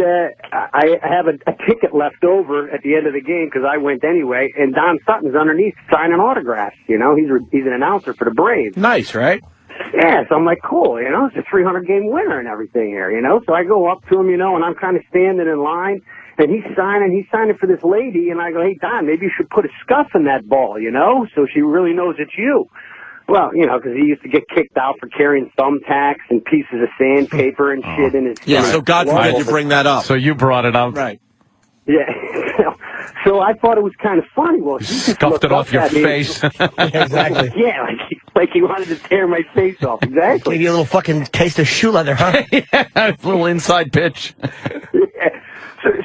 I have a ticket left over at the end of the game because I went anyway, and Don Sutton's underneath signing autographs. He's an announcer for the Braves. Nice, right? Yeah, so I'm like, cool, it's a 300-game winner and everything here, So I go up to him, and I'm kind of standing in line, and he's signing for this lady, and I go, hey, Don, maybe you should put a scuff in that ball, so she really knows it's you. Well, you know, because he used to get kicked out for carrying thumbtacks and pieces of sandpaper and shit in his. Yeah, so God forbid you bring that up. So you brought it up. Right. Yeah. So I thought it was kind of funny. Well, he just Scuffed looked it off up your at me. face. Exactly. Yeah, like he wanted to tear my face off. Exactly. Gave you a little fucking taste of shoe leather, huh? Yeah, a little inside pitch. Yeah.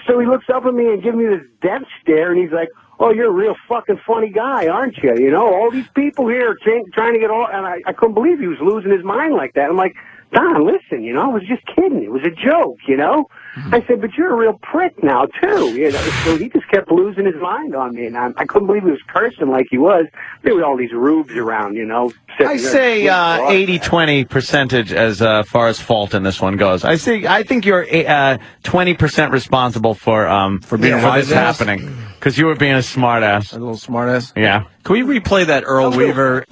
So he looks up at me and gives me this death stare, and he's like, "Oh, you're a real fucking funny guy, aren't you? You know, all these people here are trying to get all..." And I couldn't believe he was losing his mind like that. I'm like, "Don, listen, you know, I was just kidding. It was a joke, you know?" I said, "But you're a real prick now, too." You know? So he just kept losing his mind on me, and I couldn't believe he was cursing like he was. There were all these rubes around, you know. I say 80-20 percentage as far as fault in this one goes. I think you're 20% responsible for being a this happening, because you were being a smartass. A little smartass? Yeah. Can we replay that Earl Weaver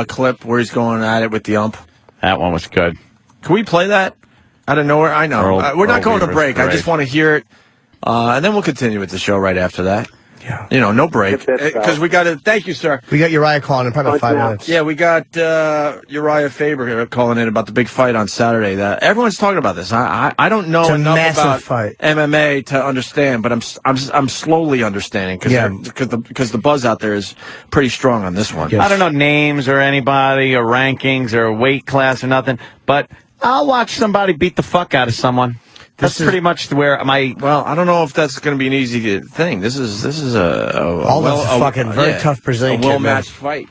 clip where he's going at it with the ump? That one was good. Can we play that? Out of nowhere? I know. We're not going to break. I just want to hear it. And then we'll continue with the show right after that. Yeah. You know, no break. Because we got to... Thank you, sir. We got Uriah calling in probably about 5 minutes. Yeah, we got Uriah Faber calling in about the big fight on Saturday. Everyone's talking about this. I don't know enough about MMA to understand, but I'm slowly understanding because the buzz out there is pretty strong on this one. Yes. I don't know names or anybody or rankings or weight class or nothing, but I'll watch somebody beat the fuck out of someone. That's pretty much where my... Well, I don't know if that's going to be an easy thing. This is very tough Brazilian kid, well-matched fight.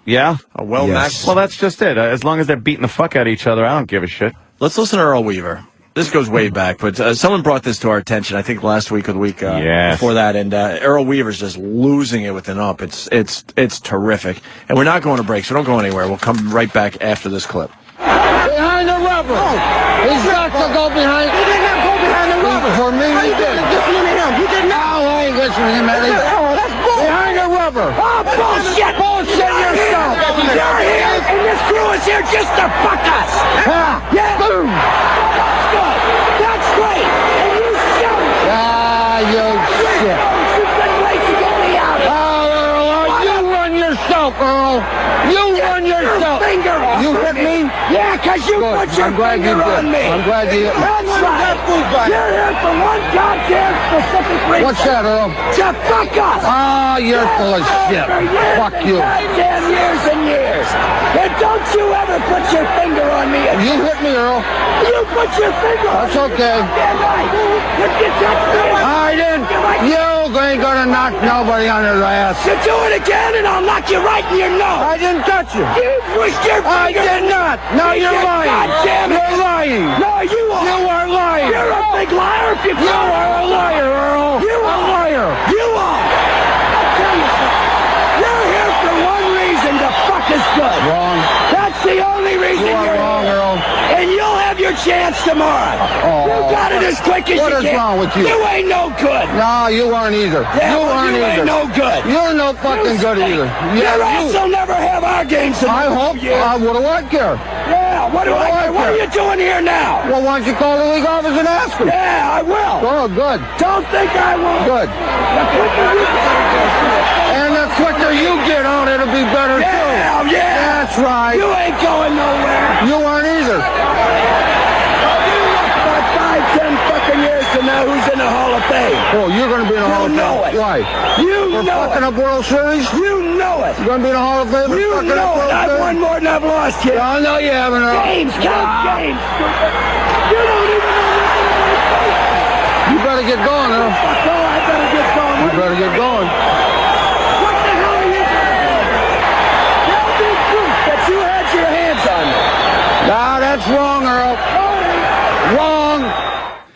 Yeah? A well-matched... Well, that's just it. As long as they're beating the fuck out of each other, I don't give a shit. Let's listen to Earl Weaver. This goes way back, but someone brought this to our attention, I think last week or the week before that, and Earl Weaver's just losing it with an up. It's terrific. And we're not going to break, so don't go anywhere. We'll come right back after this clip. Behind the rubber. He's got to go behind. He did not go behind the rubber. For me, he did. Listen to him. He did not. No, I ain't listening to him, Eddie. Oh, that's bull. Behind the rubber. Oh, bullshit. Bullshit yourself. You're here, and this crew is here just to fuck us. Yeah. Boom. That's good. That's great. And you shout. You shit. You've been late to get me out. Oh, Earl, you run yourself, Earl. You run yourself. You hit me? Yeah, because you put your finger on me. I'm glad you hit me. That's right. You're here for one goddamn specific reason. What's that, Earl? To fuck us. Oh, you're full of shit. Fuck you. 10 years and years. And don't you ever put your finger on me again. You hit me, Earl. You put your finger on me. That's okay. I didn't. You ain't gonna knock nobody on his ass. You do it again and I'll knock you right in your nose. I didn't touch you. You pushed your finger. I did not. No, you're lying. Goddamn it. You're lying. No, you are. You are lying. You're a big liar if you are a liar, Earl. You are a liar. You are. I'll tell you something. You're here for one reason, to fuck us good. Wrong. That's the only reason you're wrong, Earl. And you'll have your chance tomorrow. You got it as quick as you can. What is wrong with you? You ain't no good. No, you aren't either. Yeah, you aren't either. You ain't no good. You're no fucking good either. You'll also never have our games. I hope. What do I care? Yeah, what do I care? What are you doing here now? Well, why don't you call the league office and ask them? Yeah, I will. Oh, good. Don't think I won't. Good. And the quicker you get on, it'll be better too. Yeah. That's right. You ain't going nowhere. You aren't either. About 5, 10 fucking years to know who's in the Hall of Fame. Oh, you're going to be in the Hall of Fame. Know it. Why? You know fucking up World Series? You know it. You're going to be in the Hall of Fame? You know it. I've won more than I've lost, kid. I know you haven't. Games, count games. You don't even know what. You better get going, huh? No, I better get going. You better get going. What the hell are you doing? Tell me the truth that you had your hands on me. Nah, that's wrong, Earl. Wrong.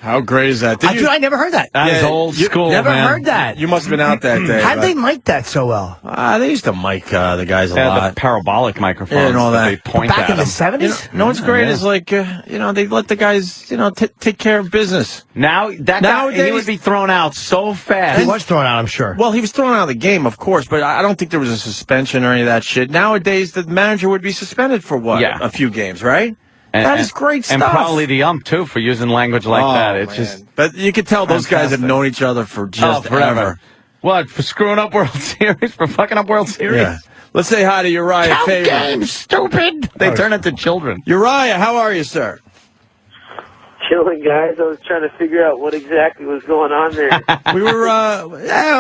How great is that? Dude, I never heard that. That is old school, Never man. heard that. You must have been out that day. How'd they mic that so well? They used to mic the guys a lot. The parabolic microphones and all that. They point Back at in the them. 70s? You know what's great is like, they let the guys, take care of business. Now, that guy, he would be thrown out so fast. He was thrown out, I'm sure. Well, he was thrown out of the game, of course, but I don't think there was a suspension or any of that shit. Nowadays, the manager would be suspended for what? Yeah. A few games, right? And, that is great stuff. And probably the ump, too, for using language like that. It's just... But you can tell those guys have known each other for just forever. ever. What, for screwing up World Series? For fucking up World Series? Yeah. Let's say hi to Uriah Faber. Games, stupid. They turn into children. Uriah, how are you, sir? Chilling, guys. I was trying to figure out what exactly was going on there. We were,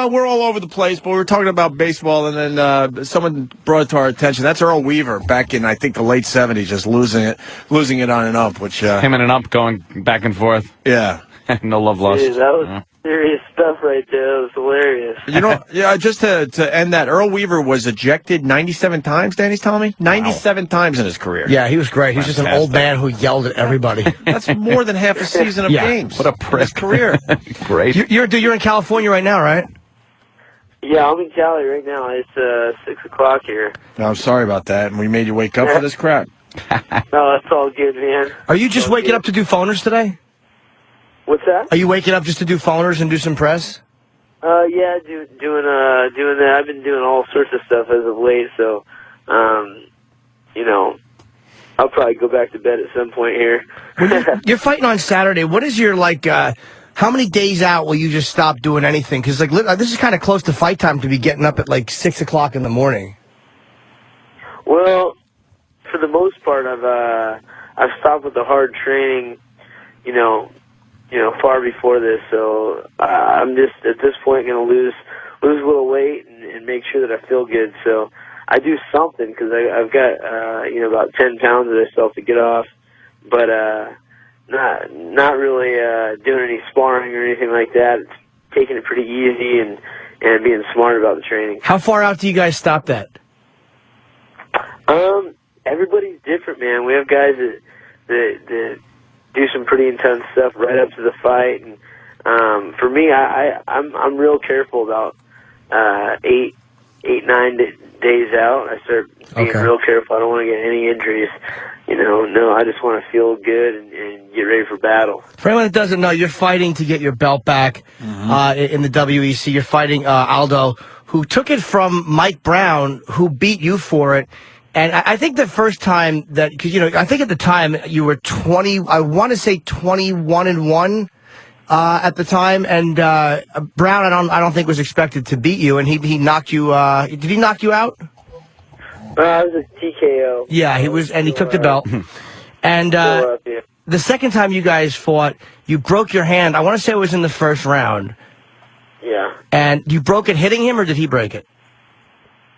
we're all over the place, but we were talking about baseball, and then someone brought it to our attention. That's Earl Weaver back in, I think, the late 70s, just losing it on an ump, which... Him and an ump going back and forth. Yeah. No love lost. Dude, that was serious stuff right there. It was hilarious. You know, yeah, just to end that, Earl Weaver was ejected 97 times, Danny's telling me? 97 times in his career. Yeah, he was great. He's just an old man who yelled at everybody. That's more than half a season of games. What a prick. His career. Great. You're in California right now, right? Yeah, I'm in Cali right now. It's 6 o'clock here. No, I'm sorry about that, and we made you wake up for this crap. No, that's all good, man. Are you just waking up to do phoners today? What's that? Are you waking up just to do phoners and do some press? Yeah, doing that. I've been doing all sorts of stuff as of late, so, you know, I'll probably go back to bed at some point here. You're fighting on Saturday. What is your, how many days out will you just stop doing anything? Because, this is kind of close to fight time to be getting up at, 6 o'clock in the morning. Well, for the most part, I've stopped with the hard training, far before this, so I'm just at this point going to lose a little weight and make sure that I feel good. So I do something because I've got about 10 pounds that I still have to get off, but not really doing any sparring or anything like that. It's taking it pretty easy and being smart about the training. How far out do you guys stop that? Everybody's different, man. We have guys that do some pretty intense stuff right up to the fight, and for me, I'm real careful about 8, 9 days out. I start being real careful. I don't want to get any injuries. No, I just want to feel good and get ready for battle. For anyone that doesn't know, you're fighting to get your belt back in the WEC. You're fighting Aldo, who took it from Mike Brown, who beat you for it. And I think the first time that, because, I think at the time you were 21-1 at the time, and Brown, I don't think was expected to beat you, and he knocked you. Did he knock you out? It was a TKO. Yeah, he was, and he took the belt. And the second time you guys fought, you broke your hand. I want to say it was in the first round. Yeah. And you broke it hitting him, or did he break it?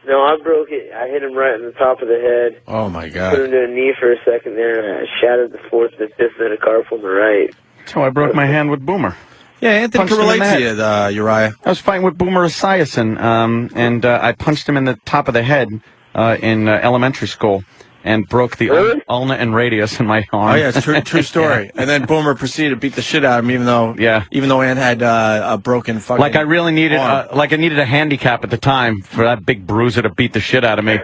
No, I broke it. I hit him right in the top of the head. Oh, my God. Put him to a knee for a second there, and I shattered the fourth and fifth metacarpal on the right. So I broke my hand with Boomer. Yeah, Anthony can relate to you, Uriah. I was fighting with Boomer Esiason, and I punched him in the top of the head in elementary school and broke the ulna and radius in my arm. Oh, yeah, it's true story. And then Boomer proceeded to beat the shit out of him, even though Ant had a broken fucking I really needed, I needed a handicap at the time for that big bruiser to beat the shit out of me.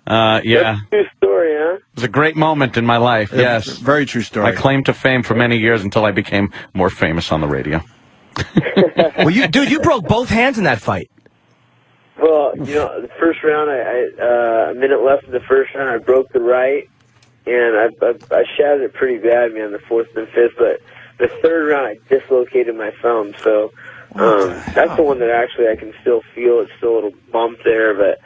That's a true story, huh? It was a great moment in my life, yes. Very true story. I claimed to fame for many years until I became more famous on the radio. Well, you broke both hands in that fight. Well, the first round, a minute left in the first round, I broke the right, and I shattered it pretty bad, man, the fourth and fifth, but the third round, I dislocated my thumb, so that's the one that actually I can still feel. It's still a little bump there, but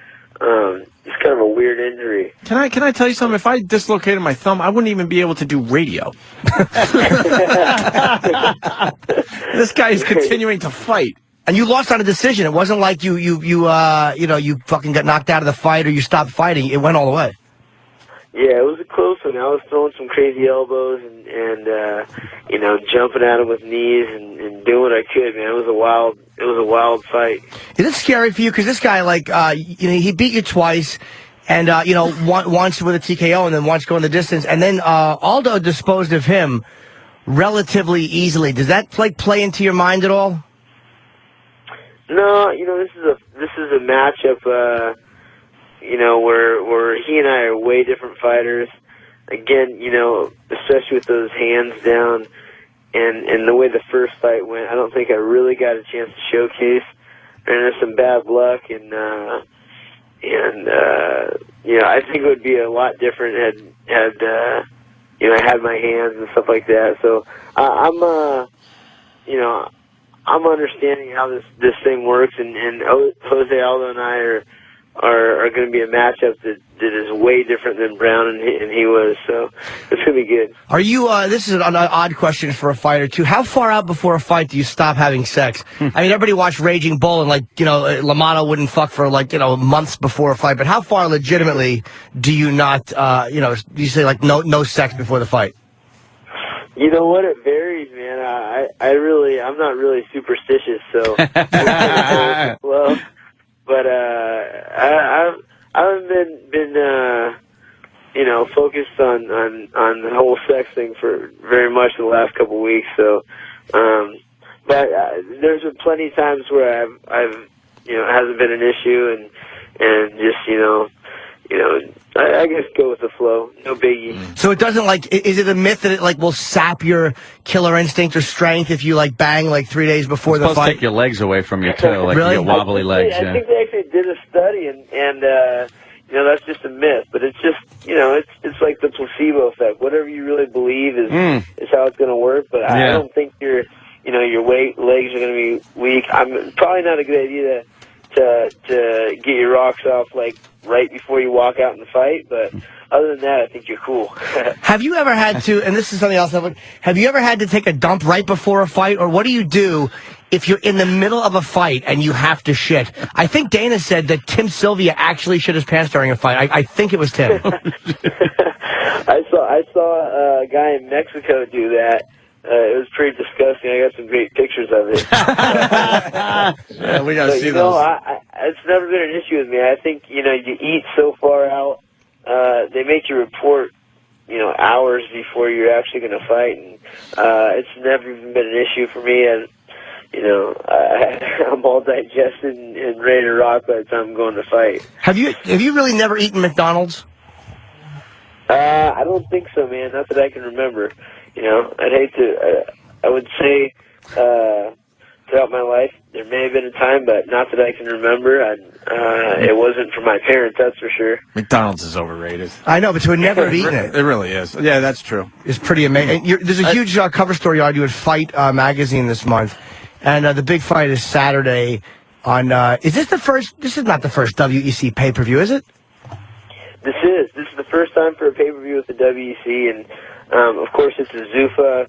it's kind of a weird injury. Can I tell you something? If I dislocated my thumb, I wouldn't even be able to do radio. This guy is continuing to fight. And you lost on a decision. It wasn't like you fucking got knocked out of the fight or you stopped fighting. It went all the way. Yeah, it was a close one. I was throwing some crazy elbows and jumping at him with knees and doing what I could, man. It was a wild fight. Is it scary for you? Because this guy, he beat you twice, and once with a TKO and then once going the distance, and then Aldo disposed of him relatively easily. Does that play into your mind at all? No, this is a matchup, where he and I are way different fighters. Again, especially with those hands down and the way the first fight went, I don't think I really got a chance to showcase. And there's some bad luck, I think it would be a lot different had I had my hands and stuff like that. So I'm understanding how this thing works, and Jose Aldo and I are going to be a matchup that is way different than Brown and he was. So it's going to be good. Are you? This is an odd question for a fighter too. How far out before a fight do you stop having sex? I mean, everybody watched Raging Bull, and LaMotta wouldn't fuck for months before a fight. But how far legitimately do you not? Do you say no sex before the fight? You know what? It varies, man. I'm not really superstitious, so. Well, but I haven't been focused on the whole sex thing for very much the last couple of weeks. So, but there's been plenty of times where I've it hasn't been an issue, and just I guess go with the flow. No biggie. So it doesn't is it a myth that it will sap your killer instinct or strength if you bang 3 days before the fight? Take your legs away from you too, really? You get wobbly legs. I think they actually did a study, and that's just a myth. But it's just it's like the placebo effect. Whatever you really believe is how it's going to work. But I don't think your legs are going to be weak. I'm probably not a good idea to get your rocks off right before you walk out in the fight, but other than that, I think you're cool. Have you ever had to, and this is something else, have you ever had to take a dump right before a fight, or what do you do if you're in the middle of a fight and you have to shit? I think Dana said that Tim Sylvia actually shit his pants during a fight. I think it was Tim. I saw a guy in Mexico do that. It was pretty disgusting. I got some great pictures of it. Yeah, we got to see those. It's never been an issue with me. I think, you eat so far out, they make you report, hours before you're actually going to fight. And it's never even been an issue for me. And, I'm all digested and ready to rock by the time I'm going to fight. Have you really never eaten McDonald's? I don't think so, man. Not that I can remember. I'd hate to. I would say throughout my life there may have been a time, but not that I can remember. It wasn't for my parents, that's for sure. McDonald's is overrated. I know, but to never have eaten it. It really is. Yeah, that's true. It's pretty amazing. There's a huge cover story I do at Fight magazine this month, and the big fight is Saturday on. Is this the first? This is not the first WEC pay-per-view, is it? This is the first time for a pay-per-view with the WEC, and of course it's a Zuffa.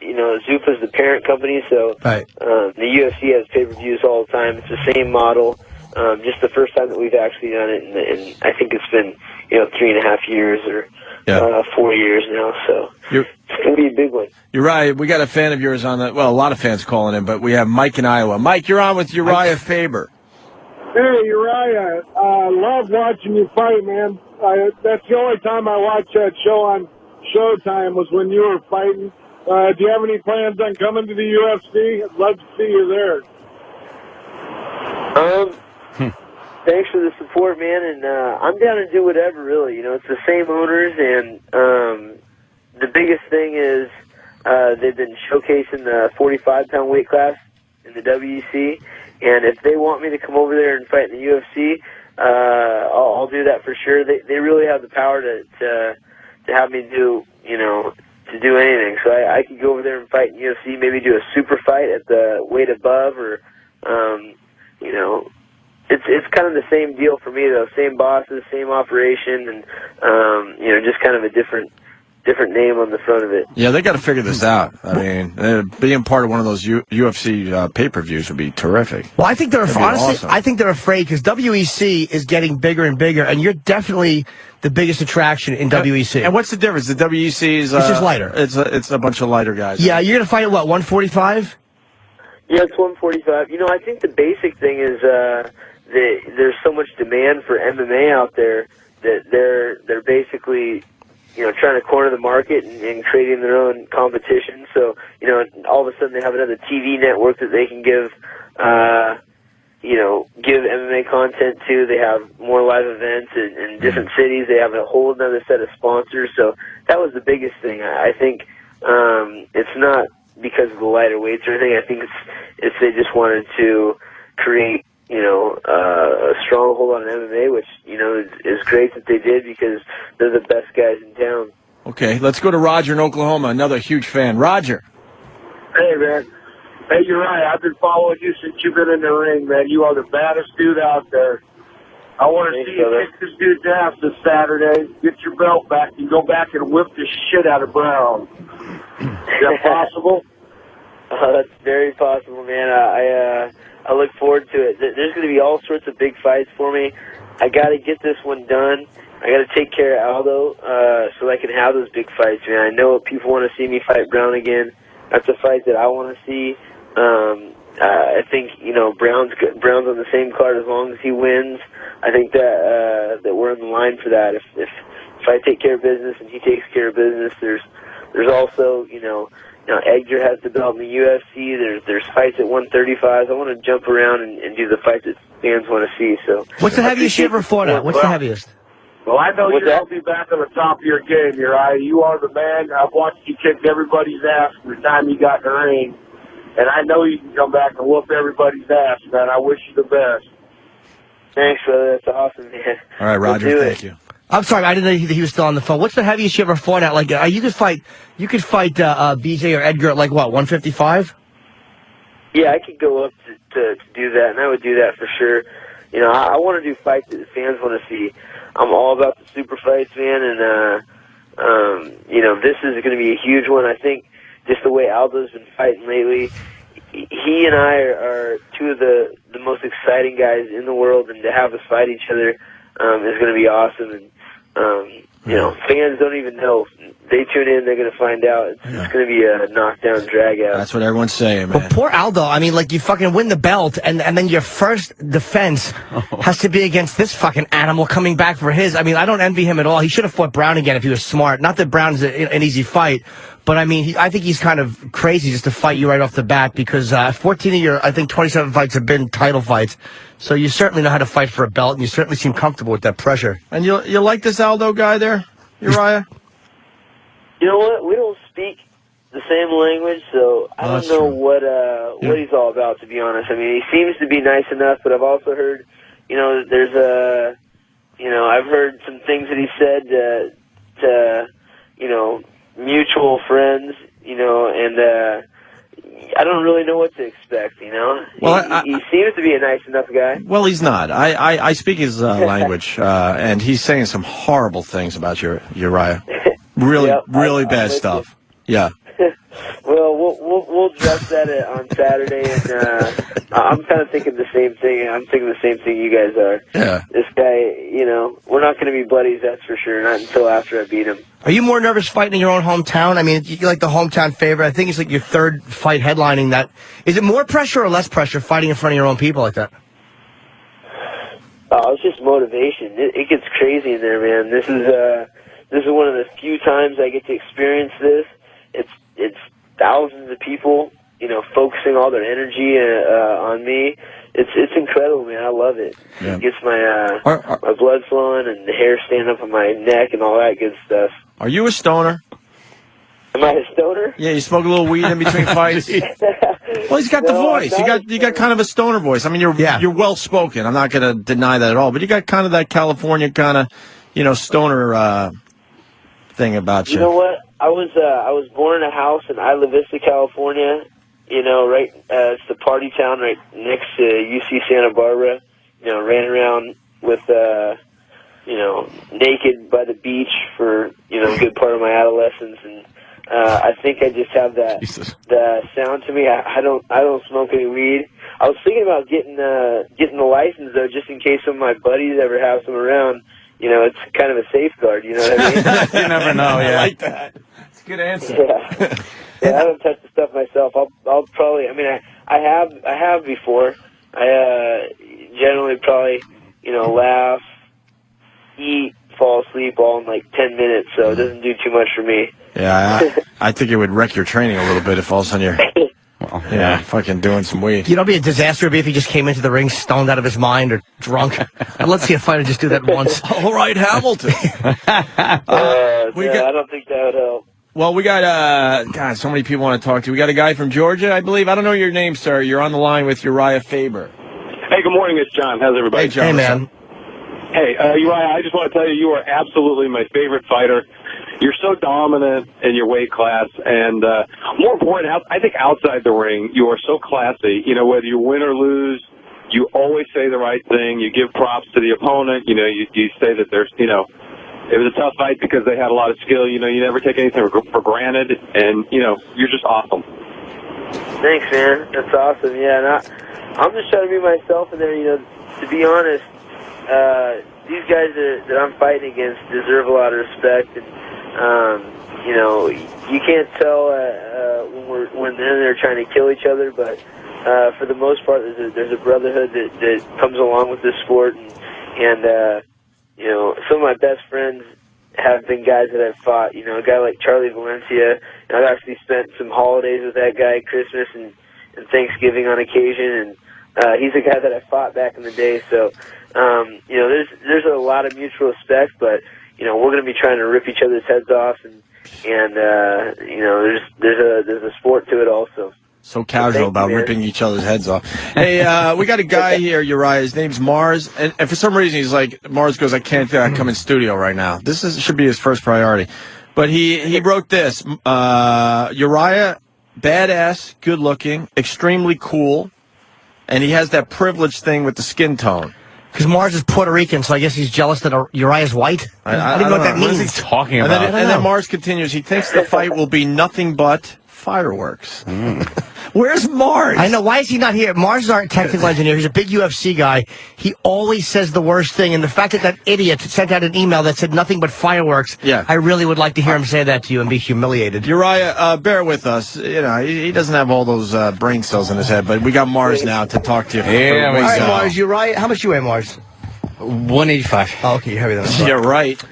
Zuffa's the parent company, so right. The UFC has pay-per-views all the time. It's the same model. Just the first time that we've actually done it, and I think it's been 3.5 years or 4 years now. So it's going to be a big one. You're right. We got a fan of yours on the. Well, a lot of fans calling in, but we have Mike in Iowa. Mike, you're on with Uriah Faber. Hey, Uriah, I love watching you fight, man. That's the only time I watched that show on Showtime was when you were fighting. Do you have any plans on coming to the UFC? I'd love to see you there. Thanks for the support, man, and I'm down to do whatever, really. It's the same owners, and the biggest thing is they've been showcasing the 45-pound weight class in the WEC. And if they want me to come over there and fight in the UFC, I'll do that for sure. They really have the power to have me do, to do anything. So I could go over there and fight in UFC, maybe do a super fight at the weight above, or, it's kind of the same deal for me though. Same bosses, same operation, and, just kind of a different name on the front of it. Yeah, they got to figure this out. I mean, being part of one of those UFC pay-per-views would be terrific. Well, I think honestly, awesome. I think they're afraid because WEC is getting bigger and bigger, and you're definitely the biggest attraction in WEC. And what's the difference? The WEC is it's just lighter. It's a bunch of lighter guys. Yeah, you're gonna fight at what, 145? Yeah, it's 145. I think the basic thing is there's so much demand for MMA out there that they're basically trying to corner the market and creating their own competition. So, all of a sudden they have another TV network that they can give MMA content to. They have more live events in different cities. They have a whole other set of sponsors. So that was the biggest thing. I think it's not because of the lighter weights or anything. I think it's they just wanted to create a stronghold on MMA, which, is great that they did because they're the best guys in town. Okay, let's go to Roger in Oklahoma, another huge fan. Roger. Hey, man. Hey, Uriah, I've been following you since you've been in the ring, man. You are the baddest dude out there. I want to see you kick this dude's ass this Saturday. Get your belt back and go back and whip the shit out of Brown. Is that possible? That's very possible, man. I look forward to it. There's going to be all sorts of big fights for me. I got to get this one done. I got to take care of Aldo so I can have those big fights, man. I know people want to see me fight Brown again. That's a fight that I want to see. I think Brown's on the same card as long as he wins. I think that we're in the line for that. If I take care of business and he takes care of business, there's also Edgar has the belt in the UFC. There's fights at 135. I want to jump around and do the fights that fans want to see. So what's the heaviest you ever fought at? What's the heaviest? Well, I know you'll be back on the top of your game, Uriah. You are the man. I've watched you kick everybody's ass from the time you got in the ring. And I know you can come back and whoop everybody's ass, man. I wish you the best. Thanks, brother. That's awesome, man. All right, Roger. Thank you. I'm sorry, I didn't know he was still on the phone. What's the heaviest you ever fought at? Like, you could fight BJ or Edgar at like what, 155? Yeah, I could go up to do that, and I would do that for sure. I want to do fights that the fans want to see. I'm all about the super fights, man, and this is going to be a huge one. I think just the way Aldo's been fighting lately, he and I are two of the most exciting guys in the world, and to have us fight each other is going to be awesome. And fans don't even know. They tune in, they're going to find out. It's going to be a knockdown, drag out. That's what everyone's saying, man. But poor Aldo, I mean, like, you fucking win the belt, and then your first defense has to be against this fucking animal coming back for his. I mean, I don't envy him at all. He should have fought Brown again if he was smart. Not that Brown's an easy fight, but I mean, I think he's kind of crazy just to fight you right off the bat because 14 of your, I think, 27 fights have been title fights. So you certainly know how to fight for a belt, and you certainly seem comfortable with that pressure. And you like this Aldo guy there, Uriah? You know what? We don't speak the same language, so I don't know what he's all about, to be honest. I mean, he seems to be nice enough, but I've also heard, there's I've heard some things that he said to mutual friends, and I don't really know what to expect, Well, he seems to be a nice enough guy. Well, he's not. I speak his language, and he's saying some horrible things about Uriah. Really bad stuff. Yeah. Well, we'll address that on Saturday, and I'm kind of thinking the same thing. I'm thinking the same thing you guys are. Yeah. This guy, we're not going to be buddies, that's for sure, not until after I beat him. Are you more nervous fighting in your own hometown? I mean, you're like the hometown favorite. I think it's like your third fight headlining that. Is it more pressure or less pressure fighting in front of your own people like that? Oh, it's just motivation. It gets crazy in there, man. This is one of the few times I get to experience this. It's thousands of people, focusing all their energy on me. It's incredible, man. I love it. Yeah. It gets my blood flowing and the hair standing up on my neck and all that good stuff. Are you a stoner? Am I a stoner? Yeah, you smoke a little weed in between fights. Well, he's got the voice. You got kind of a stoner voice. I mean, you're well spoken. I'm not going to deny that at all. But you got kind of that California kind of stoner thing about you. You know what? I was born in a house in Isla Vista, California. Right, it's the party town right next to UC Santa Barbara. Ran around with, naked by the beach for, a good part of my adolescence. And, I think I just have that sound to me. I don't smoke any weed. I was thinking about getting the license though, just in case some of my buddies ever have some around. It's kind of a safeguard. You know what I mean? You never know. Yeah. I like that. It's a good answer. Yeah, I don't touch the stuff myself. I'll probably. I mean, I have before. I generally probably laugh, eat, fall asleep all in like 10 minutes. So it doesn't do too much for me. Yeah, I think it would wreck your training a little bit if all of a sudden you're fucking doing some weed. It'd be a disaster if he just came into the ring stoned out of his mind or drunk. And let's see a fighter just do that once. All right, Hamilton. I don't think that would help. Well, we got, God, so many people want to talk to you. We got a guy from Georgia, I believe. I don't know your name, sir. You're on the line with Uriah Faber. Hey, good morning. It's John. How's everybody? Hey, John. Hey, man. Hey, Uriah, I just want to tell you are absolutely my favorite fighter. You're so dominant in your weight class, and more important, I think outside the ring, you are so classy. Whether you win or lose, you always say the right thing. You give props to the opponent. You say that there's, it was a tough fight because they had a lot of skill. You never take anything for granted, and, you're just awesome. Thanks, man. That's awesome. Yeah, and I'm just trying to be myself in there, to be honest. These guys that I'm fighting against deserve a lot of respect, and you can't tell when they're trying to kill each other, but for the most part, there's a brotherhood that comes along with this sport, and some of my best friends have been guys that I've fought. A guy like Charlie Valencia, and I've actually spent some holidays with that guy, Christmas and Thanksgiving on occasion, and he's a guy that I fought back in the day, so. There's a lot of mutual respect, but we're going to be trying to rip each other's heads off, and there's a sport to it also. So casual about ripping each other's heads off. Hey, we got a guy here, Uriah. His name's Mars, and for some reason he's like, Mars goes, I can't come in studio right now. Should be his first priority, but he wrote this: Uriah, badass, good looking, extremely cool, and he has that privileged thing with the skin tone. Because Mars is Puerto Rican, so I guess he's jealous that Uriah's white. I don't know what that means. What is he talking about? And then Mars continues. He thinks the fight will be nothing but fireworks. Where's Mars? I know. Why is he not here? Mars is our technical engineer. He's a big UFC guy. He always says the worst thing. And the fact that idiot sent out an email that said nothing but fireworks, I really would like to hear him say that to you and be humiliated. Uriah, bear with us. He doesn't have all those brain cells in his head, but we got Mars now to talk to you. Yeah, all right, Mars. Uriah, how much you weigh, Mars? 185. Oh, okay, you're heavier than I Yeah, right.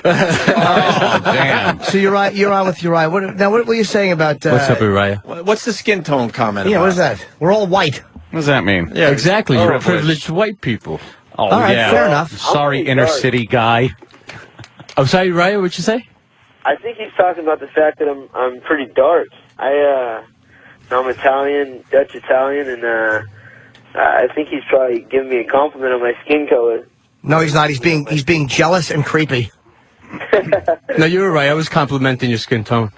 Oh, damn. So you're on with Uriah. What were you saying about... What's up, Uriah? What's the skin tone comment about? What is that? We're all white. What does that mean? Yeah, exactly. You're privileged white people. Oh, all right, yeah. fair enough. Sorry, inner city guy. I'm sorry, Uriah, what'd you say? I think he's talking about the fact that I'm pretty dark. I'm Italian, Dutch Italian, and I think he's probably giving me a compliment on my skin color. No, he's not. He's being jealous and creepy. No, you were right. I was complimenting your skin tone.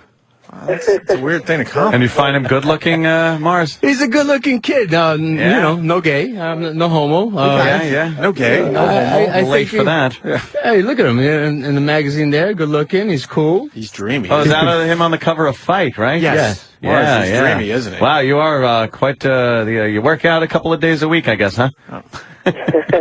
It's a weird thing to compliment. And you find him good-looking, Mars? He's a good-looking kid. No gay, no homo. No gay. I late for that. Hey, look at him in the magazine there. Good-looking. He's cool. He's dreamy. Oh, is that him on the cover of Fight, right? Yes. Yeah, he's dreamy, isn't he? Wow, you are quite. You work out a couple of days a week, I guess, huh? Oh.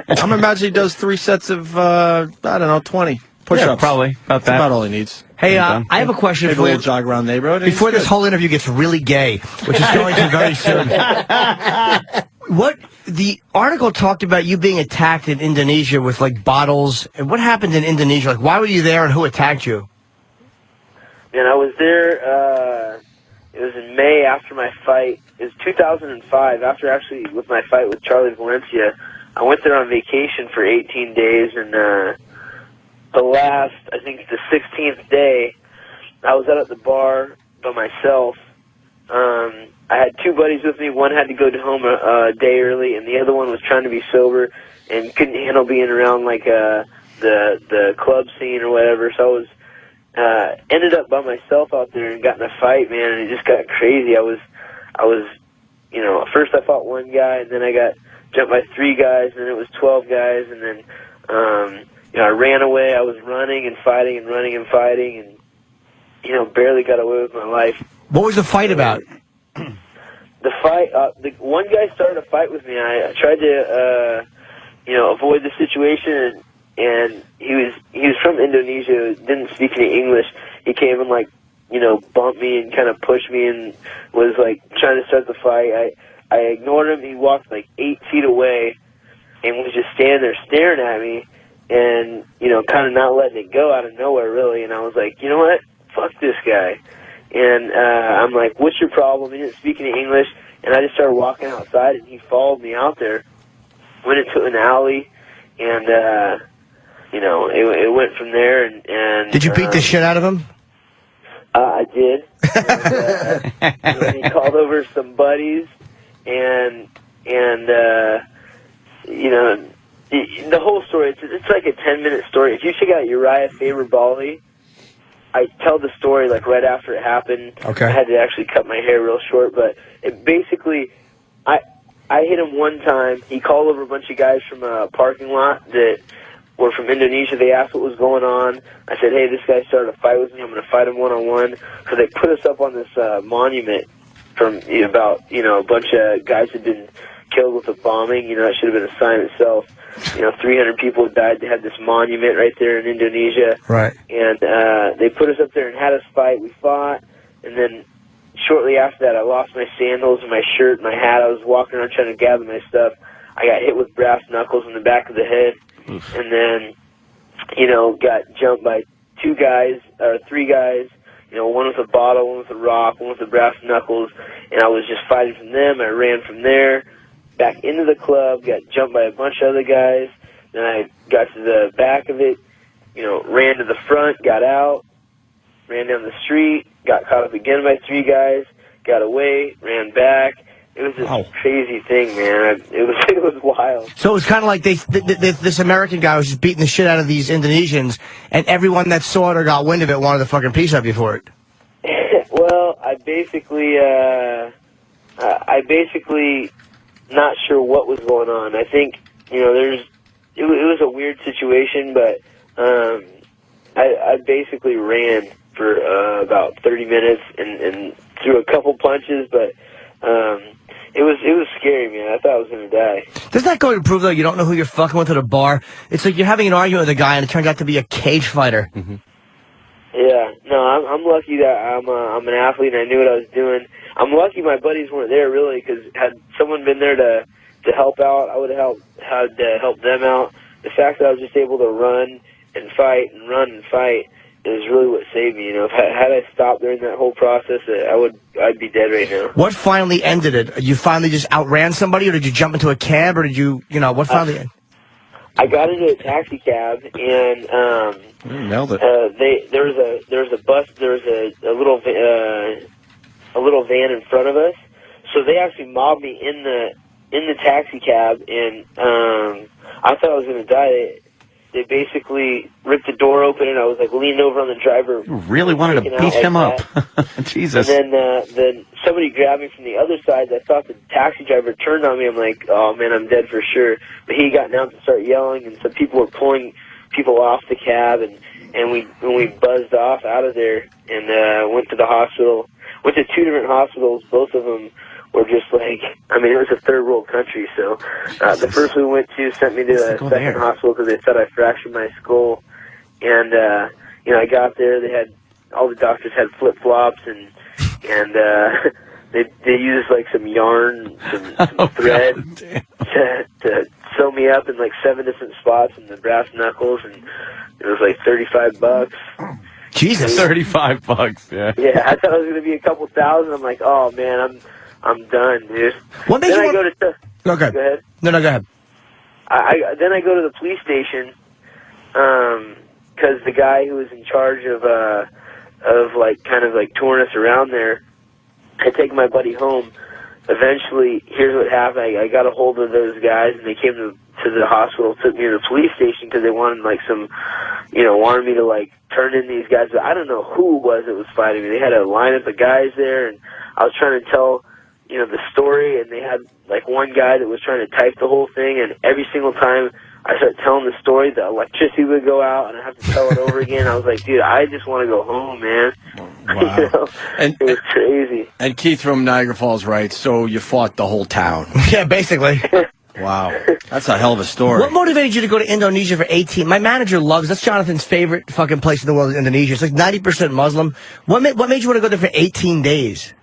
I'm imagining he does 3 sets of 20 push-ups. Yeah, probably about That's that. about all he needs. Hey, I have a question Maybe for a you. little jog around the neighborhood. Before this whole interview gets really gay, which is going to very soon. What the article talked about you being attacked in Indonesia with like bottles. And what happened in Indonesia? Like, why were you there and who attacked you? And I was there, it was in May after my fight. It was 2005, with my fight with Charlie Valencia. I went there on vacation for 18 days, and the last, I think the 16th day, I was out at the bar by myself. I had 2 buddies with me. One had to go home a day early, and the other one was trying to be sober and couldn't handle being around like the club scene or whatever. So I was ended up by myself out there and got in a fight, man, and it just got crazy. I was first I fought 1 guy, and then I got jumped by 3 guys, and then it was 12 guys, and then I ran away. I was running and fighting and running and fighting, and barely got away with my life. What was the fight about? The fight, the 1 guy started a fight with me. I tried to avoid the situation, and he was from Indonesia, didn't speak any English. He came and bumped me and kind of pushed me and was trying to start the fight. I ignored him. He walked 8 feet away and was just standing there staring at me and, kind of not letting it go out of nowhere, really. And I was like, you know what? Fuck this guy. And I'm like, what's your problem? He didn't speak any English. And I just started walking outside, and he followed me out there. Went into an alley, and, it went from there. And Did you beat the shit out of him? I did. And he called over some buddies, and the whole story, it's like a 10-minute story. If you check out Uriah Faber Bali, I tell the story right after it happened. Okay. I had to actually cut my hair real short, but it basically, I hit him one time. He called over a bunch of guys from a parking lot that were from Indonesia. They asked what was going on. I said, hey, this guy started a fight with me. I'm going to fight him one-on-one. So they put us up on this monument from about, a bunch of guys had been killed with a bombing. That should have been a sign itself. 300 people died. They had this monument right there in Indonesia. Right. And they put us up there and had us fight. We fought. And then shortly after that, I lost my sandals and my shirt and my hat. I was walking around trying to gather my stuff. I got hit with brass knuckles in the back of the head. Oof. And then, got jumped by three guys. One with a bottle, one with a rock, one with the brass knuckles. And I was just fighting from them. I ran from there back into the club, got jumped by a bunch of other guys. Then I got to the back of it, ran to the front, got out, ran down the street, got caught up again by three guys, got away, ran back. It was this crazy thing, man. It was wild. So it was kind of like this American guy was just beating the shit out of these Indonesians, and everyone that saw it or got wind of it wanted the fucking piece of you for it. Well, I basically not sure what was going on. I think, it was a weird situation, but I basically ran for about 30 minutes and threw a couple punches, but it was scary, man. I thought I was going to die. Doesn't that go to prove, though, you don't know who you're fucking with at a bar? It's like you're having an argument with a guy, and it turned out to be a cage fighter. Mm-hmm. Yeah, no, I'm lucky that I'm an athlete and I knew what I was doing. I'm lucky my buddies weren't there, really, because had someone been there to help out, I would have had to help them out. The fact that I was just able to run and fight and run and fight is really what saved me. Had I stopped during that whole process, I'd be dead right now. What finally ended it? You finally just outran somebody, or did you jump into a cab, or did you, what finally ended? I got into a taxi cab, and nailed it. There was a bus. There was a little van in front of us. So they actually mobbed me in the taxi cab, and I thought I was going to die. They basically ripped the door open, and I was leaning over on the driver. You really wanted to beat him up. Jesus. And then somebody grabbed me from the other side. I thought the taxi driver turned on me. I'm like, oh man, I'm dead for sure. But he got down to start yelling, and some people were pulling people off the cab, and we buzzed off out of there and went to the hospital. Went to 2 different hospitals. Both of them were just it was a third world country. So the first one we went to sent me to the second hospital because they said I fractured my skull. And I got there. They had all the doctors had flip flops and they used some yarn, some thread to sew me up in 7 different spots in the brass knuckles, and it was $35. Jesus, $35. Yeah. Yeah, I thought it was going to be a couple thousand. I'm like, oh man, I'm done, dude. What made you go ahead. Go ahead. No, go ahead. Then I go to the police station because the guy who was in charge of touring us around there had taken my buddy home. Eventually, here's what happened. I got a hold of those guys, and they came to the hospital, took me to the police station because they wanted wanted me to turn in these guys. But I don't know who it was that was fighting me. They had a lineup of guys there, and I was trying to tell the story, and they had one guy that was trying to type the whole thing, and every single time I started telling the story, the electricity would go out, and I have to tell it over again. I was like, dude, I just want to go home, man. Wow. It was crazy. And Keith from Niagara Falls writes, so you fought the whole town. Yeah, basically. Wow. That's a hell of a story. What motivated you to go to Indonesia for 18? My manager that's Jonathan's favorite fucking place in the world is Indonesia. It's 90% Muslim. What made you want to go there for 18 days?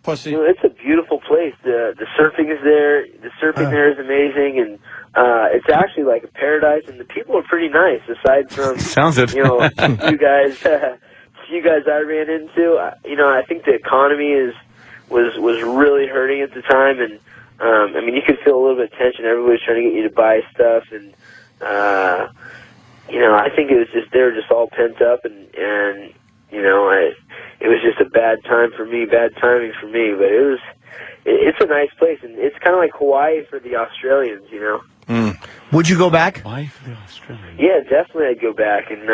Pussy. It's a beautiful place. The surfing is there. The surfing there is amazing, and it's actually like a paradise. And the people are pretty nice, aside from sounds it. You guys I ran into. I think the economy was really hurting at the time, and you could feel a little bit of tension. Everybody's trying to get you to buy stuff, and I think it was just they were just all pent up, and it was just a bad time for me, bad timing for me. But it's a nice place, and it's kind of like Hawaii for the Australians, Would you go back? Yeah, definitely I'd go back, and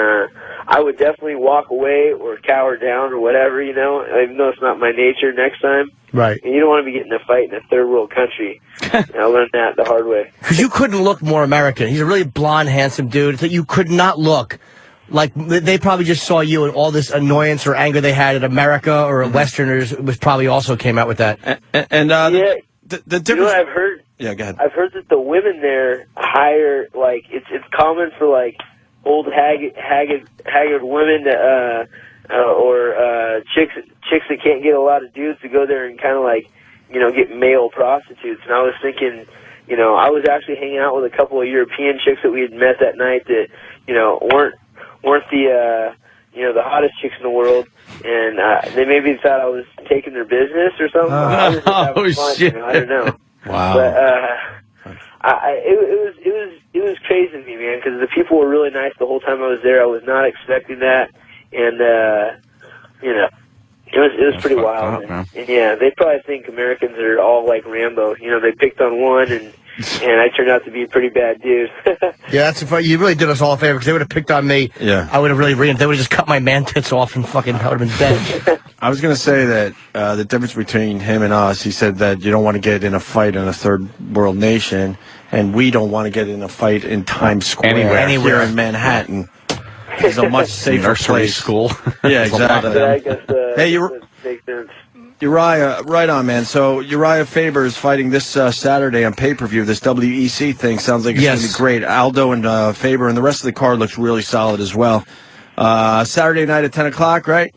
I would definitely walk away or cower down or whatever, you know, even though it's not my nature next time. Right. And you don't want to be getting in a fight in a third world country. I learned that the hard way. Because you couldn't look more American. He's a really blonde, handsome dude. It's like you could not look like they probably just saw you and all this annoyance or anger they had at America or Westerners was probably also came out with that. And yeah, the difference. You know what I've heard? Yeah, go ahead. I've heard that the women there hire, like, it's common for, like, old haggard women to, or chicks that can't get a lot of dudes to go there and kind of, like, you know, get male prostitutes. And I was thinking, you know, I was actually hanging out with a couple of European chicks that we had met that night that, you know, weren't the, you know, the hottest chicks in the world. And they maybe thought I was taking their business or something. I was just having fun, shit. you know, I don't know. Wow. But it was crazy to me, man, because the people were really nice the whole time I was there. I was not expecting that, and you know, it was pretty wild. And yeah, they probably think Americans are all like Rambo. You know, they picked on one, and I turned out to be a pretty bad dude. Yeah, that's you really did us all a favor because they would have picked on me. Yeah. I would have really they would have just cut my man tits off and fucking I would have been dead. I was going to say that the difference between him and us, he said that you don't want to get in a fight in a third world nation, and we don't want to get in a fight in Times Square here in Manhattan. It's a much safer place. School. Yeah, exactly. I guess, hey, makes sense. Uriah, right on, man. So Uriah Faber is fighting this Saturday on pay-per-view. This WEC thing sounds like it's going to be great. Aldo and Faber, and the rest of the card looks really solid as well. Saturday night at 10 o'clock, right?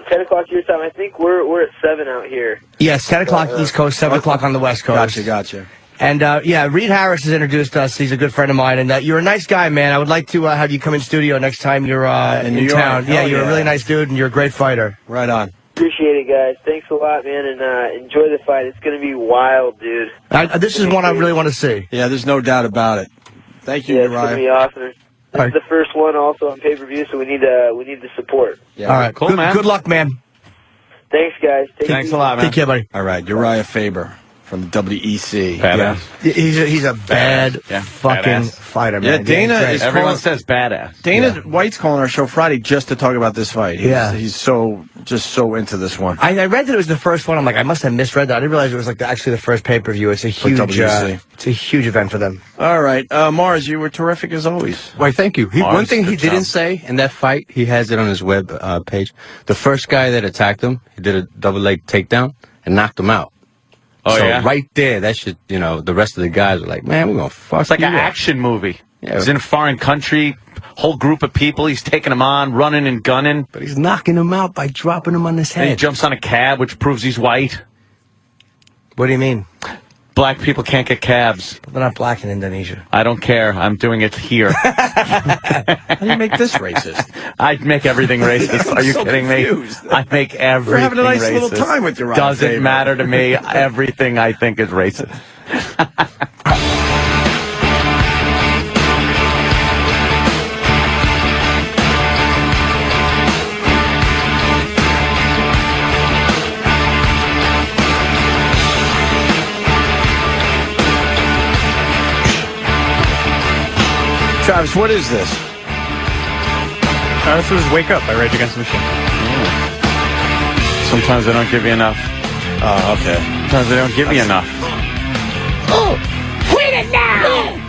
10 o'clock your time. I think we're at 7 out here. Yes, 10 o'clock East Coast, 7 o'clock on the West Coast. Gotcha. And, yeah, Reed Harris has introduced us. He's a good friend of mine. And you're a nice guy, man. I would like to have you come in studio next time you're in New town. York. Yeah, you're a really nice dude, and you're a great fighter. Right on. Appreciate it, guys. Thanks a lot, man, and enjoy the fight. It's going to be wild, dude. This is one I really want to see. Yeah, there's no doubt about it. Thank you, yeah, Uriah. it's going to be awesome. This is the first one also on pay-per-view, so we need the support. Yeah. All right, cool, man. Good luck, man. Thanks, guys. Thanks a lot, man. Take care, buddy. All right, Uriah Faber from the WEC. Badass. Yeah. He's a bad fucking fighter, man. Yeah, Dana is Everyone says badass. Dana White's calling our show Friday just to talk about this fight. He's so into this one. I read that it was the first one. I'm like, I must have misread that. I didn't realize it was like actually the first pay-per-view. It's a huge, it's a huge event for them. All right, Mars, you were terrific as always. Why, thank you. One thing he didn't say in that fight, he has it on his web page. The first guy that attacked him, he did a double leg takedown and knocked him out. Oh, so yeah? right there, that should, you know, the rest of the guys were like, man, we're going to fuck It's like you an up. action movie. Yeah. He's in a foreign country, whole group of people. He's taking them on, running and gunning. But he's knocking them out by dropping them on his head. And he jumps on a cab, which proves he's white. What do you mean? Black people can't get cabs. They're not black in Indonesia. I don't care. I'm doing it here. How do you make this racist? I make everything racist. Are you so kidding confused. me? I make everything We're having a nice racist. little time with Uriah Doesn't Faber. matter to me. Everything I think is racist. Travis, what is this? This was Wake Up by Rage Against the Machine. Sometimes they don't give you enough. Oh, okay. Sometimes they don't give you enough. Oh, quit it now!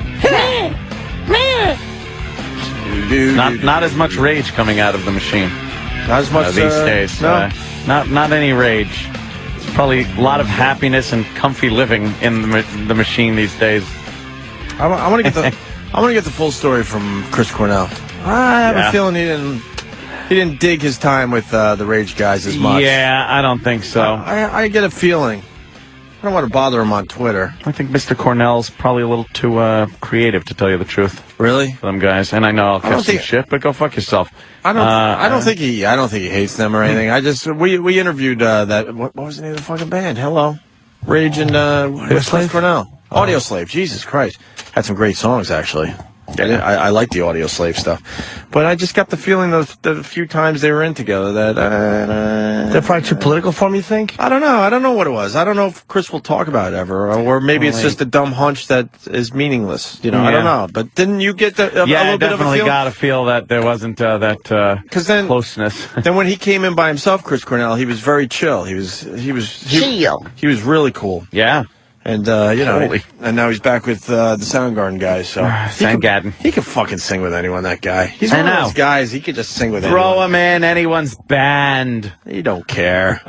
Not as much rage coming out of the machine. Not as much these days. No. Not any rage. It's probably a lot of happiness and comfy living in the machine these days. I want to get the full story from Chris Cornell. I have a feeling he didn't dig his time with the Rage guys as much. Yeah, I don't think so. I get a feeling. I don't want to bother him on Twitter. I think Mr. Cornell's probably a little too creative, to tell you the truth. Really? For them guys, and I know I'll catch some shit, but go fuck yourself. I don't think he hates them or anything. We interviewed that. What was the name of the fucking band? Hello, Rage and Chris Cornell. Audio Slave. Jesus Christ, had some great songs actually. I like the Audio Slave stuff. But I just got the feeling that a few times they were in together that... They're probably too political for me, you think? I don't know. I don't know what it was. I don't know if Chris will talk about it ever, or maybe it's just a dumb hunch that is meaningless. You know, I don't know. But didn't you get a little bit of a feel? Yeah, I definitely got a feel that there wasn't that closeness. Then when he came in by himself, Chris Cornell, he was very chill. He was chill. He was really cool. Yeah. And, and now he's back with the Soundgarden guys, so... Soundgarden. He can fucking sing with anyone, that guy. He's one of those guys, he could just sing with anyone. Throw him in anyone's band. You don't care.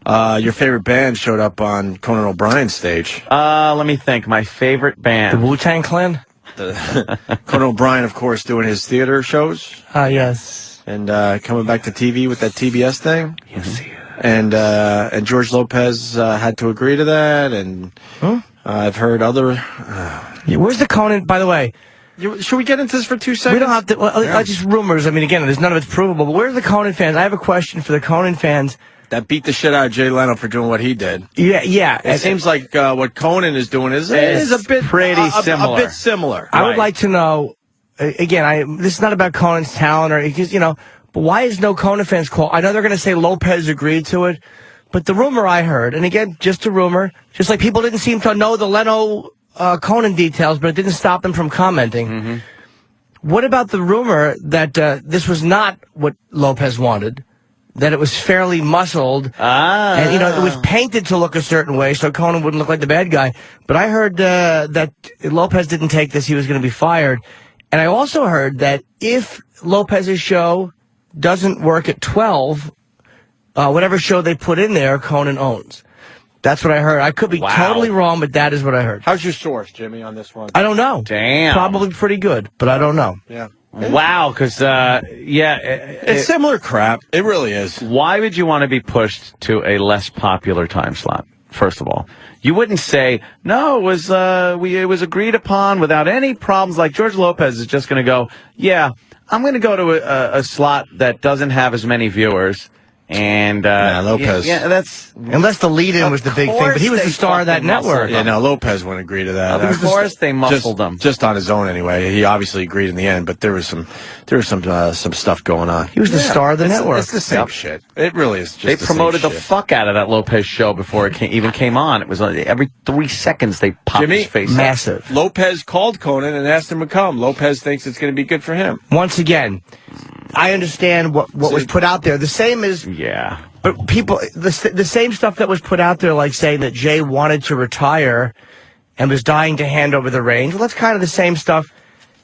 Your favorite band showed up on Conan O'Brien's stage. Let me think. My favorite band. The Wu-Tang Clan? Conan O'Brien, of course, doing his theater shows. Yes. And coming back to TV with that TBS thing. Yes, And George Lopez had to agree to that, and I've heard other... Where's the Conan, by the way? Should we get into this for 2 seconds? We don't have to... Well, just rumors. I mean, again, there's none of it's provable, but where's the Conan fans? I have a question for the Conan fans. That beat the shit out of Jay Leno for doing what he did. Yeah. It seems like what Conan is doing is a bit pretty similar. A bit similar. I would like to know, again, this is not about Conan's talent, or because, but why is no Conan fans call? I know they're going to say Lopez agreed to it, but the rumor I heard, and again, just a rumor, just like people didn't seem to know the Leno Conan details, but it didn't stop them from commenting. Mm-hmm. What about the rumor that this was not what Lopez wanted? That it was fairly muscled, and it was painted to look a certain way, so Conan wouldn't look like the bad guy. But I heard that Lopez didn't take this; he was going to be fired. And I also heard that if Lopez's show doesn't work at 12, whatever show they put in there, Conan owns. That's what I heard. I could be totally wrong, but that is what I heard. How's your source, Jimmy, on this one? I don't know. Damn. Probably pretty good, but I don't know. Yeah. Wow, because, it's similar crap. It really is. Why would you want to be pushed to a less popular time slot, first of all? You wouldn't say, no, it was agreed upon without any problems. Like George Lopez is just going to go, yeah, I'm going to go to a slot that doesn't have as many viewers. And Lopez. Yeah, that's unless the lead-in was the big thing, but he was the star of that network. Yeah, no, Lopez wouldn't agree to that. Of course, they muscled him just on his own anyway. He obviously agreed in the end, but there was some stuff going on. He was the star of the network. It's the same shit. It really is. Just they promoted the fuck out of that Lopez show before it even came on. It was every 3 seconds they popped his face. Massive. Lopez called Conan and asked him to come. Lopez thinks it's going to be good for him. Once again, I understand what was put out there. The same as but people, the same stuff that was put out there, like saying that Jay wanted to retire and was dying to hand over the reins. Well, that's kind of the same stuff.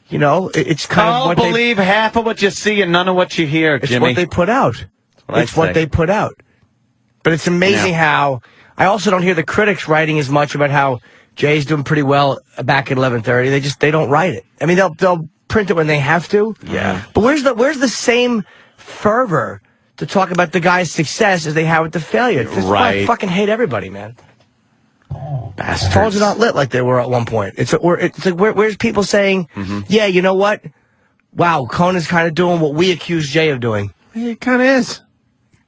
It's kind of what believe half of what you see and none of what you hear, Jimmy. It's what they put out. It's what they put out. But it's amazing how I also don't hear the critics writing as much about how Jay's doing pretty well back at 11:30. They don't write it. I mean, they'll print it when they have to. Yeah. But where's the same fervor to talk about the guy's success as they have with the failure? I fucking hate everybody, man. Bastards. Phones are not lit like they were at one point. It's like where's people saying, yeah, you know what? Wow, Conan's kind of doing what we accuse Jay of doing. It kind of is.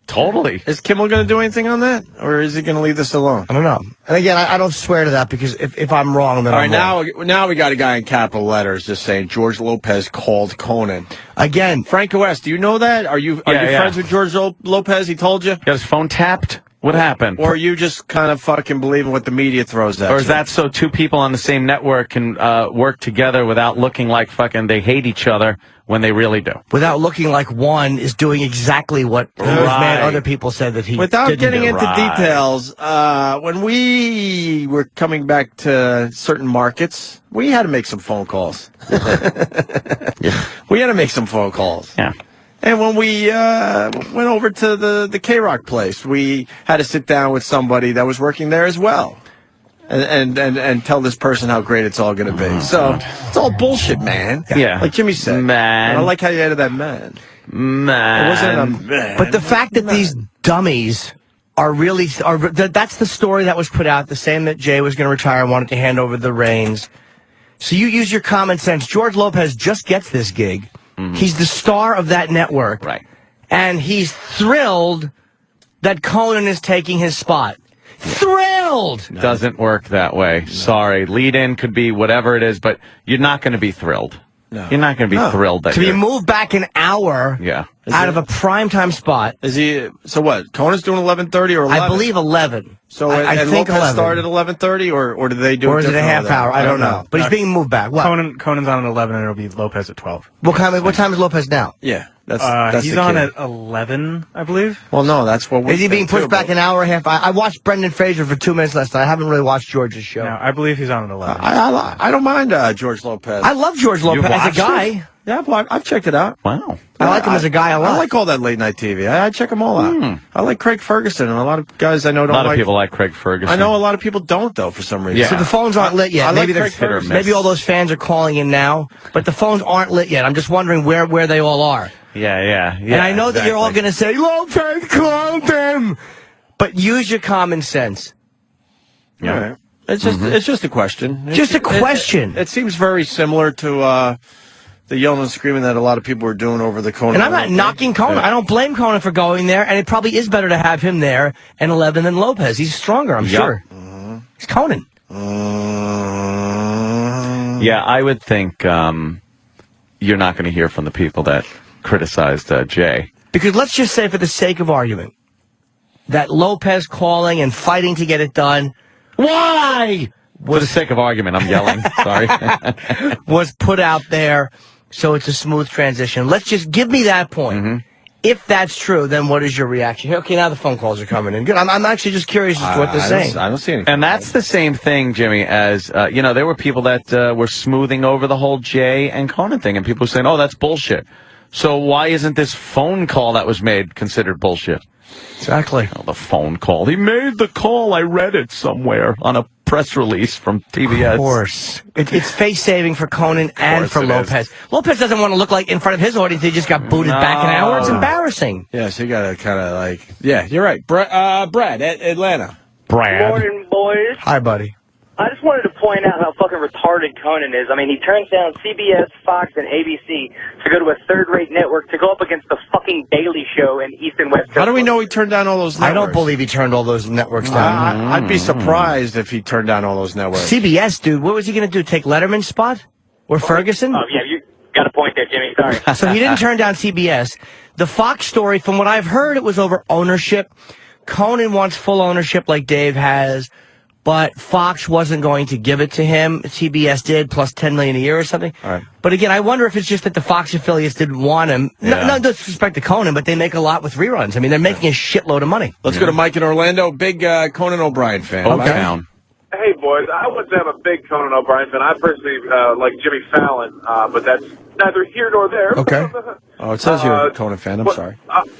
Totally. Is Kimmel going to do anything on that? Or is he going to leave this alone? I don't know. And again, I don't swear to that because if I'm wrong, then I'm wrong. Now we got a guy in capital letters just saying George Lopez called Conan. Again. Franco West, do you know that? Are you friends with George Lopez? He told you? Got his phone tapped? What happened? Or are you just kind of fucking believing what the media throws at you? Or is that so two people on the same network can work together without looking like fucking they hate each other when they really do? Without looking like one is doing exactly what other people said that he Without getting into details, when we were coming back to certain markets, we had to make some phone calls. We had to make some phone calls. Yeah. And when we went over to the K-Rock place, we had to sit down with somebody that was working there as well, and tell this person how great it's all going to be. So it's all bullshit, man. Yeah, like Jimmy said, man. And I like how you added that man. Man. It wasn't a man. But the fact that these dummies are that's the story that was put out. The same that Jay was going to retire and wanted to hand over the reins. So you use your common sense. George Lopez just gets this gig. He's the star of that network. Right. And he's thrilled that Conan is taking his spot. Yeah. Thrilled! Doesn't work that way. No. Sorry. Lead-in could be whatever it is, but you're not going to be thrilled. You're not going to be thrilled that to be moved back an hour out of a primetime spot. Is he? So what? Conan's doing 11:30 or 11? I believe 11. So I think Lopez 11. started at 11:30, or did they do? Or is it a half hour? I don't know. But he's being moved back. What? Conan's on at 11, and it'll be Lopez at 12. What time is Lopez now? Yeah, that's he's the on kid. at 11, I believe. Well, no, that's what we're Is he being pushed back an hour and a half? I watched Brendan Fraser for 2 minutes last night. I haven't really watched George's show. No, I believe he's on at 11. I don't mind George Lopez. I love George Lopez as a guy. Yeah, I've checked it out. Wow. I like him as a guy a lot. I like all that late night TV. I check them all out. I like Craig Ferguson, and a lot of guys I know don't like. A lot of people like Craig Ferguson. I know a lot of people don't, though, for some reason. Yeah. So the phones aren't lit yet. I Maybe like Craig Ferguson. maybe all those fans are calling in now, but the phones aren't lit yet. I'm just wondering where they all are. Yeah. And I know that you're all going to say, Lopez, clone him! But use your common sense. Yeah. All right. It's just a question. Just a question. It seems very similar to the yelling and screaming that a lot of people were doing over the Conan. And I'm not knocking Conan. Yeah. I don't blame Conan for going there, and it probably is better to have him there and 11 than Lopez. He's stronger, I'm sure. He's Conan. Yeah, I would think you're not going to hear from the people that criticized Jay. Because let's just say, for the sake of argument, that Lopez calling and fighting to get it done, why? For the sake of argument, I'm yelling. Sorry. was put out there so it's a smooth transition. Let's just give me that point. If that's true, then what is your reaction? Okay, now the phone calls are coming in. Good. I'm actually just curious as to what they're saying. I don't see anything. And that's the same thing, Jimmy, as, there were people that were smoothing over the whole Jay and Conan thing, and people were saying, oh, that's bullshit. So why isn't this phone call that was made considered bullshit? Exactly. Oh, the phone call. He made the call. I read it somewhere on a press release from TBS. Of course. It's face-saving for Conan and for Lopez. Lopez doesn't want to look like in front of his audience he just got booted back an hour. It's embarrassing. Yeah, so you got to kind of yeah, you're right. Brad, Atlanta. Brad. Morning, boys. Hi, buddy. I just wanted to point out how fucking retarded Conan is. I mean, he turns down CBS, Fox, and ABC to go to a third-rate network to go up against the fucking Daily Show in East and West Coast. How do we know he turned down all those networks? I don't believe he turned all those networks down. I'd be surprised if he turned down all those networks. CBS, dude, what was he going to do? Take Letterman's spot? Or Ferguson? Oh, yeah, you got a point there, Jimmy. Sorry. So he didn't turn down CBS. The Fox story, from what I've heard, it was over ownership. Conan wants full ownership like Dave has, but Fox wasn't going to give it to him. CBS did, plus $10 million a year or something. All right. But again, I wonder if it's just that the Fox affiliates didn't want him. Yeah. No disrespect to Conan, but they make a lot with reruns. I mean, they're making a shitload of money. Let's go to Mike in Orlando. Big Conan O'Brien fan. Hometown. Hey, boys, I wouldn't say I'm a big Conan O'Brien fan. I personally like Jimmy Fallon, but that's neither here nor there. Okay. Oh, it says you're a Conan fan. I'm sorry.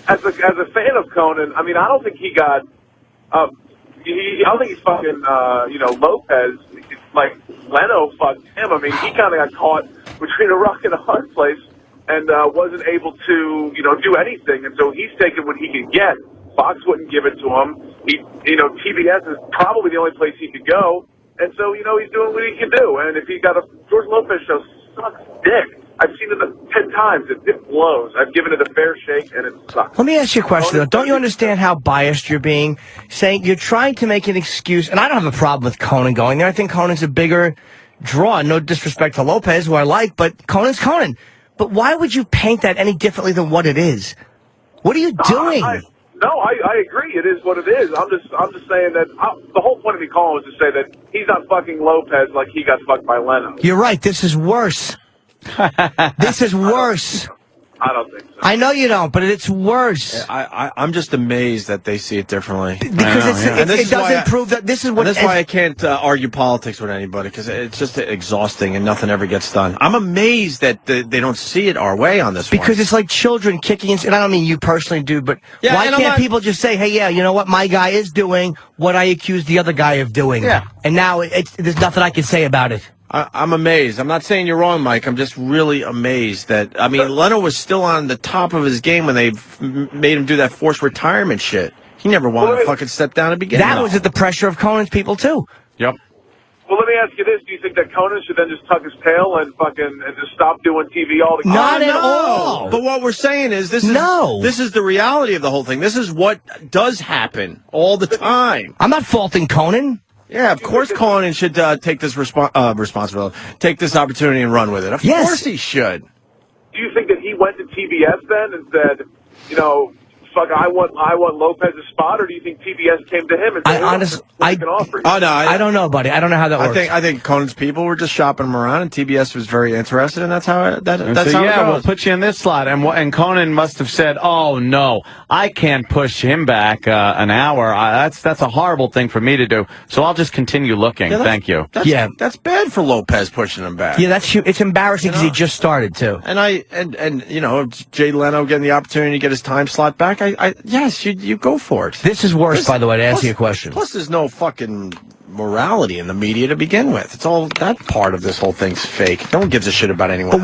As a fan of Conan, I mean, I don't think he got... I don't think he's fucking, Lopez. Like, Leno fucked him. I mean, he kind of got caught between a rock and a hard place and wasn't able to, do anything. And so he's taking what he could get. Fox wouldn't give it to him. TBS is probably the only place he could go. And so, he's doing what he can do. And if he got a George Lopez show, sucks dick. I've seen it 10 times. It blows. I've given it a fair shake, and it sucks. Let me ask you a question, though. Don't you understand how biased you're being? Saying you're trying to make an excuse, and I don't have a problem with Conan going there. I think Conan's a bigger draw. No disrespect to Lopez, who I like, but Conan's Conan. But why would you paint that any differently than what it is? What are you doing? I agree. It is what it is. I'm just saying that the whole point of me calling was to say that he's not fucking Lopez like he got fucked by Leno. You're right. This is worse. This is worse. I don't think so. I know you don't, but it's worse. I'm just amazed that they see it differently. Because it doesn't prove that this is what... And that's why I can't argue politics with anybody, because it's just exhausting and nothing ever gets done. I'm amazed that they don't see it our way on this one. Because it's like children kicking... And I don't mean you personally, dude, but why can't people just say, hey, yeah, you know what? My guy is doing what I accused the other guy of doing. Yeah. And now there's nothing I can say about it. I'm amazed. I'm not saying you're wrong, Mike. I'm just really amazed that, Leno was still on the top of his game when they made him do that forced retirement shit. He never wanted to fucking step down to begin with. That was at the pressure of Conan's people, too. Yep. Well, let me ask you this. Do you think that Conan should then just tuck his tail and just stop doing TV altogether? Not at all. But what we're saying is this is the reality of the whole thing. This is what does happen all the time. I'm not faulting Conan. Yeah, of course Conan should take this responsibility, take this opportunity and run with it. Of course he should. Do you think that he went to TBS then and said, you know, fuck, I want Lopez's spot, or do you think TBS came to him and said, I don't know, buddy. I don't know how that works. I think Conan's people were just shopping him around, and TBS was very interested, and that's how that's how it goes. We'll put you in this slot, and Conan must have said, "Oh no, I can't push him back an hour. That's a horrible thing for me to do. So I'll just continue looking. Thank you." That's bad for Lopez pushing him back. Yeah, it's embarrassing because he just started too. And you know, Jay Leno getting the opportunity to get his time slot back. Yes, you go for it. This is worse, by the way, to answer your question. Plus, there's no fucking morality in the media to begin with. It's all that part of this whole thing's fake. No one gives a shit about anyone. But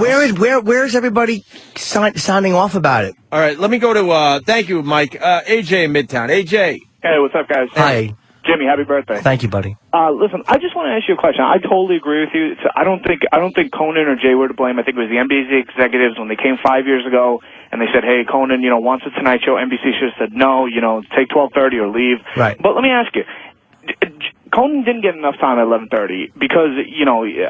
where's everybody sounding off about it? All right, let me go to. Thank you, Mike. AJ in Midtown. AJ. Hey, what's up, guys? Hi. Jimmy, happy birthday. Thank you, buddy. Listen, I just want to ask you a question. I totally agree with you. I don't think Conan or Jay were to blame. I think it was the NBC executives when they came 5 years ago and they said, "Hey, Conan, wants a Tonight Show." NBC should have said, "No, take 12:30 or leave." Right. But let me ask you. Conan didn't get enough time at 11:30 because,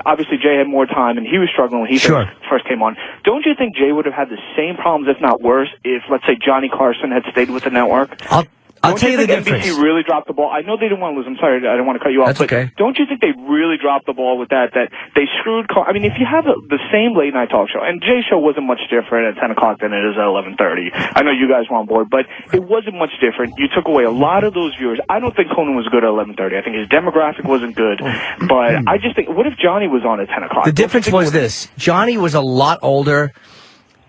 obviously Jay had more time and he was struggling when he first came on. Don't you think Jay would have had the same problems, if not worse, if, let's say, Johnny Carson had stayed with the network? I'll tell you the difference. NBC really dropped the ball. I know they didn't want to lose. I'm sorry, I didn't want to cut you off. That's okay. Don't you think they really dropped the ball with that they screwed I mean, if you have the same late night talk show, and Jay's show wasn't much different at 10 o'clock than it is at 11:30. I know you guys were on board, but it wasn't much different. You took away a lot of those viewers. I don't think Conan was good at 11:30. I think his demographic wasn't good. But I just think, what if Johnny was on at 10 o'clock? The difference was this. Johnny was a lot older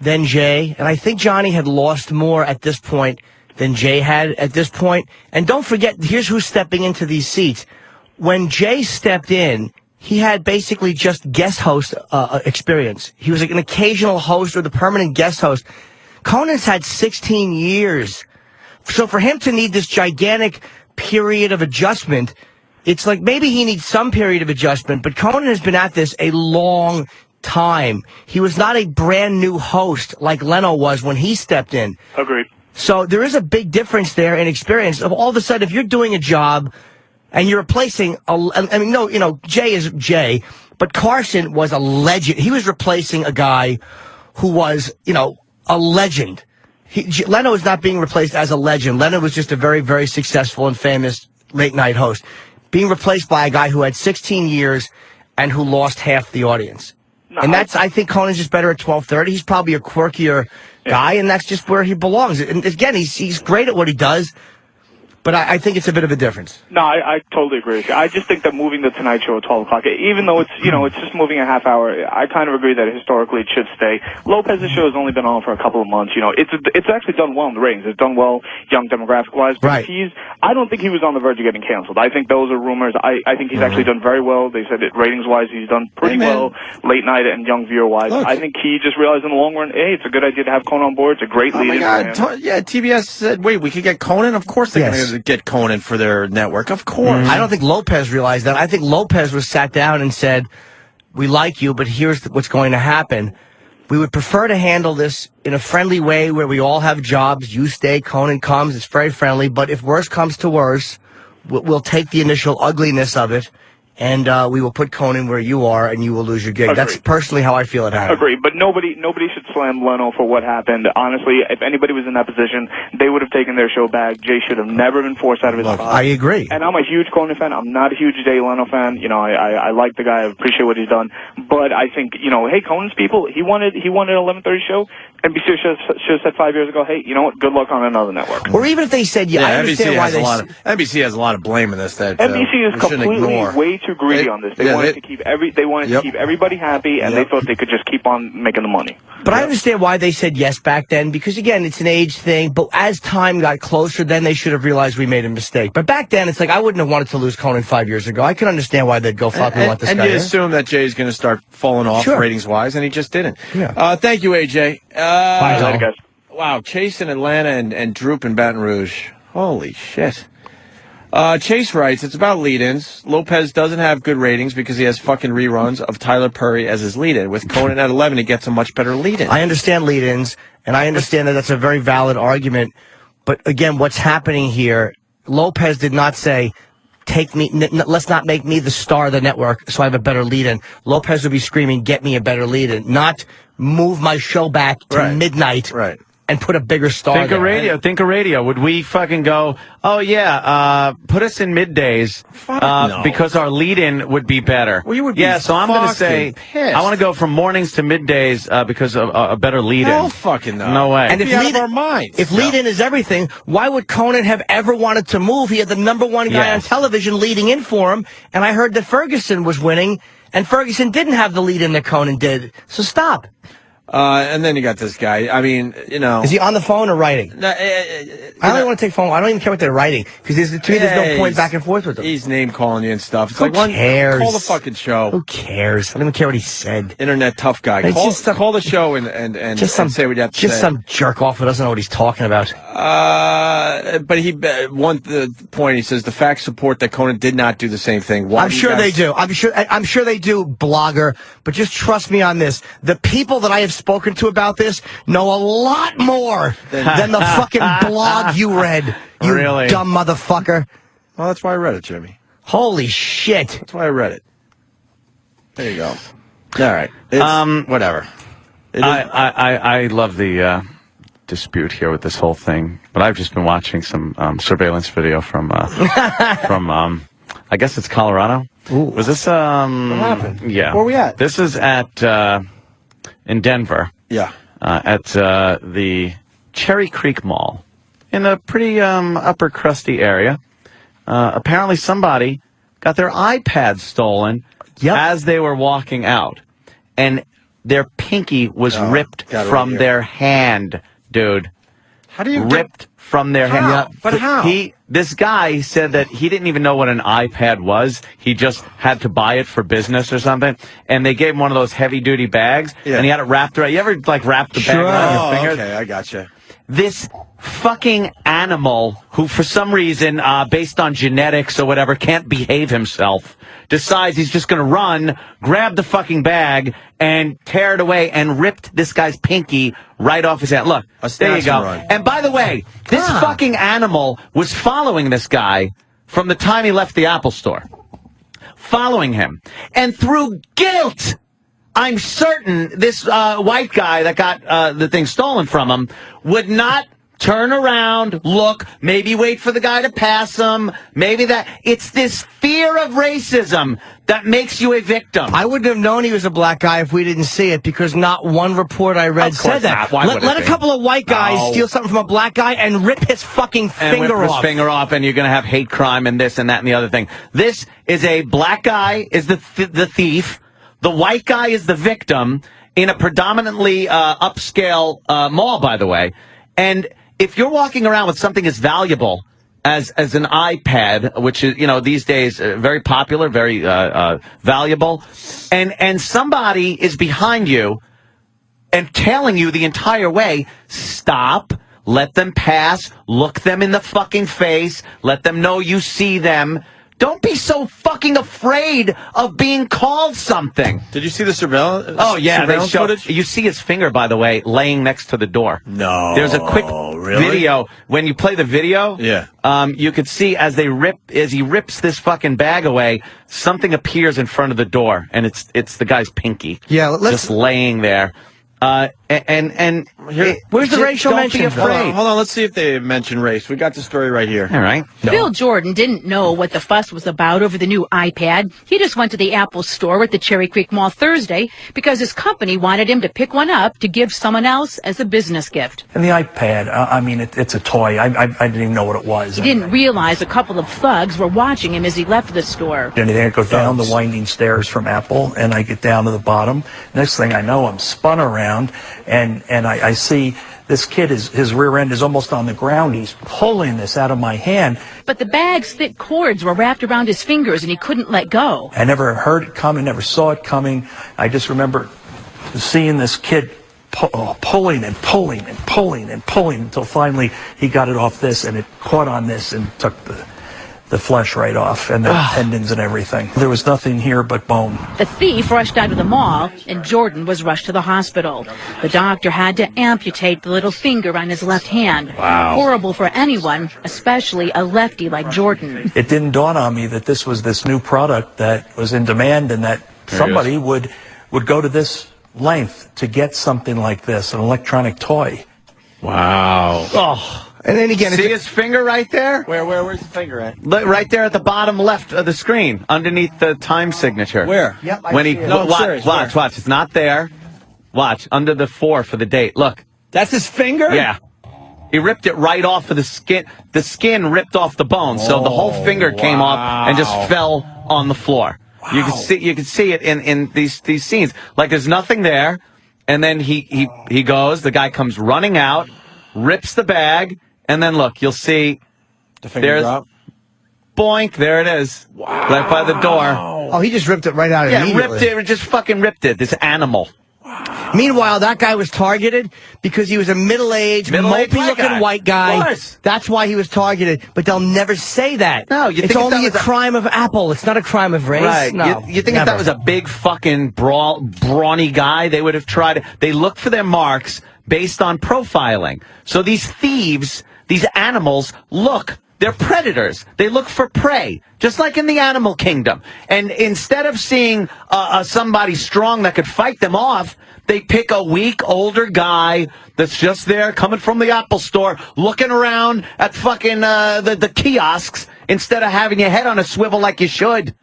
than Jay, and I think Johnny had lost more at this point than Jay had at this point. And don't forget, here's who's stepping into these seats. When Jay stepped in, he had basically just guest host experience. He was like an occasional host or the permanent guest host. Conan's had 16 years. So for him to need this gigantic period of adjustment, it's like maybe he needs some period of adjustment, but Conan has been at this a long time. He was not a brand new host like Leno was when he stepped in. Agreed. So there is a big difference there in experience. Of all of a sudden, if you're doing a job and you're replacing, Jay is Jay, but Carson was a legend. He was replacing a guy who was, a legend. Leno is not being replaced as a legend. Leno was just a very, very successful and famous late night host. Being replaced by a guy who had 16 years and who lost half the audience. And I think Conan's just better at 12:30. He's probably a quirkier guy, and that's just where he belongs. And again, he's great at what he does, but I think it's a bit of a difference. No, I totally agree with you. I just think that moving the Tonight Show at 12 o'clock, even though it's, it's just moving a half hour, I kind of agree that historically it should stay. Lopez's show has only been on for a couple of months. It's actually done well in the ratings. It's done well young demographic-wise. But I don't think he was on the verge of getting canceled. I think those are rumors. I think he's actually done very well. They said that ratings-wise, he's done pretty well late night and young viewer-wise. I think he just realized in the long run, hey, it's a good idea to have Conan on board. It's a great lead-in. Oh, my God. Yeah, TBS said, wait, we could get Conan? Of course they're going to get Conan for their network. Of course. I don't think Lopez realized that. I think Lopez was sat down and said, we like you, but here's what's going to happen. We would prefer to handle this in a friendly way where we all have jobs. You stay, Conan comes. It's very friendly. But if worse comes to worse, we'll take the initial ugliness of it, and we will put Conan where you are, and you will lose your gig. Agreed. That's personally how I feel it happened. Agreed, but nobody should slam Leno for what happened. Honestly, if anybody was in that position, they would have taken their show back. Jay should have never been forced out of his spot. I agree. And I'm a huge Conan fan. I'm not a huge Jay Leno fan. I like the guy. I appreciate what he's done. But I think, hey, Conan's people, he wanted an 11:30 show. NBC should have said 5 years ago, hey, you know what? Good luck on another network. Or even if they said, I understand why NBC has a lot of blame in this. That NBC is completely way too greedy on this. They wanted to keep keep everybody happy, and they thought they could just keep on making the money. But I understand why they said yes back then, because again, it's an age thing. But as time got closer, then they should have realized we made a mistake. But back then, it's like I wouldn't have wanted to lose Conan 5 years ago. I can understand why they'd go, fuck, we want this guy. And you assume that Jay's going to start falling off ratings-wise, and he just didn't. Yeah. Thank you, AJ. Bye, later, guys. Wow, Chase in Atlanta and Droop in Baton Rouge. Holy shit. Chase writes, it's about lead-ins. Lopez doesn't have good ratings because he has fucking reruns of Tyler Perry as his lead-in. With Conan at 11, he gets a much better lead-in. I understand lead-ins, and I understand that that's a very valid argument. But again, what's happening here, Lopez did not say, let's not make me the star of the network so I have a better lead-in. Lopez would be screaming, get me a better lead-in, not move my show back to midnight. Right. And put a bigger star Think there. of radio. Think of radio. Would we fucking go, oh, yeah, put us in middays no. because our lead-in would be better? Well, you would be so I'm going to say, pissed. I want to go from mornings to middays because of a better lead-in. Hell fucking no. No way. And if out of our minds. If lead-in is everything, why would Conan have ever wanted to move? He had the #1 guy on television leading in for him, and I heard that Ferguson was winning, and Ferguson didn't have the lead-in that Conan did. So stop. And then you got this guy. I mean, you know. Is he on the phone or writing? No, I don't even want to take phone. I don't even care what they're writing because there's no point back and forth with them. He's name calling you and stuff. It's Who like cares? Call the fucking show. Who cares? I don't even care what he said. Internet tough guy. Call the show and say what you have to say. Just some jerk off who doesn't know what he's talking about. But the point he says the facts support that Conan did not do the same thing. I'm sure they do. I'm sure they do, blogger. But just trust me on this. The people that I have spoken to about this know a lot more than the fucking blog you read. You really? Dumb motherfucker. Well, that's why I read it, Jimmy. Holy shit. That's why I read it. There you go. All right. It's, whatever. I love the dispute here with this whole thing, but I've just been watching some surveillance video from I guess it's Colorado. Ooh. Was this what happened? Yeah. Where are we at? This is at in Denver. Yeah. At the Cherry Creek Mall in a pretty upper crusty area. Apparently somebody got their iPad stolen as they were walking out, and their pinky was ripped from their hand, dude. How do you ripped from their hand? Yeah. But how? This guy said that he didn't even know what an iPad was. He just had to buy it for business or something. And they gave him one of those heavy-duty bags, and he had it wrapped around. You ever, wrap the bag around your fingers? Okay, I gotcha. This fucking animal who, for some reason, based on genetics or whatever, can't behave himself, decides he's just going to run, grab the fucking bag, and tear it away and ripped this guy's pinky right off his hand. Look, there you go. Run. And by the way, this fucking animal was following this guy from the time he left the Apple store. Following him. And through guilt, I'm certain this white guy that got the thing stolen from him would not turn around, look, maybe wait for the guy to pass him, maybe that. It's this fear of racism that makes you a victim. I wouldn't have known he was a black guy if we didn't see it because not one report I read said that. Let a couple of white guys steal something from a black guy and rip his fucking finger off. His finger off, and you're going to have hate crime and this and that and the other thing. This is a black guy is the thief. The white guy is the victim in a predominantly upscale mall, by the way. And if you're walking around with something as valuable as an iPad, which is, these days very popular, very valuable, and somebody is behind you and tailing you the entire way, stop, let them pass, look them in the fucking face, let them know you see them. Don't be so fucking afraid of being called something. Did you see the surveillance? Oh, yeah. They showed footage? You see his finger, by the way, laying next to the door. No. There's a quick video. When you play the video, you could see as he rips this fucking bag away, something appears in front of the door, and it's the guy's pinky. Yeah, just laying there. Where's the racial mention? Don't be afraid. Hold on, let's see if they mention race. We got the story right here. All right. Bill Jordan didn't know what the fuss was about over the new iPad. He just went to the Apple store at the Cherry Creek Mall Thursday because his company wanted him to pick one up to give someone else as a business gift. And the iPad, it's a toy. I didn't even know what it was. He didn't realize a couple of thugs were watching him as he left the store. And I go down the winding stairs from Apple, and I get down to the bottom. Next thing I know, I'm spun around. And I see this kid, his rear end is almost on the ground. He's pulling this out of my hand. But the bag's thick cords were wrapped around his fingers and he couldn't let go. I never heard it coming, never saw it coming. I just remember seeing this kid pulling and pulling and pulling and pulling until finally he got it off this and it caught on this and took the flesh right off and the tendons and everything. There was nothing here but bone. The thief rushed out of the mall, and Jordan was rushed to the hospital. The doctor had to amputate the little finger on his left hand. Wow. Horrible for anyone, especially a lefty like Jordan. It didn't dawn on me that this was this new product that was in demand and that somebody would go to this length to get something like this, an electronic toy. Wow. Oh. And then again, see his finger right there? Where's the finger at? Right there at the bottom left of the screen, underneath the time signature. Where? Yep. When he watch. It's not there. Watch under the 4 for the date. Look, that's his finger. Yeah, he ripped it right off of the skin. The skin ripped off the bone, so the whole finger came off and just fell on the floor. Wow. You can see it in these scenes. Like there's nothing there, and then he goes. The guy comes running out, rips the bag. And then look, you'll see the finger drop. Boink, there it is. Wow. Right by the door. Oh, he just ripped it right out immediately. Yeah, just fucking ripped it. This animal. Wow. Meanwhile, that guy was targeted because he was a middle-aged mopey-looking white guy. That's why he was targeted. But they'll never say that. No, it's only a crime of Apple. It's not a crime of race. Right. No, you think if that was a big fucking brawny guy, they would have tried. They look for their marks based on profiling. So these thieves. These animals they're predators. They look for prey, just like in the animal kingdom. And instead of seeing somebody strong that could fight them off, they pick a weak, older guy that's just there coming from the Apple store, looking around at fucking the kiosks instead of having your head on a swivel like you should.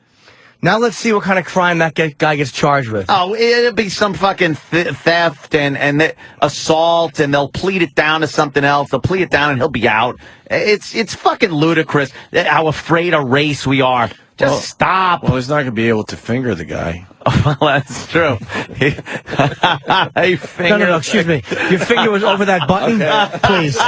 Now let's see what kind of crime that guy gets charged with. Oh, it'll be some fucking theft and assault, and they'll plead it down to something else. They'll plead it down, and he'll be out. It's fucking ludicrous how afraid of race we are. Just stop. Well, he's not going to be able to finger the guy. Well, that's true. No, excuse me. Your finger was over that button? Please.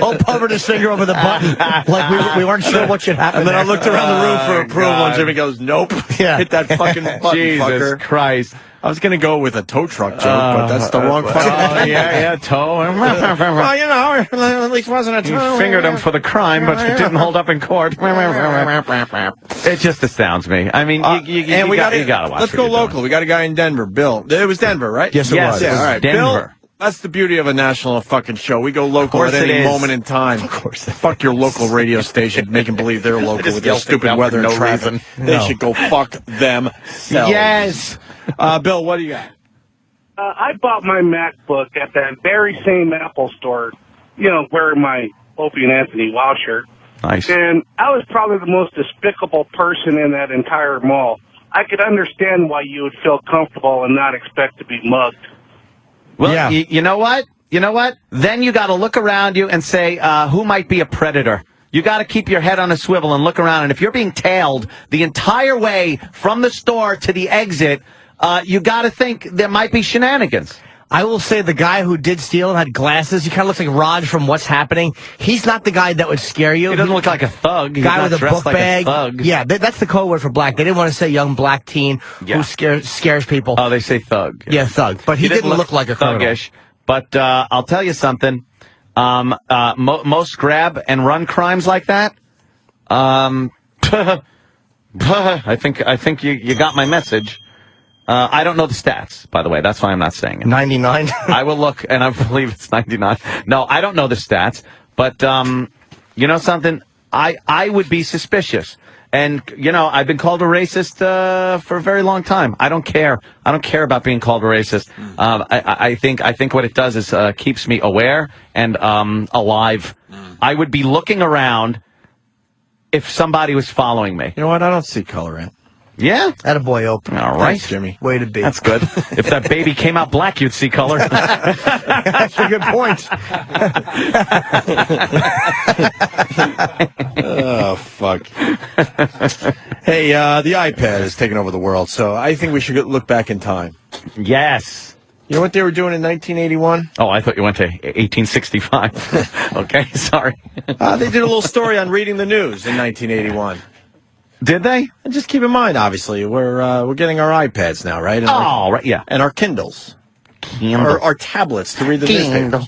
I'll cover his finger over the button. Like we weren't sure what should happen. And then I looked around the room for approval, and Jimmy goes, nope. Yeah. Hit that fucking button, Jesus fucker. Christ. I was going to go with a tow truck joke, but that's the wrong fucking button. Yeah, tow. Well, you know, at least wasn't a tow. You fingered him for the crime, but it didn't hold up in court. It just astounds me. I mean, you gotta watch. Let's go local. We got a guy in Denver, Bill. It was Denver, right? Yes, it was. Yeah, all right. Denver. Bill, that's the beauty of a national fucking show. We go local at any moment in time. Of course. Fuck your local radio station, making believe they're local with their stupid weather and traffic. They should go fuck themselves. Yes. Bill, what do you got? I bought my MacBook at that very same Apple store, wearing my Opie and Anthony Wow shirt. Nice. And I was probably the most despicable person in that entire mall. I could understand why you would feel comfortable and not expect to be mugged. Well, yeah. You know what? Then you got to look around you and say, who might be a predator? You got to keep your head on a swivel and look around. And if you're being tailed the entire way from the store to the exit, you got to think there might be shenanigans. I will say the guy who did steal and had glasses, he kind of looks like Raj from What's Happening. He's not the guy that would scare you. He doesn't look like a thug. He's guy not with a book like bag. A thug. Yeah, that's the code word for black. They didn't want to say young black teen who scares people. Oh, they say thug. Yeah, thug. But he didn't look like a thuggish. But I'll tell you something. Most grab and run crimes like that. I think you got my message. I don't know the stats, by the way. That's why I'm not saying it. 99? I will look, and I believe it's 99. No, I don't know the stats, but you know something? I would be suspicious. And, I've been called a racist for a very long time. I don't care. I don't care about being called a racist. I think what it does is keeps me aware and alive. I would be looking around if somebody was following me. You know what? I don't see color in. Yeah? Attaboy, Opie. All right. Thanks, Jimmy. Way to be. That's good. If that baby came out black, you'd see color. That's a good point. Oh, fuck. Hey, the iPad is taking over the world, so I think we should look back in time. Yes. You know what they were doing in 1981? Oh, I thought you went to 1865. Okay, sorry. They did a little story on reading the news in 1981. Did they? And just keep in mind, obviously, we're getting our iPads now, right? And right, yeah. And our Kindles. Or our tablets to read the newspaper.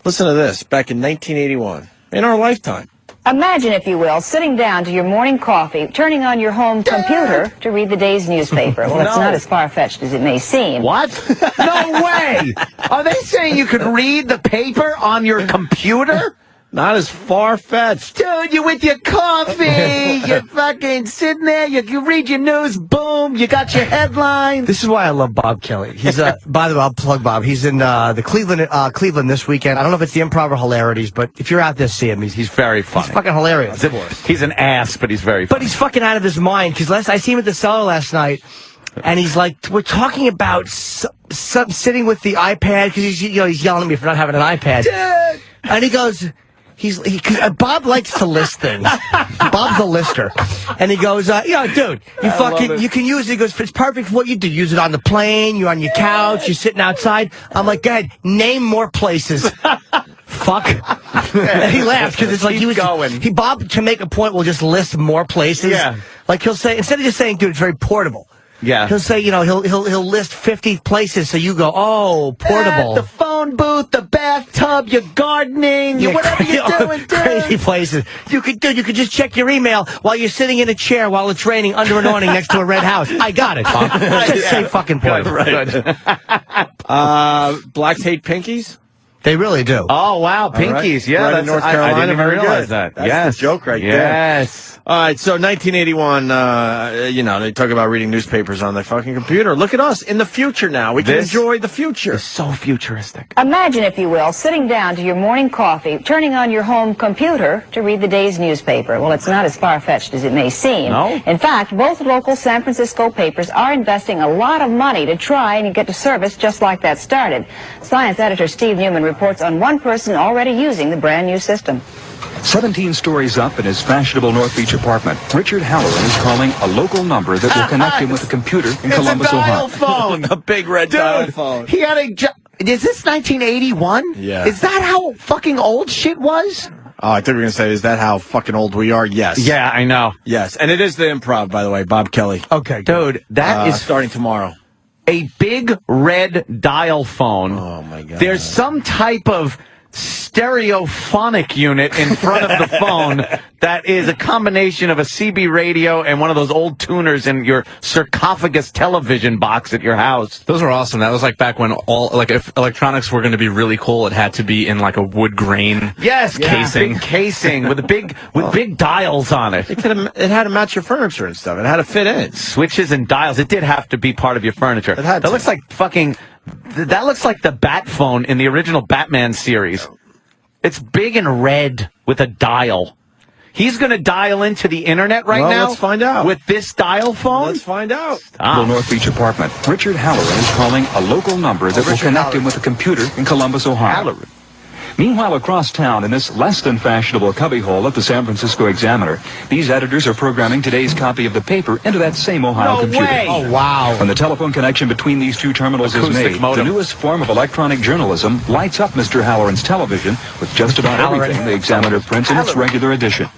Listen to this. Back in 1981, in our lifetime, Imagine, if you will, sitting down to your morning coffee, turning on your home computer to read the day's newspaper. Well, it's not as far-fetched as it may seem. What? No way! Are they saying you could read the paper on your computer? Not as far-fetched. Dude, you with your coffee, you're fucking sitting there, you read your news, boom, you got your headlines. This is why I love Bob Kelly. He's by the way, I'll plug Bob. He's in the Cleveland this weekend. I don't know if it's the Improv or Hilarities, but if you're out there, see him. He's very funny. He's fucking hilarious. He's an ass, but he's very funny. But he's fucking out of his mind, because I see him at the cellar last night, and he's like, we're talking about sitting with the iPad, because he's yelling at me for not having an iPad. Dude. And he goes... Bob likes to list things. Bob's a lister. And he goes, dude, you can use it. He goes, it's perfect for what you do. Use it on the plane, you're on your couch, you're sitting outside. I'm like, go ahead, name more places. Fuck. And he laughed, because it's like Bob, to make a point, will just list more places. Yeah. Like he'll say, instead of just saying, dude, it's very portable. Yeah. He'll say, he'll list 50 places, so you go, oh, portable. The phone booth, the bathtub, your gardening, whatever you're doing, dude. Crazy places. You could just check your email while you're sitting in a chair while it's raining under an awning next to a red house. I got it, Bob. Just say fucking point. Right. Blacks hate pinkies? They really do. Oh, wow, pinkies. Right. Yeah, right that's in North Carolina. I didn't even Very realize good. that. That's the joke right there. Yes. All right, so 1981, they talk about reading newspapers on their fucking computer. Look at us in the future now. We can enjoy the future. It's so futuristic. Imagine, if you will, sitting down to your morning coffee, turning on your home computer to read the day's newspaper. Well, it's not as far-fetched as it may seem. No? In fact, both local San Francisco papers are investing a lot of money to try and get a service just like that started. Science editor Steve Newman reports on one person already using the brand new system. 17 stories up in his fashionable North Beach apartment, Richard Halloran is calling a local number that will connect him with a computer in Columbus, Ohio. It's a dial phone. A big red dial phone. He had is this 1981? Yeah. Is that how fucking old shit was? Oh, I thought you were going to say, is that how fucking old we are? Yes. Yeah, I know. Yes, and it is the Improv, by the way, Bob Kelly. Okay, dude, that is starting tomorrow. A big red dial phone. Oh, my God. There's some type of stereophonic unit in front of the phone that is a combination of a CB radio and one of those old tuners in your sarcophagus television box at your house. Those were awesome. That was like back when if electronics were going to be really cool, it had to be in like a wood grain casing. Big casing with big dials on it. It had to match your furniture and stuff. It had to fit in. Switches and dials. It did have to be part of your furniture. That looks like fucking... That looks like the Bat phone in the original Batman series. It's big and red with a dial. He's going to dial into the internet right now. Let's find out. With this dial phone? Let's find out. The North Beach apartment, Richard Halloran is calling a local number that will connect him with a computer in Columbus, Ohio. Meanwhile, across town, in this less than fashionable cubbyhole at the San Francisco Examiner, these editors are programming today's copy of the paper into that same Ohio computer. Way. Oh, wow. When the telephone connection between these two terminals is made, the newest form of electronic journalism lights up Mr. Halloran's television with just about everything the Examiner prints in its regular edition.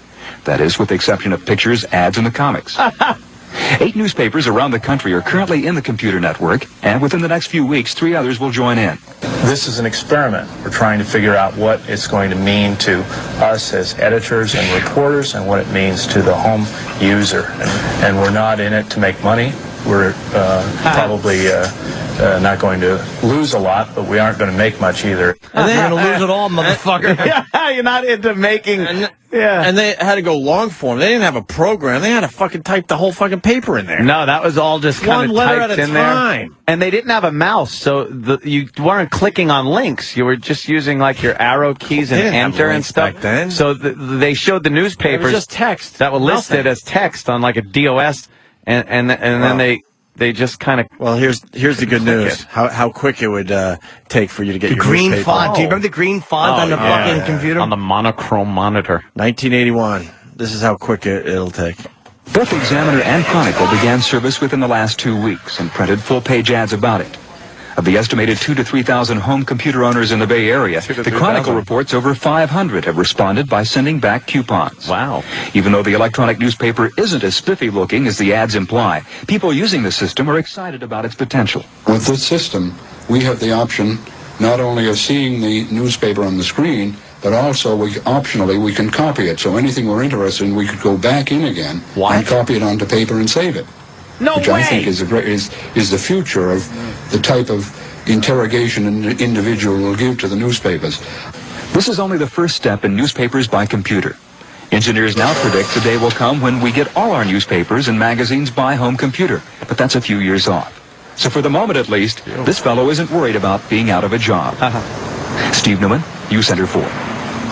That is, with the exception of pictures, ads, and the comics. 8 newspapers around the country are currently in the computer network, and within the next few weeks, 3 others will join in. This is an experiment. We're trying to figure out what it's going to mean to us as editors and reporters and what it means to the home user. And we're not in it to make money. We're probably not going to lose a lot, but we aren't going to make much either. And then you're going to lose it all, motherfucker. Yeah, you're not into making... And they had to go long form. They didn't have a program. They had to fucking type the whole fucking paper in there. No, that was all just kind of typed in there. And they didn't have a mouse, so you weren't clicking on links. You were just using like your arrow keys and enter and stuff. Back then. So they showed the newspapers. It was just text. That were listed as text on like a DOS, and then they just kind of... Well, here's the good news. How quick it would take for you to get your green newspaper. font. Do you remember the green font on the fucking computer? On the monochrome monitor. 1981. This is how quick it'll take. Both Examiner and Chronicle began service within the last 2 weeks and printed full-page ads about it. Of the estimated 2,000 to 3,000 home computer owners in the Bay Area, the Chronicle reports over 500 have responded by sending back coupons. Wow. Even though the electronic newspaper isn't as spiffy looking as the ads imply, people using the system are excited about its potential. With this system, we have the option not only of seeing the newspaper on the screen, but also optionally we can copy it. So anything we're interested in, we could go back in again and copy it onto paper and save it. Which I think is the future of the type of interrogation an individual will give to the newspapers. This is only the first step in newspapers by computer. Engineers now predict the day will come when we get all our newspapers and magazines by home computer, but that's a few years off. So for the moment at least, this fellow isn't worried about being out of a job. Steve Newman, U Center 4.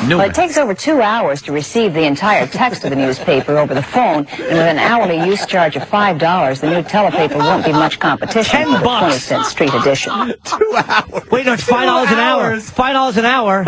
Well, it takes over 2 hours to receive the entire text of the newspaper over the phone, and with an hourly use charge of $5, the new telepaper won't be much competition for the 20-cent street edition. 2 hours. Wait, no, it's $5 an hour. $5 an hour.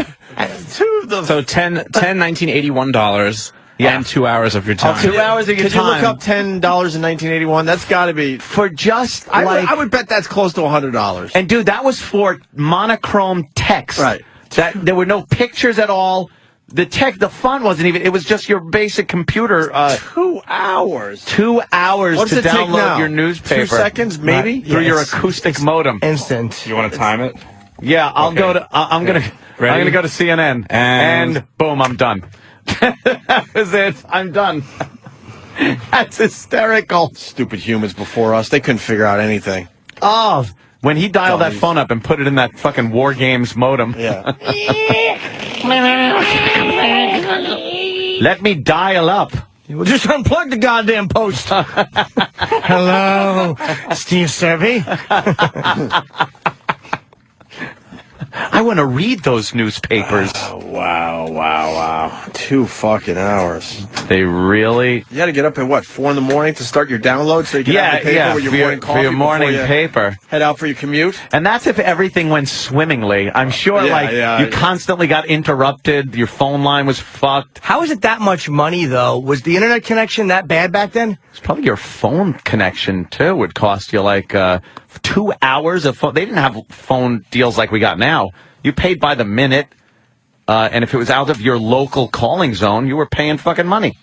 So $1981. Yeah, and 2 hours of your time. 2 hours of your time. Can you look up $10 in 1981? That's got to be for just. I would bet that's close to $100. And dude, that was for monochrome text. Right. That there were no pictures at all. The font wasn't even. It was just your basic computer. 2 hours. 2 hours What does to it take download now? your newspaper. 2 seconds, maybe, through your acoustic modem. Instant. You want to time it? Yeah, I'm gonna go to CNN and boom, I'm done. That was it. I'm done. That's hysterical. Stupid humans before us. They couldn't figure out anything. Oh, when he dialed that phone up and put it in that fucking War Games modem. Yeah. Let me dial up. Well, just unplug the goddamn post. Hello, Steve Servey. I want to read those newspapers. Wow. 2 fucking hours. They really... You had to get up at, what, 4 in the morning to start your download so you can have the paper with your morning coffee for your morning paper. Head out for your commute? And that's if everything went swimmingly. I'm sure, you constantly got interrupted. Your phone line was fucked. How is it that much money, though? Was the internet connection that bad back then? It's probably your phone connection, too, would cost you, 2 hours of phone. They didn't have phone deals like we got now. You paid by the minute, and if it was out of your local calling zone, you were paying fucking money.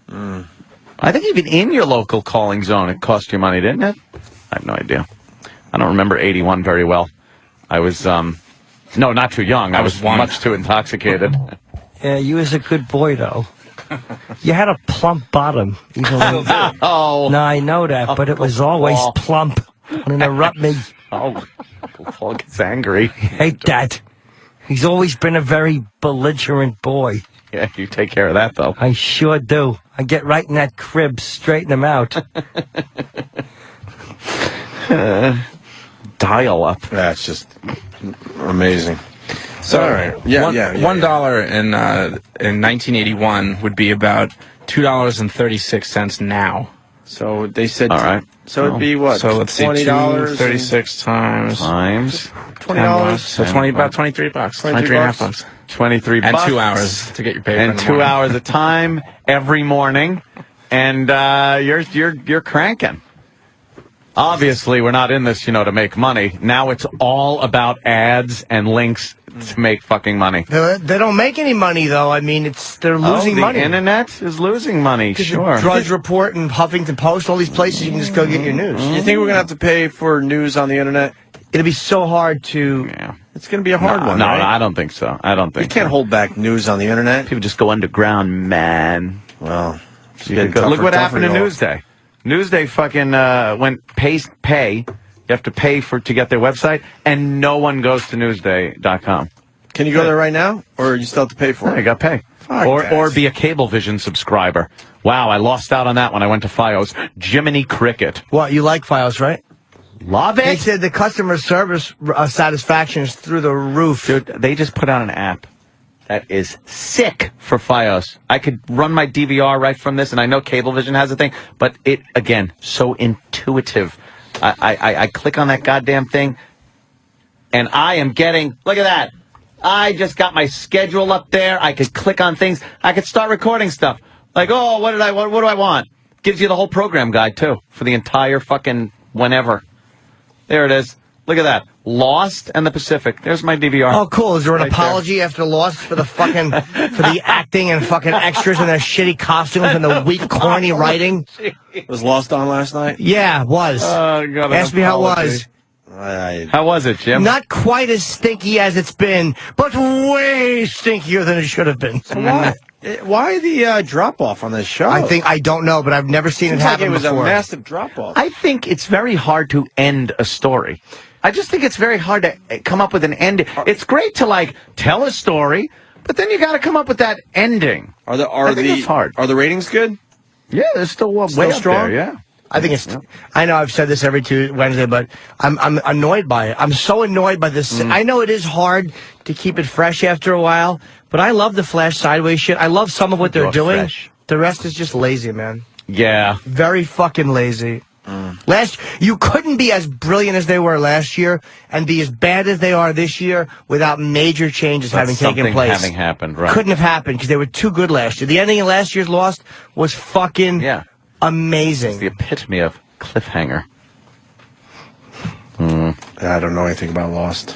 I think even in your local calling zone, it cost you money, didn't it? I have no idea. I don't remember 81 very well. I was, not too young. I was much too intoxicated. Yeah, you was a good boy, though. You had a plump bottom. Even when... Oh. No, I know that, but it was always plump. Don't interrupt me. Oh, Paul gets angry. I hate that. He's always been a very belligerent boy. Yeah, you take care of that, though. I sure do. I get right in that crib, straighten him out. Dial up. That's just amazing. So, all right. $1 in 1981 would be about $2.36 now. So they said. All right. So it'd be what? So let's see, $20. 36 times $20. So about $23. $23.50. 23 and bucks. 2 hours to get your paper. And 2 hours of time every morning, and you're cranking. Obviously, we're not in this, to make money. Now it's all about ads and links to make fucking money. They don't make any money, though. I mean, they're losing money. The internet is losing money, sure. Drudge Report and Huffington Post, all these places you can just go get your news. You think we're going to have to pay for news on the internet? It'll be so hard to... Yeah. It's going to be a hard one, No, right? I don't think so. You can't hold back news on the internet. People just go underground, man. Well, look what happened to Newsday. Newsday fucking went pay. You have to pay to get their website, and no one goes to Newsday.com. Can you go there right now, or you still have to pay for it? No, you got to pay. Or be a Cablevision subscriber. Wow, I lost out on that when I went to Fios. Jiminy Cricket. What, you like Fios, right? Love it. They said the customer service satisfaction is through the roof. Dude, they just put out an app that is sick for Fios. I could run my DVR right from this, and I know Cablevision has a thing, but it, again, so intuitive. I click on that goddamn thing, and I am getting, look at that. I just got my schedule up there. I could click on things. I could start recording stuff. Like, what do I want? Gives you the whole program guide, too, for the entire fucking whenever. There it is. Look at that. Lost and the Pacific. There's my DVR. Oh, cool. Is there an apology after Lost for the fucking, for the acting and fucking extras and their shitty costumes and the weak, corny writing? Was Lost on last night? Yeah, it was. God, ask me how it was. How was it, Jim? Not quite as stinky as it's been, but way stinkier than it should have been. So why the drop-off on this show? I don't know, but I've never seen it happen like it was before. a massive drop-off. I think it's very hard to end a story. I just think it's very hard to come up with an ending. It's great to, like, tell a story, but then you got to come up with that ending. I think it's hard. Are the ratings good? Yeah, they're still way up strong? there, yeah. I think it's. I know I've said this every Wednesday, but I'm annoyed by it. I'm so annoyed by this. I know it is hard to keep it fresh after a while, but I love the Flash Sideways shit. I love some of what they're doing. Fresh. The rest is just lazy, man. Yeah. Very fucking lazy. You couldn't be as brilliant as they were last year and be as bad as they are this year without major changes having taken place. Having happened, right? Couldn't have happened because they were too good last year. The ending of last year's Lost was fucking amazing. It's the epitome of cliffhanger. I don't know anything about Lost.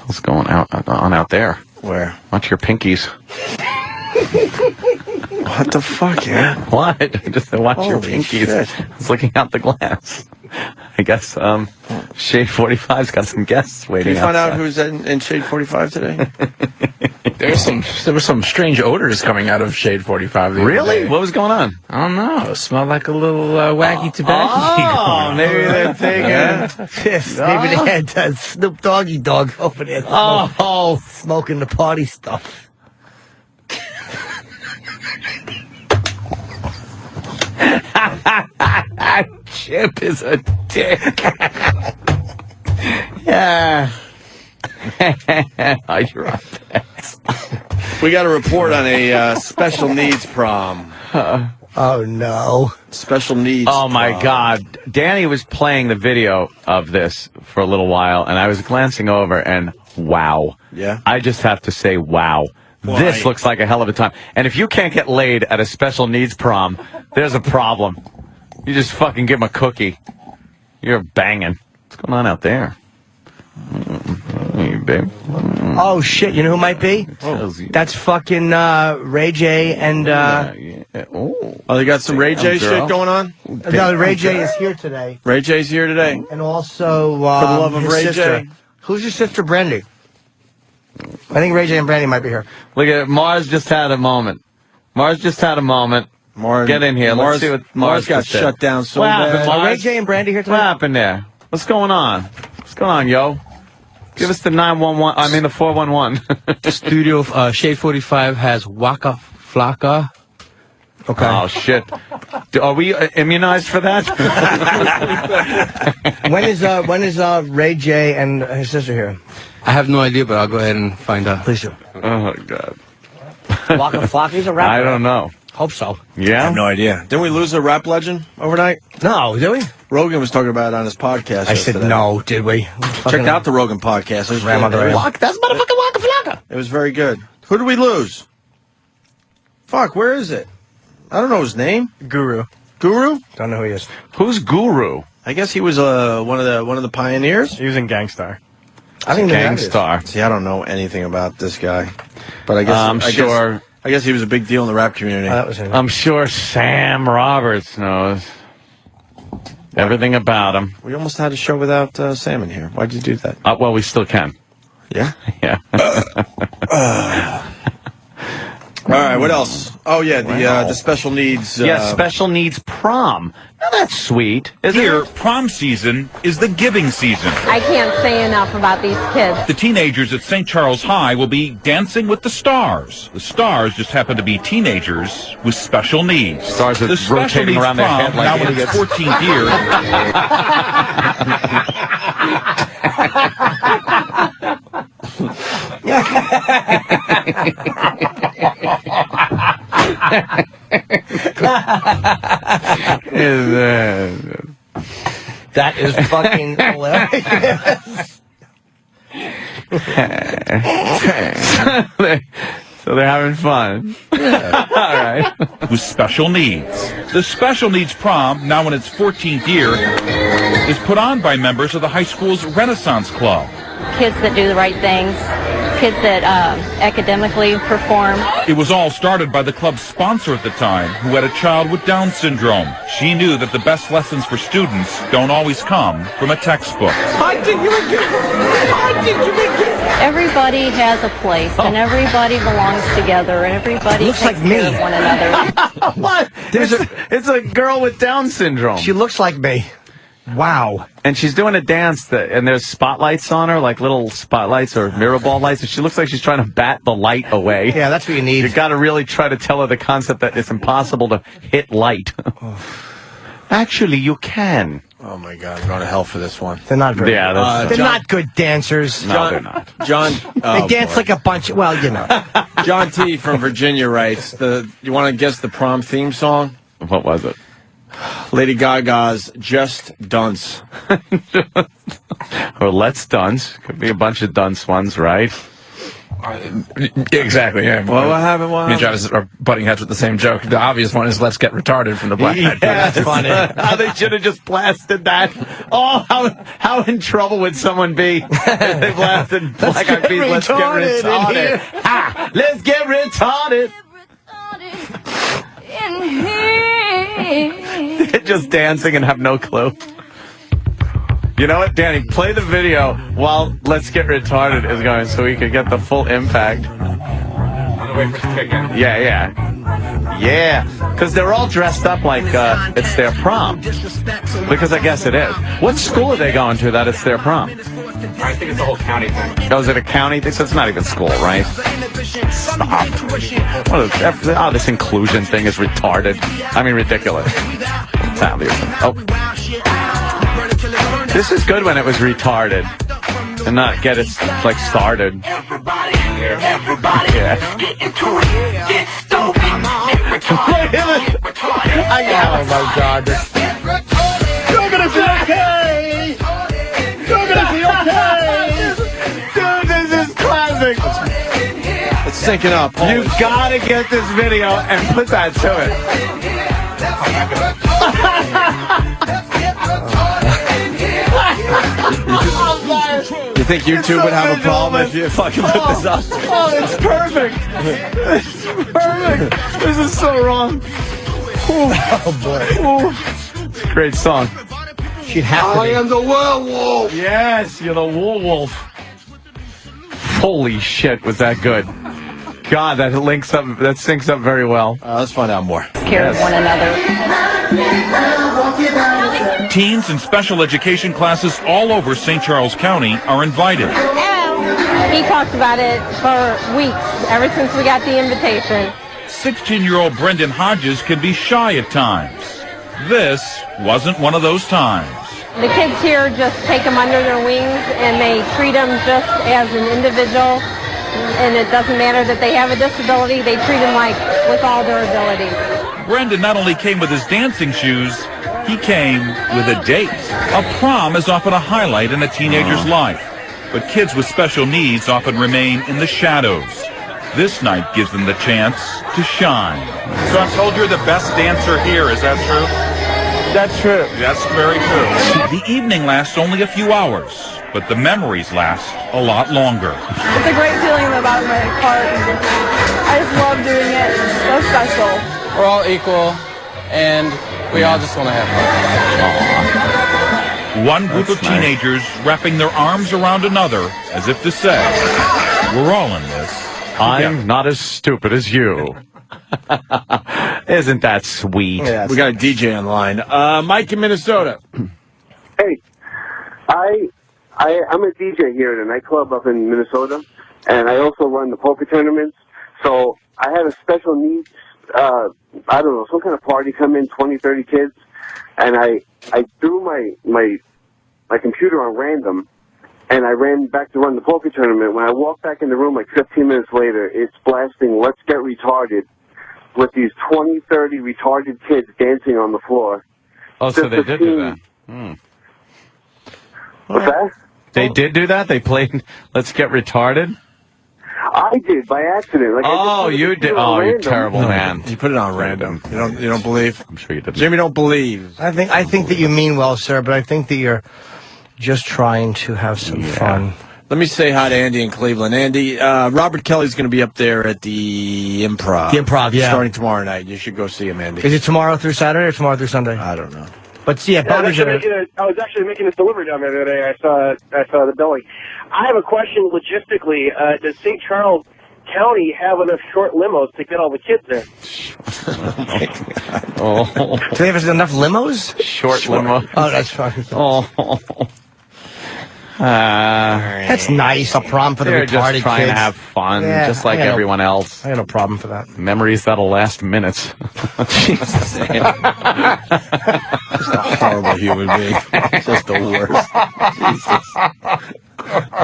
What's going on out there? Where? Watch your pinkies. What the fuck, yeah? What? Just watch your Holy pinkies. shit. I was looking out the glass. I guess Shade 45's got some guests waiting. Can you find out outside. who's in Shade 45 today? There were some strange odors coming out of Shade 45. the other Really? day. What was going on? I don't know. It smelled like a little wacky tobacco. Oh, maybe they're taking. Maybe they had Snoop Doggy Dog over there smoking the party stuff. Chip is a dick. Yeah. You're on that. We got a report on a special needs prom. Oh, no. Special needs Oh, my prom. God. Danny was playing the video of this for a little while, and I was glancing over, and wow. Yeah? I just have to say, wow. Why? This looks like a hell of a time. And if you can't get laid at a special needs prom, there's a problem. You just fucking give them a cookie. You're banging. What's going on out there? Hey, babe. Oh, shit. You know who might be? That's fucking Ray J and... Oh, they got some Ray J shit going on? No, Ray J is here today. Ray J's here today. And also... For the love of his Ray sister. J. Who's your sister, Brandy? I think Ray J and Brandy might be here. Look at it. Mars just had a moment. Get in here. Let's see what Mars got just did. shut down so What bad. happened, Are Ray Mars? J and Brandy here today? What happened there? What's going on? What's going on, yo? Give us the 911. I mean the 411. Studio Shade 45 has Waka Flocka. Okay. Oh shit! Are we immunized for that? When is Ray J and his sister here? I have no idea, but I'll go ahead and find out. Please do. Oh god. Waka Flocka's a rapper. I don't know. Hope so. I Yeah. have no idea. Didn't we lose a rap legend overnight? No, did we? Rogan was talking about it on his podcast. I said yesterday. no, did we? Checked out the Rogan podcast. It was, Ram on the rail. That's motherfucking Waka Flocka. it was very good. Who did we lose? Fuck, where is it? I don't know his name. Guru. Guru? Don't know who he is. Who's Guru? I guess he was one of the pioneers. He was in Gangstar. I think Gangstar. See, I don't know anything about this guy, but I guess I guess he was a big deal in the rap community. that was him. I'm sure Sam Roberts knows everything about him. We almost had a show without Sam in here. Why'd you do that? Well, we still can. Yeah. Yeah. All right. What else? Oh yeah, the special needs. Special needs prom. Now that's sweet. Here, prom season is the giving season. I can't say enough about these kids. The teenagers at St. Charles High will be dancing with the stars. The stars just happen to be teenagers with special needs. Stars are the special rotating needs around their prom, head like now in its idiots. 14th year. That is fucking hilarious. So they're having fun. All right. With special needs. The special needs prom, now in its 14th year, is put on by members of the high school's Renaissance Club. Kids that do the right things, kids that academically perform. It was all started by the club's sponsor at the time, who had a child with Down syndrome. She knew that the best lessons for students don't always come from a textbook. Everybody has a place, and everybody belongs together, and everybody Looks takes like me. care of one another. What? It's a girl with Down syndrome. She looks like me. Wow. And she's doing a dance, and there's spotlights on her, like little spotlights or mirror ball lights, and she looks like she's trying to bat the light away. Yeah, that's what you need. You got to really try to tell her the concept that it's impossible to hit light. Actually, you can. Oh, my God. I'm going to hell for this one. They're not very good. They're not good dancers. No, they're not. John. They dance like a bunch of, well, you know. John T. from Virginia writes, you want to guess the prom theme song? What was it? Lady Gaga's Just Dunce. Or Let's Dunce. Could be a bunch of dunce ones, right? Exactly, yeah. Well, what happened? Me and Travis are butting heads with the same joke. The obvious one is Let's Get Retarded from the Black Eyed Peas. Yeah, that's funny. They should have just blasted that. Oh, how in trouble would someone be if they blasted Black Eyed Peas? Let's get retarded. Ha! Let's get retarded. They're just dancing and have no clue. You know what, Danny? Play the video while Let's Get Retarded is going so we can get the full impact. Yeah. Because they're all dressed up like it's their prom. Because I guess it is. What school are they going to that it's their prom? I think it's the whole county thing. Oh, is it a county thing? So it's not even school, right? Stop. Oh, this inclusion thing is retarded. I mean, ridiculous. Oh. This is good when it was retarded. And not get it, like, started. Everybody, get into it. Get stoked. Get retarded. Oh, my God. You're gonna be okay. You're gonna be okay. Dude, this is classic. It's syncing up. You've got to get this video and put that to it. You think YouTube would have a problem if you fucking put this up? Oh, it's perfect. It's perfect. This is so wrong. Oh, boy. It's a great song. She'd have to be. I am the werewolf. Yes, you're the werewolf. Holy shit, was that good. God, that syncs up very well. Let's find out more. Care of one another. Teens in special education classes all over St. Charles County are invited. He talked about it for weeks, ever since we got the invitation. 16-year-old Brendan Hodges can be shy at times. This wasn't one of those times. The kids here just take them under their wings, and they treat them just as an individual. And it doesn't matter that they have a disability. They treat them like with all their abilities. Brendan not only came with his dancing shoes, he came with a date. A prom is often a highlight in a teenager's life, but kids with special needs often remain in the shadows. This night gives them the chance to shine. So I'm told you're the best dancer here, is that true? That's true. That's very true. The evening lasts only a few hours, but the memories last a lot longer. It's a great feeling in the bottom of my heart. I just love doing it. It's so special. We're all equal, and we all just want to have fun. One group of teenagers wrapping their arms around another as if to say, we're all in this. I'm not as stupid as you. Isn't that sweet? Yeah, we got a DJ on the line. Mike in Minnesota. Hey, I'm a DJ here at a nightclub up in Minnesota, and I also run the poker tournaments. So I had a special needs, I don't know, some kind of party come in, 20, 30 kids, and I threw my computer on random, and I ran back to run the poker tournament. When I walked back in the room like 15 minutes later, it's blasting Let's Get Retarded with these 20, 30 retarded kids dancing on the floor. Oh, so they did do that. Hmm. What's that? They did do that? They played Let's Get Retarded? I did, by accident. Like, oh, you did. Oh, you're terrible, man. You put it on random. You don't believe? I'm sure you did. Jimmy, don't believe. I think that you mean well, sir, but I think that you're just trying to have some fun. Let me say hi to Andy in Cleveland. Andy, Robert Kelly's going to be up there at the Improv. The Improv, yeah. Starting tomorrow night. You should go see him, Andy. Is it tomorrow through Saturday or tomorrow through Sunday? I don't know. But yeah, I was actually making this delivery down there the other day. I saw the billing. I have a question logistically. Does St. Charles County have enough short limos to get all the kids there? Oh. Do they have enough limos? Short limo. Oh, that's fine. Oh. That's nice. A prom for the They're retarded just trying kids. to have fun, Yeah, just like everyone else. I got no problem for that. Memories that'll last minutes. Just a horrible human being. Just the worst. Jesus.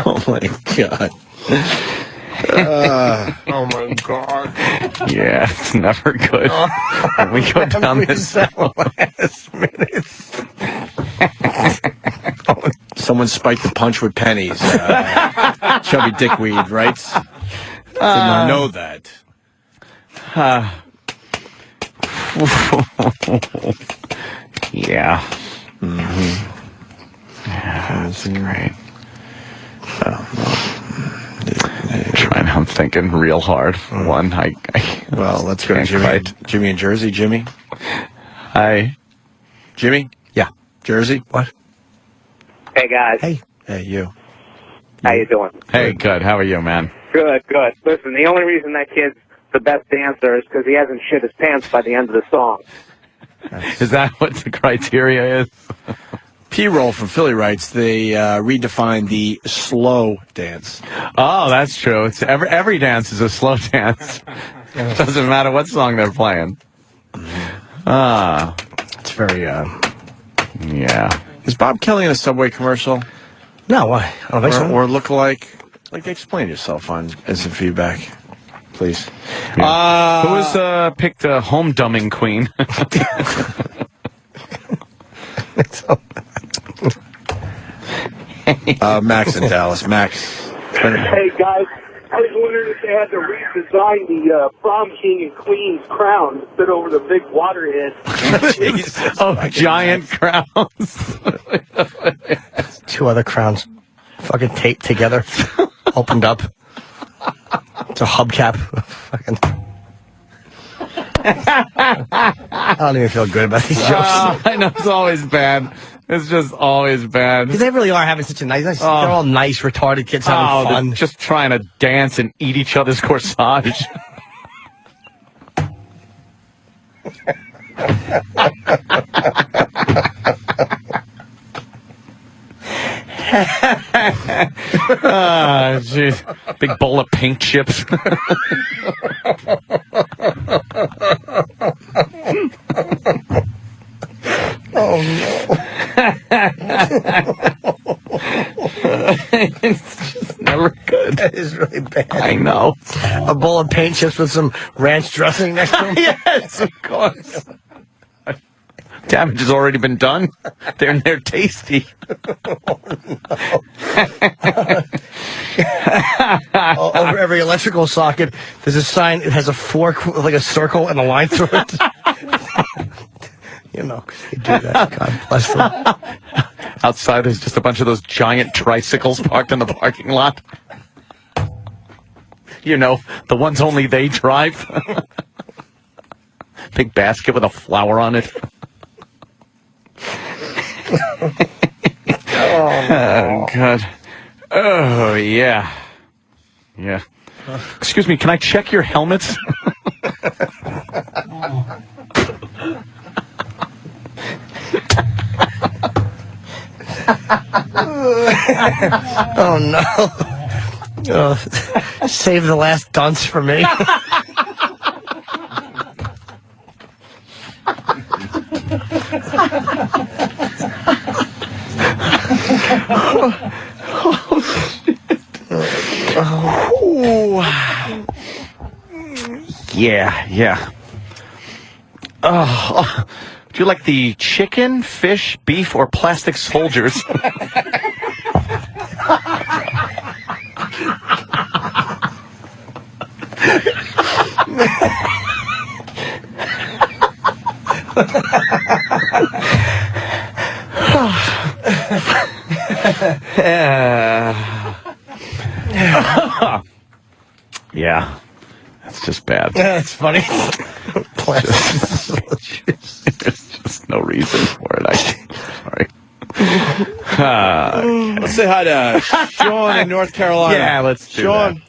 Oh, my God. Oh, my God. Yeah, it's never good. When we go down this last minutes. Someone spiked the punch with pennies. Chubby Dickweed writes. Did not know that. Yeah. Mm-hmm. Yeah, that's great. I'm thinking real hard. One, well, let's go to Jimmy in Jersey. Jimmy? Hi. Jimmy? Yeah. Jersey? What? Hey, guys. Hey. Hey, you. How you doing? Hey, good. How are you, man? Good. Listen, the only reason that kid's the best dancer is because he hasn't shit his pants by the end of the song. Is that what the criteria is? P-Roll from Philly writes, they redefined the slow dance. Oh, that's true. It's every dance is a slow dance. Doesn't matter what song they're playing. It's very, yeah. Is Bob Kelly in a Subway commercial? No, why? I don't think so. Or look like explain yourself on instant feedback, please. Yeah. Who was picked a home dumbing queen? Max in Dallas. Max. Hey, guys. I was wondering if they had to redesign the prom king and queen's crown to fit over the big water head. Giant crowns. Two other crowns fucking taped together, opened up. It's a hubcap. Fucking. I don't even feel good about these jokes. I know, it's always bad. It's just always bad. Because they really are having such a nice they're all nice, retarded kids having fun. They're just trying to dance and eat each other's corsage. Jeez. Big bowl of pink chips. Oh, no. It's just never good. That is really bad. I know. A bowl of paint chips with some ranch dressing next to them? Yes, of course. Damage has already been done. They're tasty. Over every electrical socket, there's a sign. It has a fork with like a circle and a line through it. You know, they do that. God bless them. Outside, there's just a bunch of those giant tricycles parked in the parking lot. You know, the ones only they drive. Big basket with a flower on it. Oh, God. Oh, yeah. Yeah. Excuse me, can I check your helmets? Oh, no. Oh, save the last dunce for me. Oh, shit. Oh. Yeah. Oh, do you like the chicken, fish, beef, or plastic soldiers? Yeah. That's just bad. That's funny. There's just no reason for it. Sorry. Let's say hi to Sean in North Carolina. Yeah, let's do Sean.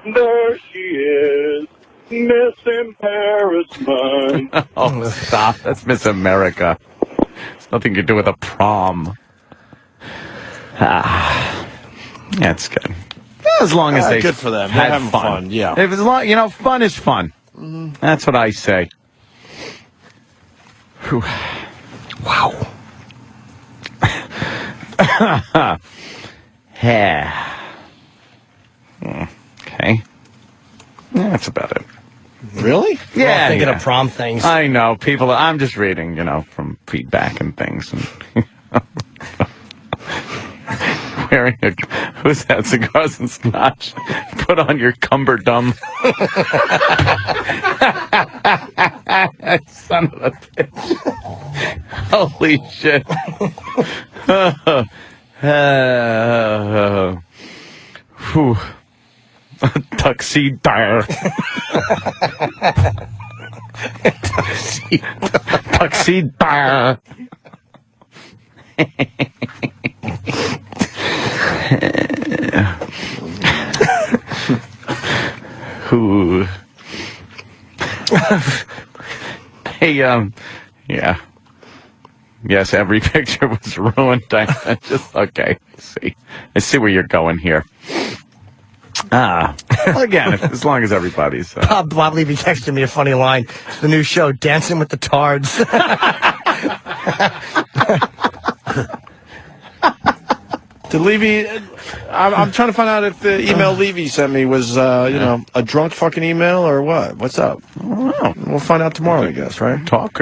There she is, Miss Embarrassment. Oh, stop. That's Miss America. It's nothing to do with a prom. Yeah, it's good. As long as they good for them. had They're having fun. Yeah. If as long, fun is fun. That's what I say. Whew. Wow. Yeah. Okay. Yeah, that's about it. Really? We're all Yeah. thinking of prom things. I know. People, I'm just reading, from feedback and things. And wearing who's that? Cigars and scotch. Put on your cumberdum. Son of a bitch. Holy shit. Whew. Tuxedo. Tuxedo. Who? Hey, yeah. Yes, every picture was ruined. Okay. I see where you're going here. Again, as long as everybody's... Bob Levy texted me a funny line. It's the new show, Dancing with the Tards. Did Levy... I'm trying to find out if the email Levy sent me was, a drunk fucking email or what? What's up? I don't know. We'll find out tomorrow, I guess, right? Talk,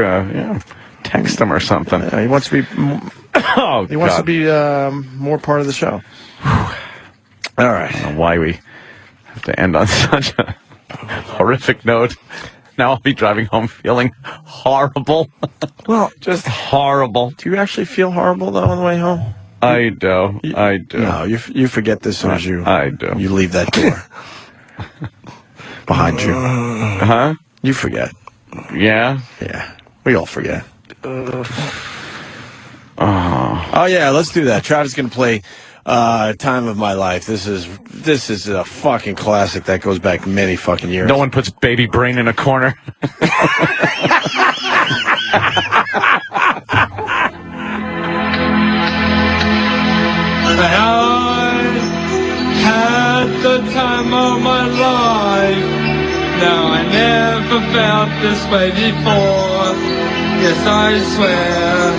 text him or something. Yeah, he wants to be... he wants to be more part of the show. All right. I don't know why we have to end on such a horrific note. Now I'll be driving home feeling horrible. Well, just horrible. Do you actually feel horrible, though, on the way home? I do. I do. No, you forget this as soon as you... I do. You leave that door behind you. Huh? You forget. Yeah? Yeah. We all forget. Oh, yeah, let's do that. Travis is going to play Time of My Life. This is a fucking classic that goes back many fucking years. No one puts Baby Brain in a corner. I had the time of my life. Now I never felt this way before. Yes, I swear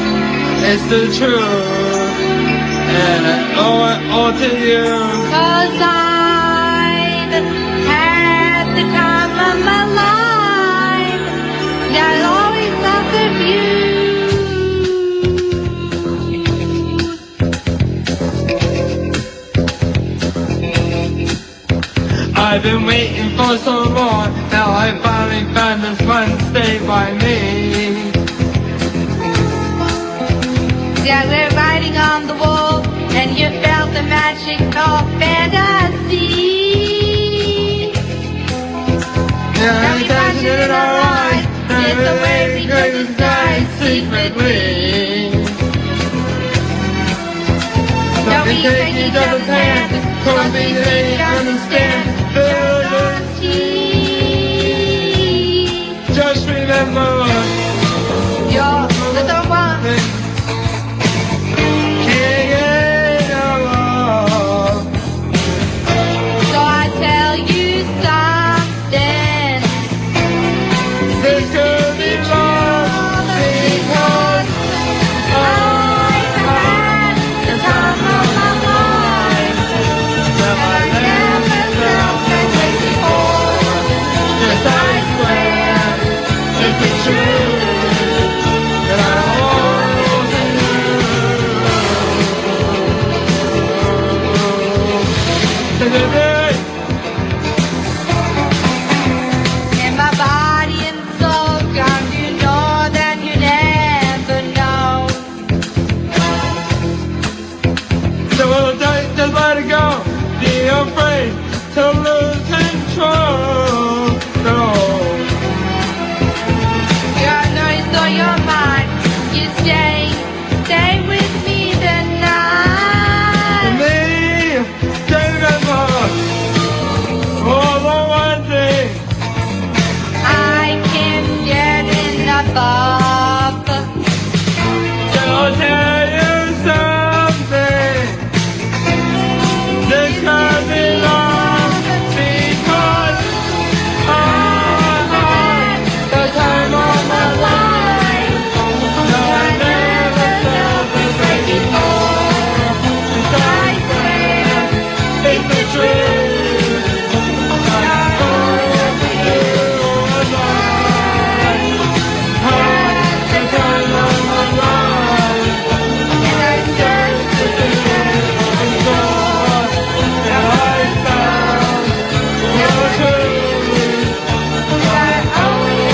it's the truth, and I owe it all to you. 'Cause I've had the time of my life. I always thought of you. I've been waiting for so long. Now I finally found this one. Stay by me. Yeah, we're writing on the wall, and you felt the magic of fantasy. Yeah, I'm touching it alright. It's the way we could decide secretly. Don't we take each other's hand, 'cause we really understand fantasy. Just remember, you're the one. So I tell you something. This could be love because I've had the time of my life. And I never felt this way before. yes, I swear it's the truth that I hold to you. And my body and soul got you more than you never know. So just let it go. The afraid to lose control. No. God knows on your mind. You stay with me tonight. Me, stay together. Oh, the one thing I can't get enough of. I'll tell you something. This can't be long because I had the time of my life. No, I never felt this way before. I swear it's the truth. I hope you alive. Had the time of my life. And I searched for the and God, and I found the truth. I only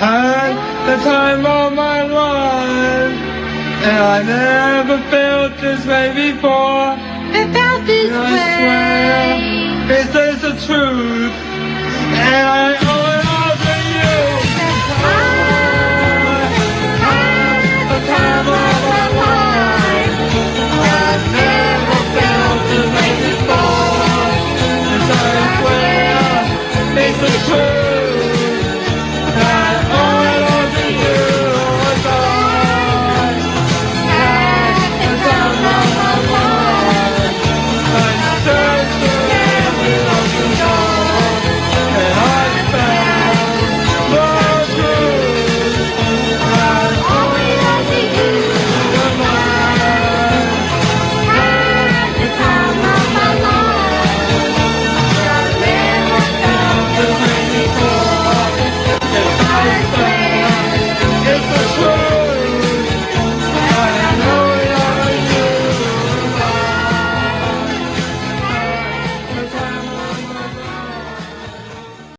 had the time of my life, and I never felt this way before. I felt this I swear, this is the truth, and I always